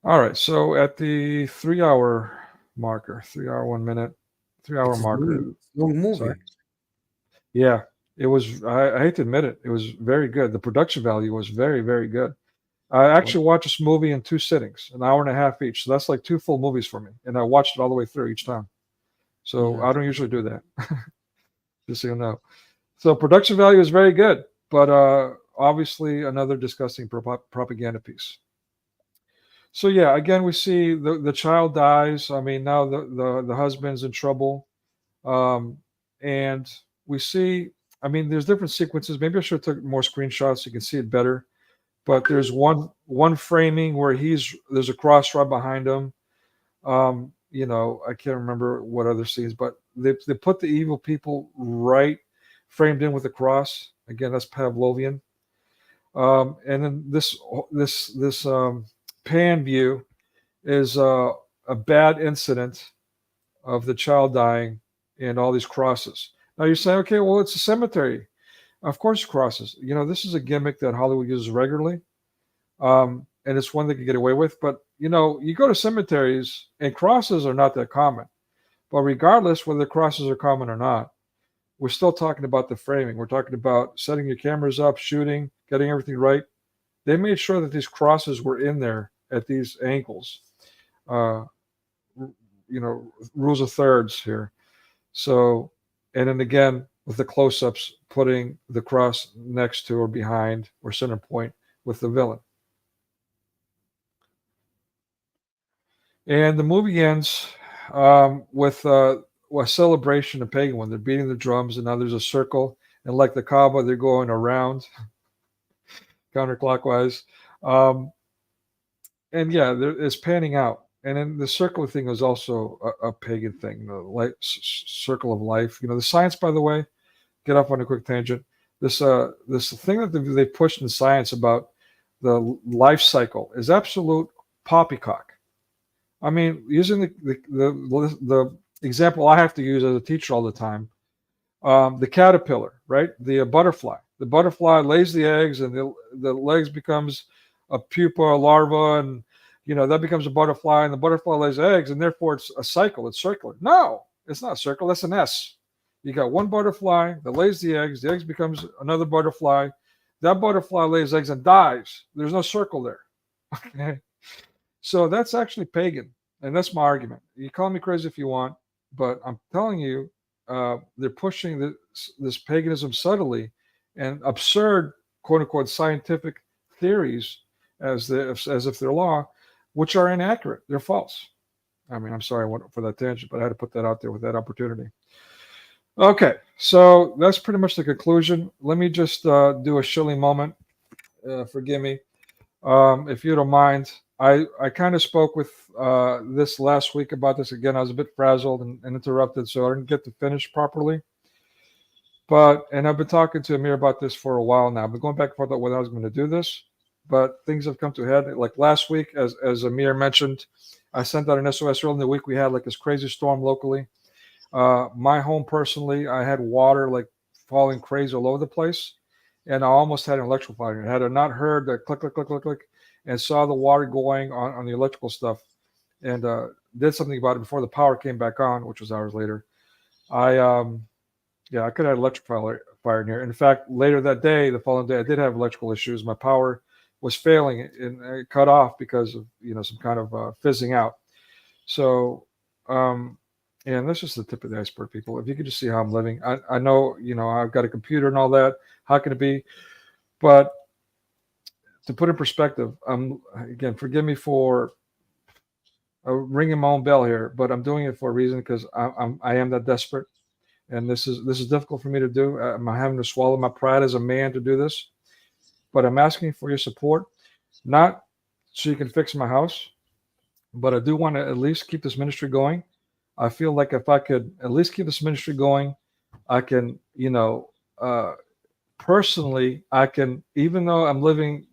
All right, so at the 3-hour marker, 3 hour 1 minute, 3-hour marker. Long movie. Sorry. Yeah, it was. I hate to admit it, it was very good. The production value was very, very good. I actually watched this movie in 2 sittings, an hour and a half each. So that's like 2 full movies for me, and I watched it all the way through each time. So I don't usually do that, just so you know. So production value is very good, but obviously another disgusting propaganda piece. So yeah, again, we see the child dies. I mean, now the husband's in trouble, and we see. I mean, there's different sequences. Maybe I should have took more screenshots so you can see it better. But there's one framing where there's a cross right behind him. I can't remember what other scenes, but they put the evil people right framed in with the cross. Again, that's Pavlovian. And then this pan view is a bad incident of the child dying and all these crosses. Now you're saying, okay, well, it's a cemetery. Of course, crosses. This is a gimmick that Hollywood uses regularly, and it's one they can get away with. But you go to cemeteries, and crosses are not that common. But regardless whether crosses are common or not, we're still talking about the framing. We're talking about setting your cameras up, shooting, getting everything right. They made sure that these crosses were in there at these angles. Rules of thirds here. So, and then again, with the close-ups, putting the cross next to or behind or center point with the villain. And the movie ends with a celebration of pagan one. They're beating the drums, and now there's a circle. And like the Kaaba, they're going around counterclockwise. And yeah, it's panning out. And then the circle thing is also a pagan thing, the circle of life. The science, by the way, get off on a quick tangent. This thing that they pushed in science about the life cycle is absolute poppycock. I mean, using the example I have to use as a teacher all the time, the caterpillar, right? The butterfly. The butterfly lays the eggs, and the legs becomes a pupa, a larva, and that becomes a butterfly, and the butterfly lays eggs, and therefore it's a cycle. It's circular. No, it's not a circle. That's an S. You got one butterfly that lays the eggs becomes another butterfly. That butterfly lays eggs and dies. There's no circle there. Okay. So that's actually pagan, and that's my argument. You call me crazy if you want, but I'm telling you, they're pushing this paganism subtly and absurd, quote unquote, scientific theories as if they're law, which are inaccurate. They're false. I mean, I'm sorry I went for that tangent, but I had to put that out there with that opportunity. Okay, so that's pretty much the conclusion. Let me just do a shilling moment. Forgive me. If you don't mind, I kind of spoke with this last week about this again. I was a bit frazzled and interrupted, so I didn't get to finish properly. And I've been talking to Amir about this for a while now. I've been going back and forth about whether I was going to do this, but things have come to a head. Like last week, as Amir mentioned, I sent out an SOS early in the week. We had like this crazy storm locally. My home personally, I had water like falling crazy all over the place, and I almost had an electrical fire. Had I not heard the click, click, click, click, click, and saw the water going on the electrical stuff, and did something about it before the power came back on, which was hours later, I could have had electric fire in here. In fact, later that day, the following day, I did have electrical issues. My power was failing and it cut off because of some kind of fizzing out. So. And that's just the tip of the iceberg, people. If you could just see how I'm living, I know, I've got a computer and all that. How can it be? But to put in perspective, again, forgive me for ringing my own bell here, but I'm doing it for a reason because I am that desperate, and this is difficult for me to do. I'm having to swallow my pride as a man to do this, but I'm asking for your support, not so you can fix my house, but I do want to at least keep this ministry going. I feel like if I could at least keep this ministry going, I can, personally, I can, even though I'm living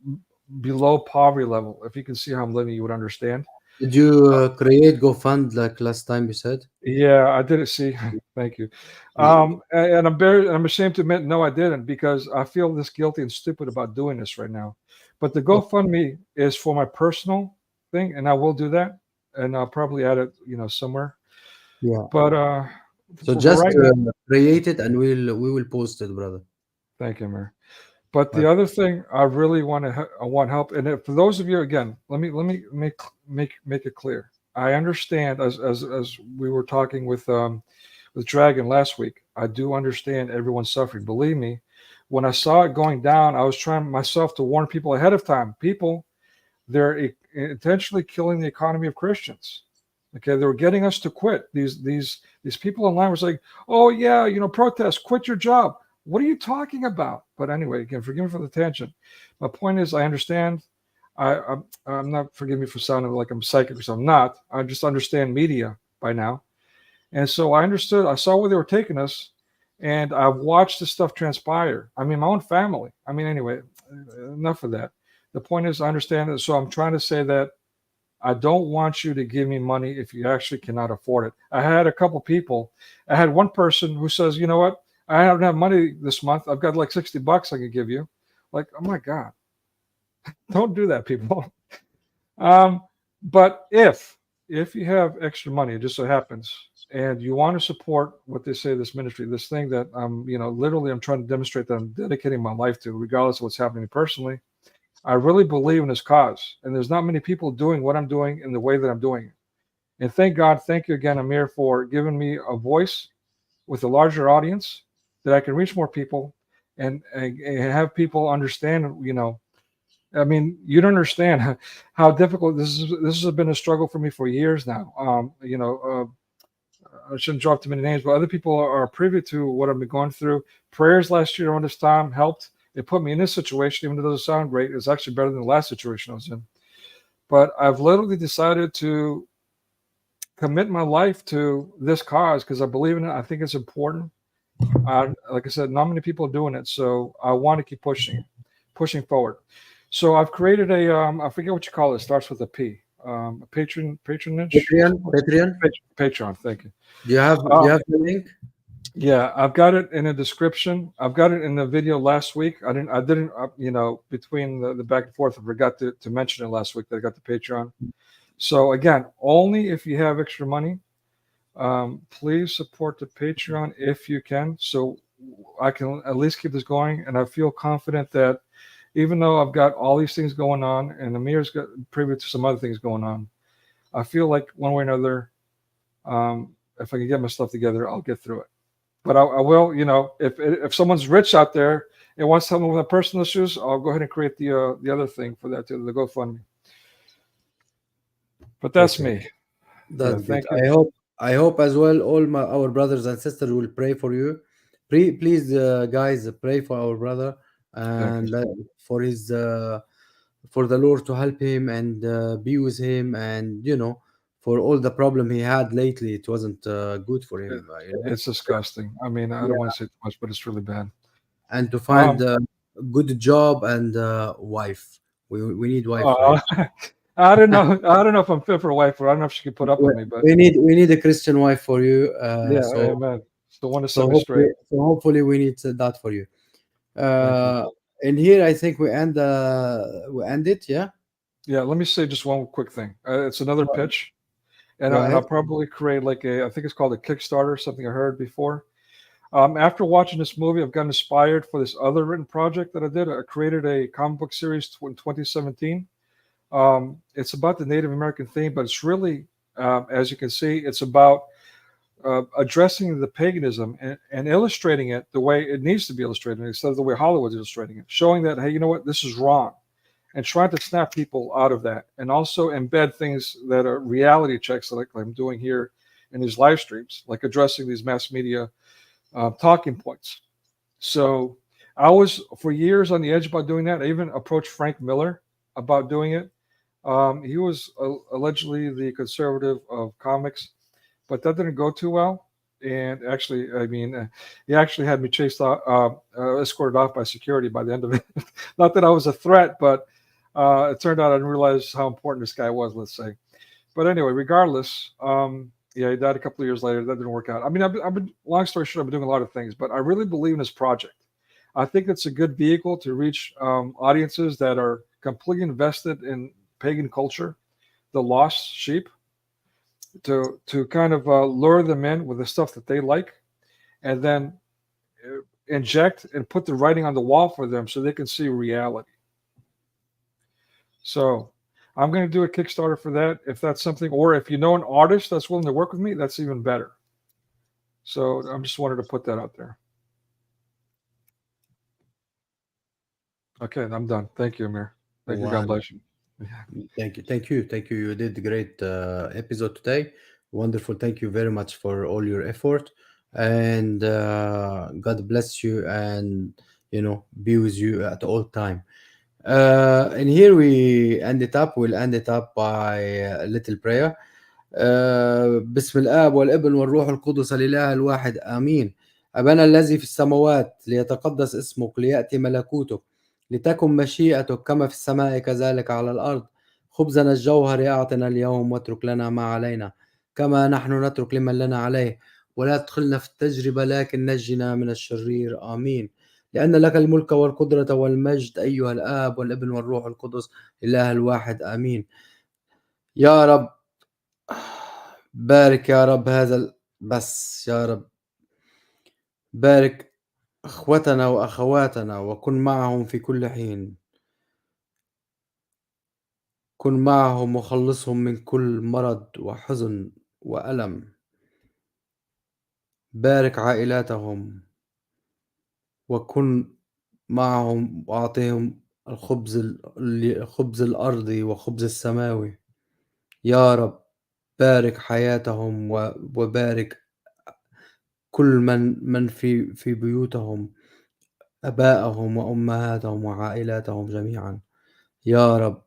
below poverty level, if you can see how I'm living, you would understand. Did you create GoFund like last time you said? Yeah, I didn't see. Thank you. Yeah. And I'm ashamed to admit, no, I didn't, because I feel this guilty and stupid about doing this right now. But the GoFundMe is for my personal thing, and I will do that, and I'll probably add it, somewhere. Yeah. But So for just right now, create it and we will post it, brother. thank you, Amir. But the Right. other thing I really want help, and for those of you, again, let me make it clear. I understand, as we were talking with Dragon last week. I do understand everyone's suffering. Believe me, when I saw it going down, I was trying myself to warn people ahead of time. People, they're intentionally killing the economy of Christians. Okay, they were getting us to quit. These people online were saying, "Oh yeah, protest, quit your job." What are you talking about? But anyway, again, forgive me for the tangent. My point is, I understand. I'm not. Forgive me for sounding like I'm psychic, because I'm not. I just understand media by now, and so I understood. I saw where they were taking us, and I've watched this stuff transpire. I mean, my own family. I mean, anyway, enough of that. The point is, I understand it. So I'm trying to say that I don't want you to give me money if you actually cannot afford it. I had a couple people. I had one person who says, "You know what? I don't have money this month. I've got like $60 I could give you." Like, oh my God, don't do that, people. But if you have extra money, it just so happens, and you want to support what they say, this ministry, this thing that literally I'm trying to demonstrate that I'm dedicating my life to, regardless of what's happening personally. I really believe in this cause, and there's not many people doing what I'm doing in the way that I'm doing it. And thank God, thank you again, Amir, for giving me a voice with a larger audience that I can reach more people and have people understand. I mean, you don't understand how difficult this is. This has been a struggle for me for years now. I shouldn't drop too many names, but other people are privy to what I've been going through. Prayers last year around this time helped. It put me in this situation, even though it doesn't sound great. It's actually better than the last situation I was in. But I've literally decided to commit my life to this cause because I believe in it. I think it's important. Like I said, not many people are doing it, so I want to keep pushing forward. So I've created I forget what you call it. It starts with a P. Patronage. Patreon. Thank you. Do you have the link? Yeah, I've got it in a description. I've got it in the video last week. I didn't between the back and forth, I forgot to mention it last week that I got the Patreon. So again, only if you have extra money, please support the Patreon if you can, so I can at least keep this going. And I feel confident that even though I've got all these things going on, and Amir's got privy to some other things going on, I feel like one way or another, if I can get my stuff together, I'll get through it. But I will, if someone's rich out there and wants someone with personal issues, I'll go ahead and create the other thing for that too, the GoFundMe. But that's Okay, me. Yeah, that's good. thank you. I hope as well all our brothers and sisters will pray for you. Please, guys, pray for our brother Thank you. and for his for the Lord to help him and be with him, and for all the problem he had lately, it wasn't good for It, him, it's disgusting. I mean, I don't yeah, want to say too much, but it's really bad. and to find Um, a good job and wife. We need wife for uh, him. I don't know. I don't know if I'm fit for a wife, or I don't know if she could put up we with me. But we need a Christian wife for you. yeah, So amen. So one to so set me hopefully straight. so hopefully we need that for you. Thank you. Uh, and here I think we end it. Yeah, Yeah, let me say just one quick thing. It's another go, pitch, and go I'll ahead. probably create like I think it's called a Kickstarter, something I heard before. After watching this movie, I've got inspired for this other written project that I did. I created a comic book series in 2017. It's about the Native American theme, but it's really, as you can see, it's about addressing the paganism and illustrating it the way it needs to be illustrated instead of the way Hollywood's illustrating it, showing that, hey, you know what, this is wrong, and trying to snap people out of that, and also embed things that are reality checks, like I'm doing here in these live streams, like addressing these mass media talking points. So I was for years on the edge about doing that. I even approached Frank Miller about doing it. He was allegedly the conservative of comics, but that didn't go too well. And actually, I mean, he actually had me chased off, escorted off by security by the end of it. Not that I was a threat, but it turned out I didn't realize how important this guy was, let's say. But anyway, regardless, yeah, he died a couple of years later. That didn't work out. I mean, I've been, long story short, I've been doing a lot of things, but I really believe in this project. I think it's a good vehicle to reach audiences that are completely invested in pagan culture, the lost sheep, to kind of lure them in with the stuff that they like, and then inject and put the writing on the wall for them so they can see reality. So I'm going to do a Kickstarter for that if that's something, or if you know an artist that's willing to work with me, that's even better. So I'm just wanted to put that out there. Okay, I'm done. Thank you, Amir. Thank you. God Wow. bless you. Yeah. Thank you. You did great episode today. Wonderful. Thank you very much for all your effort, and God bless you, and be with you at all time. And here we end it up. We'll end it up by a little prayer. بسم الآب والابن والروح القدس الإله الواحد آمين. أبانا الذي في السماوات ليتقدس اسمك، ليأتي ملكوتك، لتكن مشيئتك كما في السماء كذلك على الأرض. خبزنا الجوهر أعطنا اليوم، واترك لنا ما علينا كما نحن نترك لمن لنا عليه، ولا تدخلنا في التجربة لكن نجنا من الشرير آمين. لأن لك الملك والقدرة والمجد أيها الآب والابن والروح القدس إله الواحد آمين. يا رب بارك يا رب بس يا رب بارك أخوتنا وأخواتنا، وكن معهم في كل حين. كن معهم وخلصهم من كل مرض وحزن وألم. بارك عائلاتهم وكن معهم وأعطيهم الخبز الأرضي وخبز السماوي. يا رب بارك حياتهم وبارك كل من في بيوتهم، أبائهم وأمهاتهم وعائلاتهم جميعا. يا رب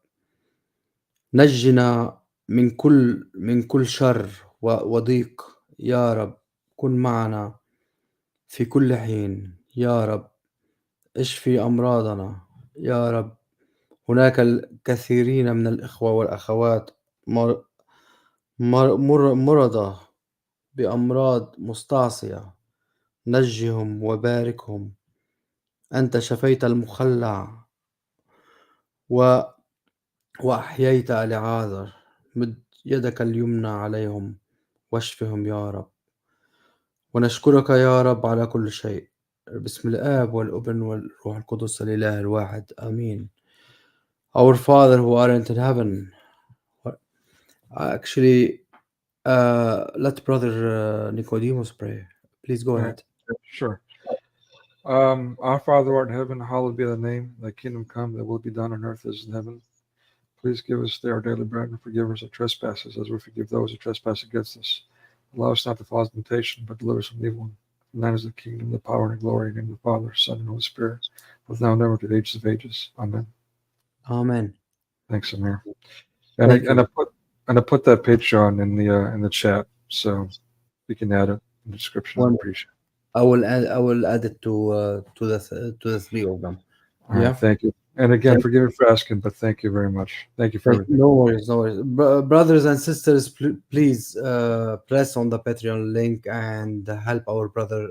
نجنا من كل شر وضيق. يا رب كن معنا في كل حين. يا رب اشفي أمراضنا. يا رب هناك الكثيرين من الإخوة والأخوات مرضى بأمراض مستعصية. نجهم وباركهم. أنت شفيت المخلع وأحييت العاذر. مد يدك اليمنى عليهم واشفهم يا رب. ونشكرك يا رب على كل شيء. بسم الآب والابن والروح القدس الإله الواحد آمين. Our Father who art in heaven. Actually, let Brother Nicodemus pray. Please go ahead. Sure. Our Father who art in heaven, hallowed be thy name. Thy kingdom come, thy will be done on earth as in heaven. Please give us today our daily bread, and forgive us our trespasses, as we forgive those who trespass against us. Allow us not to fall into temptation, but deliver us from evil one. For thine is the kingdom, the power, and the glory, in the name of the Father, Son, and Holy Spirit, both now and ever, to the ages of ages. Amen. Amen. Thanks, Amir. And I put that Patreon in the chat, so you can add it in the description. I appreciate it. I will add it to the three of them. All right, thank you. And again, forgive me for asking, but thank you very much. Thank you for everything. No worries, no worries. Brothers and sisters, please press on the Patreon link and help our brother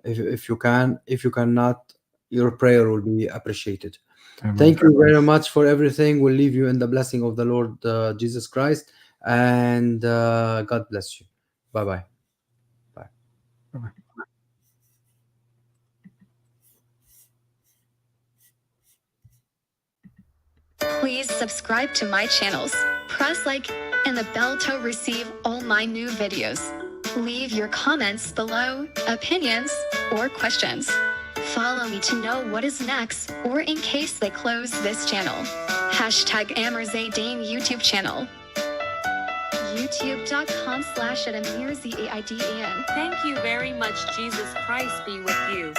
if you can. If you cannot, your prayer will be appreciated. Amen. Thank you very much for everything. We'll leave you in the blessing of the Lord Jesus Christ, and God bless you. Bye-bye. Bye. Bye-bye. Please subscribe to my channels, press like and the bell to receive all my new videos. Leave your comments below, opinions, or questions. Follow me to know what is next, or in case they close this channel. #AmirZaidane YouTube channel. youtube.com/AmirZaidane. Thank you very much. Jesus Christ be with you.